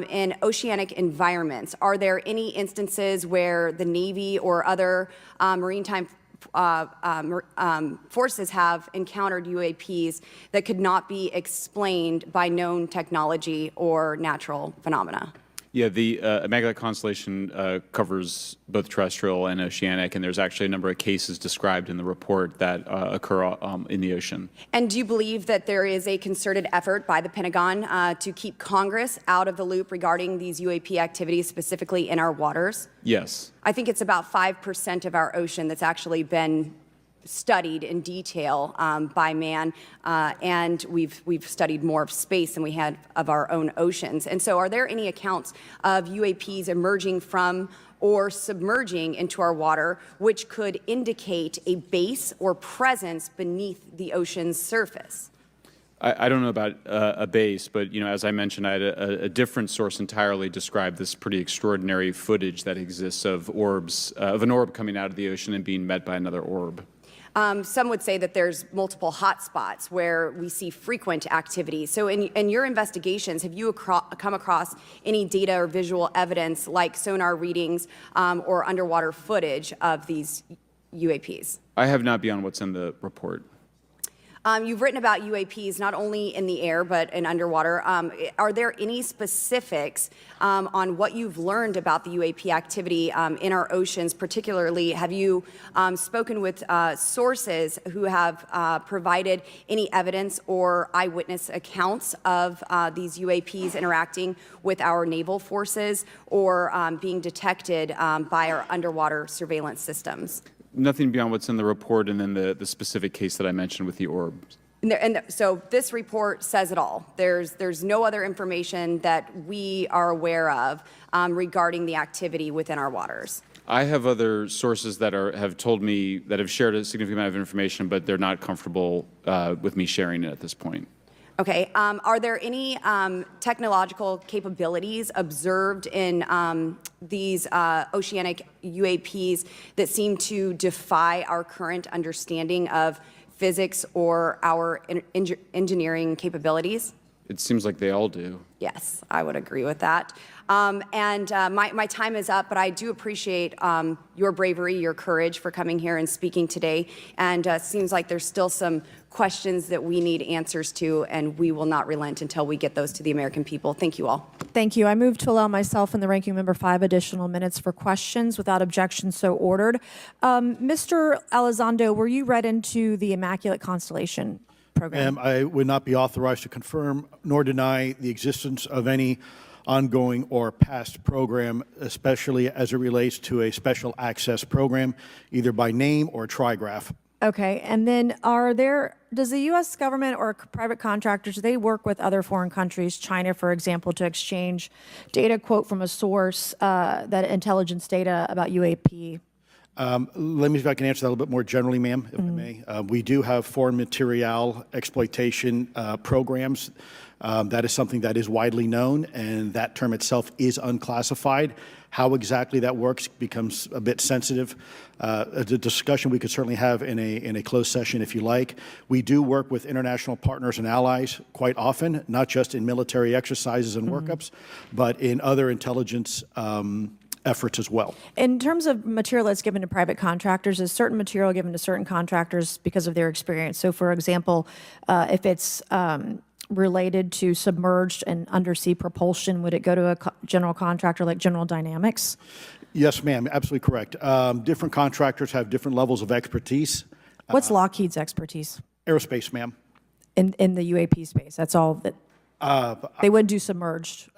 in oceanic environments? Are there any instances where the Navy or other maritime forces have encountered UAPs that could not be explained by known technology or natural phenomena? Yeah, the Immaculate Constellation covers both terrestrial and oceanic, and there's actually a number of cases described in the report that occur in the ocean. And do you believe that there is a concerted effort by the Pentagon to keep Congress out of the loop regarding these UAP activities, specifically in our waters? Yes. I think it's about 5% of our ocean that's actually been studied in detail by man, and we've studied more of space than we had of our own oceans. And so are there any accounts of UAPs emerging from or submerging into our water which could indicate a base or presence beneath the ocean's surface? I don't know about a base, but as I mentioned, I had a different source entirely describe this pretty extraordinary footage that exists of orbs, of an orb coming out of the ocean and being met by another orb. Some would say that there's multiple hotspots where we see frequent activity. So in your investigations, have you come across any data or visual evidence like sonar readings or underwater footage of these UAPs? I have not beyond what's in the report. You've written about UAPs not only in the air but in underwater. Are there any specifics on what you've learned about the UAP activity in our oceans? Particularly, have you spoken with sources who have provided any evidence or eyewitness accounts of these UAPs interacting with our naval forces or being detected by our underwater surveillance systems? Nothing beyond what's in the report and then the specific case that I mentioned with the orbs. So this report says it all. There's no other information that we are aware of regarding the activity within our waters. I have other sources that have told me that have shared a significant amount of information, but they're not comfortable with me sharing it at this point. Okay. Are there any technological capabilities observed in these oceanic UAPs that seem to defy our current understanding of physics or our engineering capabilities? It seems like they all do. Yes, I would agree with that. My time is up, but I do appreciate your bravery, your courage for coming here and speaking today. And it seems like there's still some questions that we need answers to, and we will not relent until we get those to the American people. Thank you all. Thank you. I move to allow myself and the ranking member 5 additional minutes for questions. Without objection, so ordered. Mr. Elizondo, were you read into the Immaculate Constellation program? I would not be authorized to confirm nor deny the existence of any ongoing or past program, especially as it relates to a special access program, either by name or trigraph. Okay, and then does the U.S. government or private contractors, do they work with other foreign countries, China, for example, to exchange data, quote from a source, that intelligence data about UAP? Let me see if I can answer that a little bit more generally, ma'am, if I may. We do have foreign material exploitation programs. That is something that is widely known, and that term itself is unclassified. How exactly that works becomes a bit sensitive. A discussion we could certainly have in a closed session if you like. We do work with international partners and allies quite often, not just in military exercises and workups, but in other intelligence efforts as well. In terms of material that's given to private contractors, is certain material given to certain contractors because of their experience? So, for example, if it's related to submerged and undersea propulsion, would it go to a general contractor like General Dynamics? Yes, ma'am, absolutely correct. Different contractors have different levels of expertise. What's Lockheed's expertise? Aerospace, ma'am. In the UAP space, that's all that they would do submerged.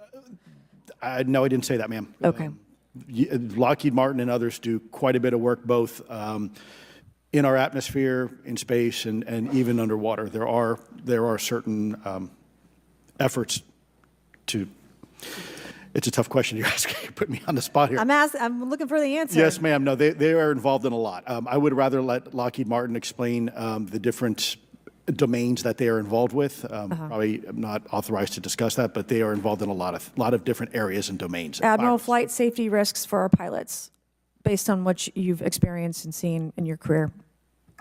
No, I didn't say that, ma'am. Okay. Lockheed Martin and others do quite a bit of work both in our atmosphere, in space, and even underwater. There are certain efforts to. It's a tough question you're asking. You put me on the spot here. I'm looking for the answer. Yes, ma'am. No, they are involved in a lot. I would rather let Lockheed Martin explain the different domains that they are involved with. Probably I'm not authorized to discuss that, but they are involved in a lot of different areas and domains. Admiral, flight safety risks for our pilots, based on what you've experienced and seen in your career.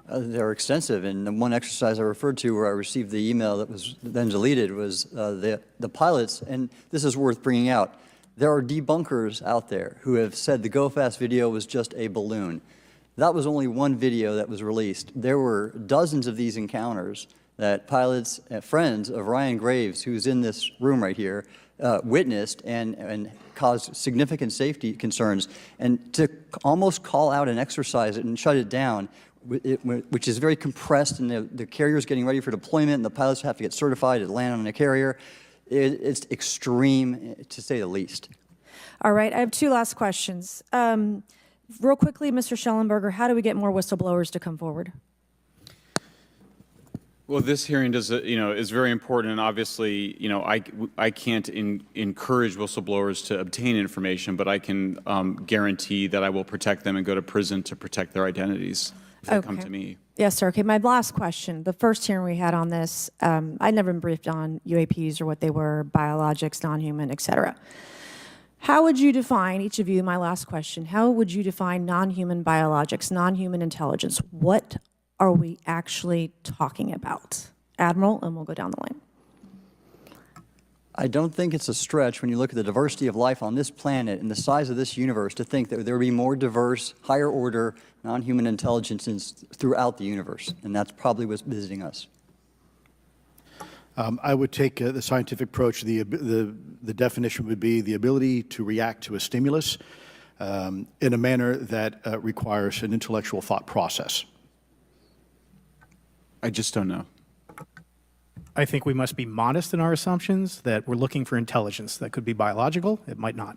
They're extensive, and the one exercise I referred to where I received the email that was then deleted was the pilots, and this is worth bringing out. There are debunkers out there who have said the Go Fast video was just a balloon. That was only one video that was released. There were dozens of these encounters that pilots, friends of Ryan Graves, who's in this room right here, witnessed and caused significant safety concerns. And to almost call out and exercise it and shut it down, which is very compressed, and the carrier's getting ready for deployment, and the pilots have to get certified to land on a carrier, it's extreme, to say the least. All right, I have two last questions. Real quickly, Mr. Schellenberger, how do we get more whistleblowers to come forward? Well, this hearing is very important, and obviously, I can't encourage whistleblowers to obtain information, but I can guarantee that I will protect them and go to prison to protect their identities. if they come to me. Yes, sir. Okay, my last question. The first hearing we had on this, I'd never been briefed on UAPs or what they were, biologics, non-human, et cetera. How would you define, each of you, my last question, how would you define non-human biologics, non-human intelligence? What are we actually talking about? Admiral, and we'll go down the line. I don't think it's a stretch when you look at the diversity of life on this planet and the size of this universe to think that there would be more diverse, higher order, non-human intelligences throughout the universe. And that's probably what's visiting us. I would take the scientific approach. The definition would be the ability to react to a stimulus in a manner that requires an intellectual thought process. I just don't know. I think we must be modest in our assumptions that we're looking for intelligence. That could be biological, it might not.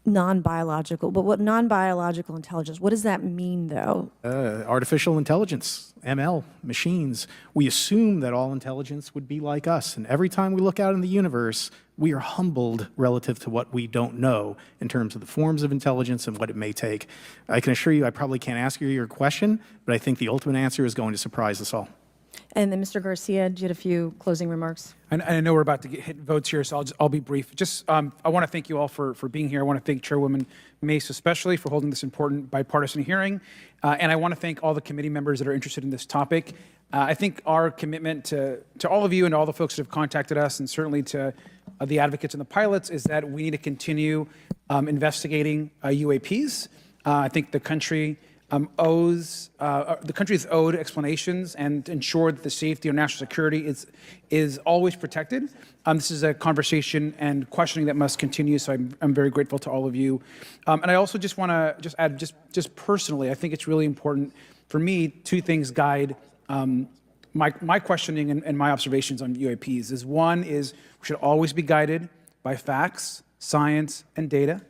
Non-biological, but what non-biological intelligence, what does that mean, though? Artificial intelligence, ML, machines. We assume that all intelligence would be like us. And every time we look out in the universe, we are humbled relative to what we don't know in terms of the forms of intelligence and what it may take. I can assure you I probably can't ask you your question, but I think the ultimate answer is going to surprise us all. And then Mr. Garcia, you had a few closing remarks. And I know we're about to hit votes here, so I'll be brief. Just, I want to thank you all for being here. I want to thank Chairwoman Mace especially for holding this important bipartisan hearing. And I want to thank all the committee members that are interested in this topic. I think our commitment to all of you and all the folks that have contacted us, and certainly to the advocates and the pilots, is that we need to continue investigating UAPs. I think the country the country is owed explanations and ensure that the safety or national security is always protected. This is a conversation and questioning that must continue, so I'm very grateful to all of you. And I also just want to add, just personally, I think it's really important for me, two things guide my questioning and my observations on UAPs. One is we should always be guided by facts, science, and data,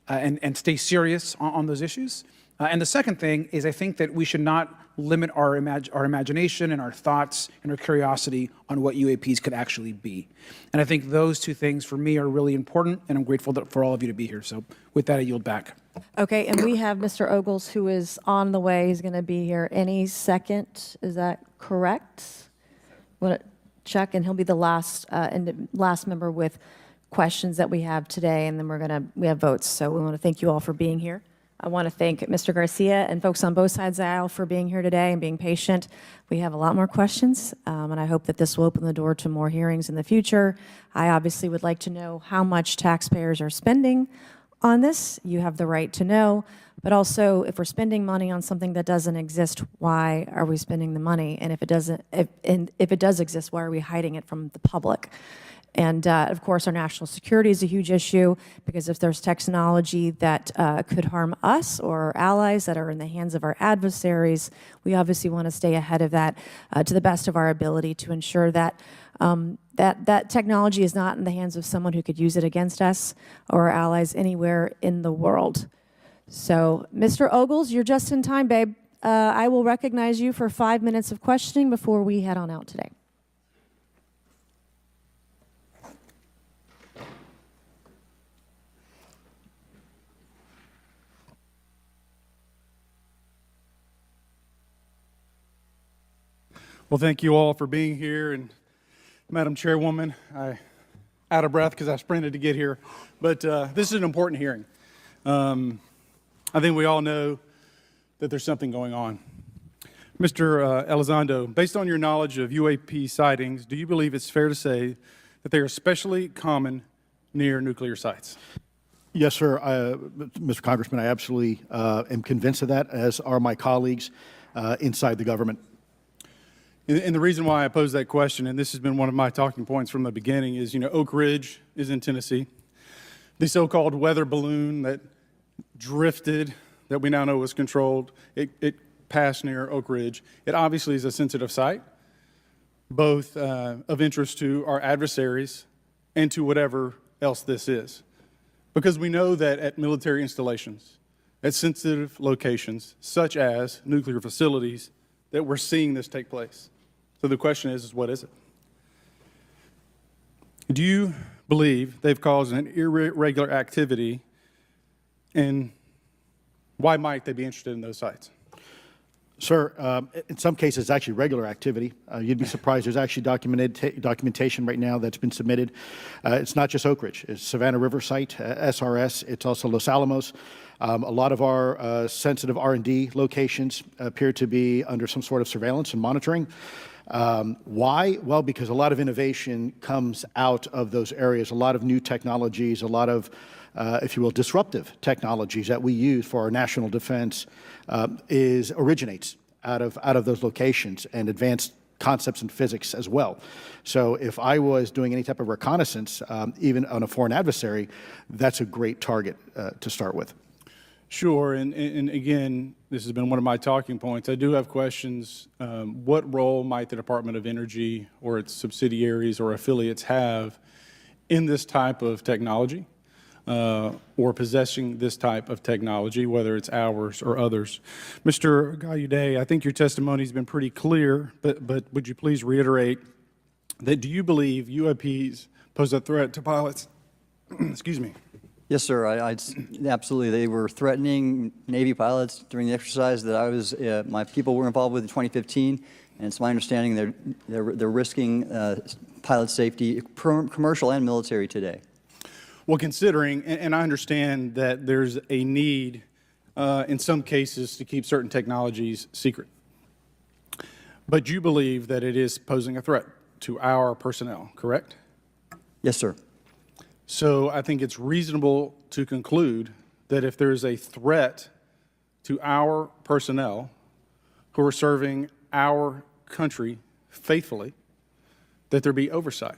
and stay serious on those issues. And the second thing is I think that we should not limit our imagination and our thoughts and our curiosity on what UAPs could actually be. And I think those two things for me are really important, and I'm grateful for all of you to be here. So with that, I yield back. Okay, and we have Mr. Ogles, who is on the way. He's going to be here any second. Is that correct? Want to check, and he'll be the last member with questions that we have today, and then we have votes. So we want to thank you all for being here. I want to thank Mr. Garcia and folks on both sides of the aisle for being here today and being patient. We have a lot more questions, and I hope that this will open the door to more hearings in the future. I obviously would like to know how much taxpayers are spending on this. You have the right to know, but also if we're spending money on something that doesn't exist, why are we spending the money? And if it does exist, why are we hiding it from the public? And of course, our national security is a huge issue, because if there's technology that could harm us or our allies that are in the hands of our adversaries, we obviously want to stay ahead of that to the best of our ability to ensure that that technology is not in the hands of someone who could use it against us or our allies anywhere in the world. So, Mr. Ogles, you're just in time, babe. I will recognize you for 5 minutes of questioning before we head on out today. Well, thank you all for being here. And Madam Chairwoman, I'm out of breath because I sprinted to get here. But this is an important hearing. I think we all know that there's something going on. Mr. Elizondo, based on your knowledge of UAP sightings, do you believe it's fair to say that they are especially common near nuclear sites? Yes, sir. Mr. Congressman, I absolutely am convinced of that, as are my colleagues inside the government. And the reason why I pose that question, and this has been one of my talking points from the beginning, is, Oak Ridge is in Tennessee. The so-called weather balloon that drifted, that we now know was controlled, it passed near Oak Ridge. It obviously is a sensitive site, both of interest to our adversaries and to whatever else this is. Because we know that at military installations, at sensitive locations, such as nuclear facilities, that we're seeing this take place. So the question is what is it? Do you believe they've caused an irregular activity, and why might they be interested in those sites? Sir, in some cases, it's actually regular activity. You'd be surprised. There's actually documentation right now that's been submitted. It's not just Oak Ridge. It's Savannah River Site, SRS. It's also Los Alamos. A lot of our sensitive R&D locations appear to be under some sort of surveillance and monitoring. Why? Well, because a lot of innovation comes out of those areas, a lot of new technologies, a lot of, if you will, disruptive technologies that we use for our national defense originates out of those locations, and advanced concepts in physics as well. So if I was doing any type of reconnaissance, even on a foreign adversary, that's a great target to start with. Sure, and again, this has been one of my talking points. I do have questions. What role might the Department of Energy or its subsidiaries or affiliates have in this type of technology or possessing this type of technology, whether it's ours or others? Mr. Gallaudet, I think your testimony has been pretty clear, but would you please reiterate that do you believe UAPs pose a threat to pilots? Excuse me. Yes, sir. Absolutely. They were threatening Navy pilots during the exercise that I was, my people were involved with in 2015, and it's my understanding they're risking pilot safety, commercial and military today. Well, considering, and I understand that there's a need in some cases to keep certain technologies secret, but you believe that it is posing a threat to our personnel, correct? Yes, sir. So I think it's reasonable to conclude that if there's a threat to our personnel who are serving our country faithfully, that there be oversight.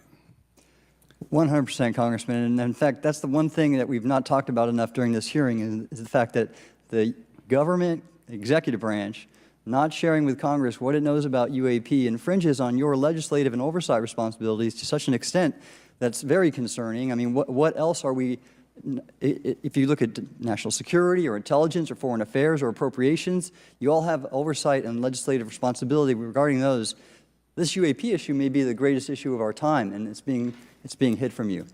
100%, Congressman. And in fact, that's the one thing that we've not talked about enough during this hearing is the fact that the government executive branch not sharing with Congress what it knows about UAP infringes on your legislative and oversight responsibilities to such an extent that's very concerning. I mean, what else are we, if you look at national security or intelligence or foreign affairs or appropriations, you all have oversight and legislative responsibility regarding those. This UAP issue may be the greatest issue of our time, and it's being hid from you.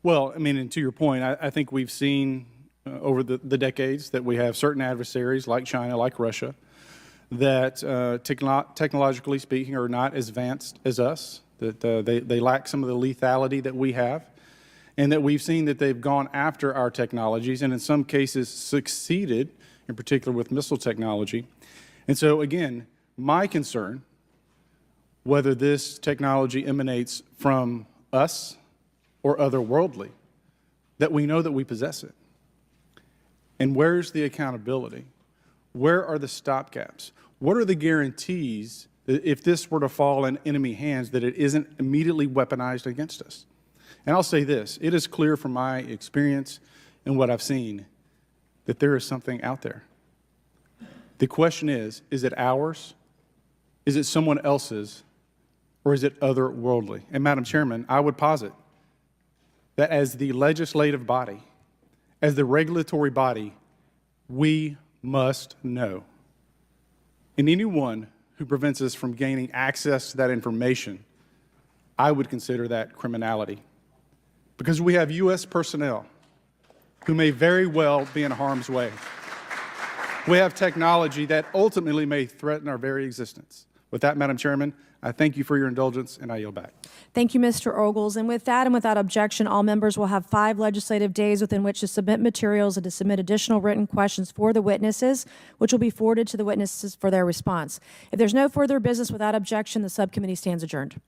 Well, I mean, and to your point, I think we've seen over the decades that we have certain adversaries like China, like Russia, that technologically speaking are not as advanced as us, that they lack some of the lethality that we have, and that we've seen that they've gone after our technologies and in some cases succeeded, in particular with missile technology. And so again, my concern, whether this technology emanates from us or otherworldly, that we know that we possess it. And where's the accountability? Where are the stopgaps? What are the guarantees that if this were to fall in enemy hands, that it isn't immediately weaponized against us? And I'll say this, it is clear from my experience and what I've seen that there is something out there. The question is it ours? Is it someone else's? Or is it otherworldly? And Madam Chairman, I would posit that as the legislative body, as the regulatory body, we must know. And anyone who prevents us from gaining access to that information, I would consider that criminality. Because we have U.S. personnel who may very well be in harm's way. We have technology that ultimately may threaten our very existence. With that, Madam Chairman, I thank you for your indulgence, and I yield back. Thank you, Mr. Ogles. And with that and without objection, all members will have 5 legislative days within which to submit materials and to submit additional written questions for the witnesses, which will be forwarded to the witnesses for their response. If there's no further business without objection, the subcommittee stands adjourned.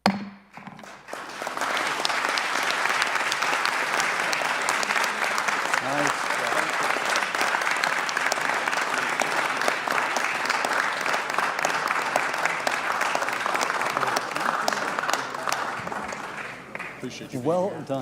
Appreciate you. Well done.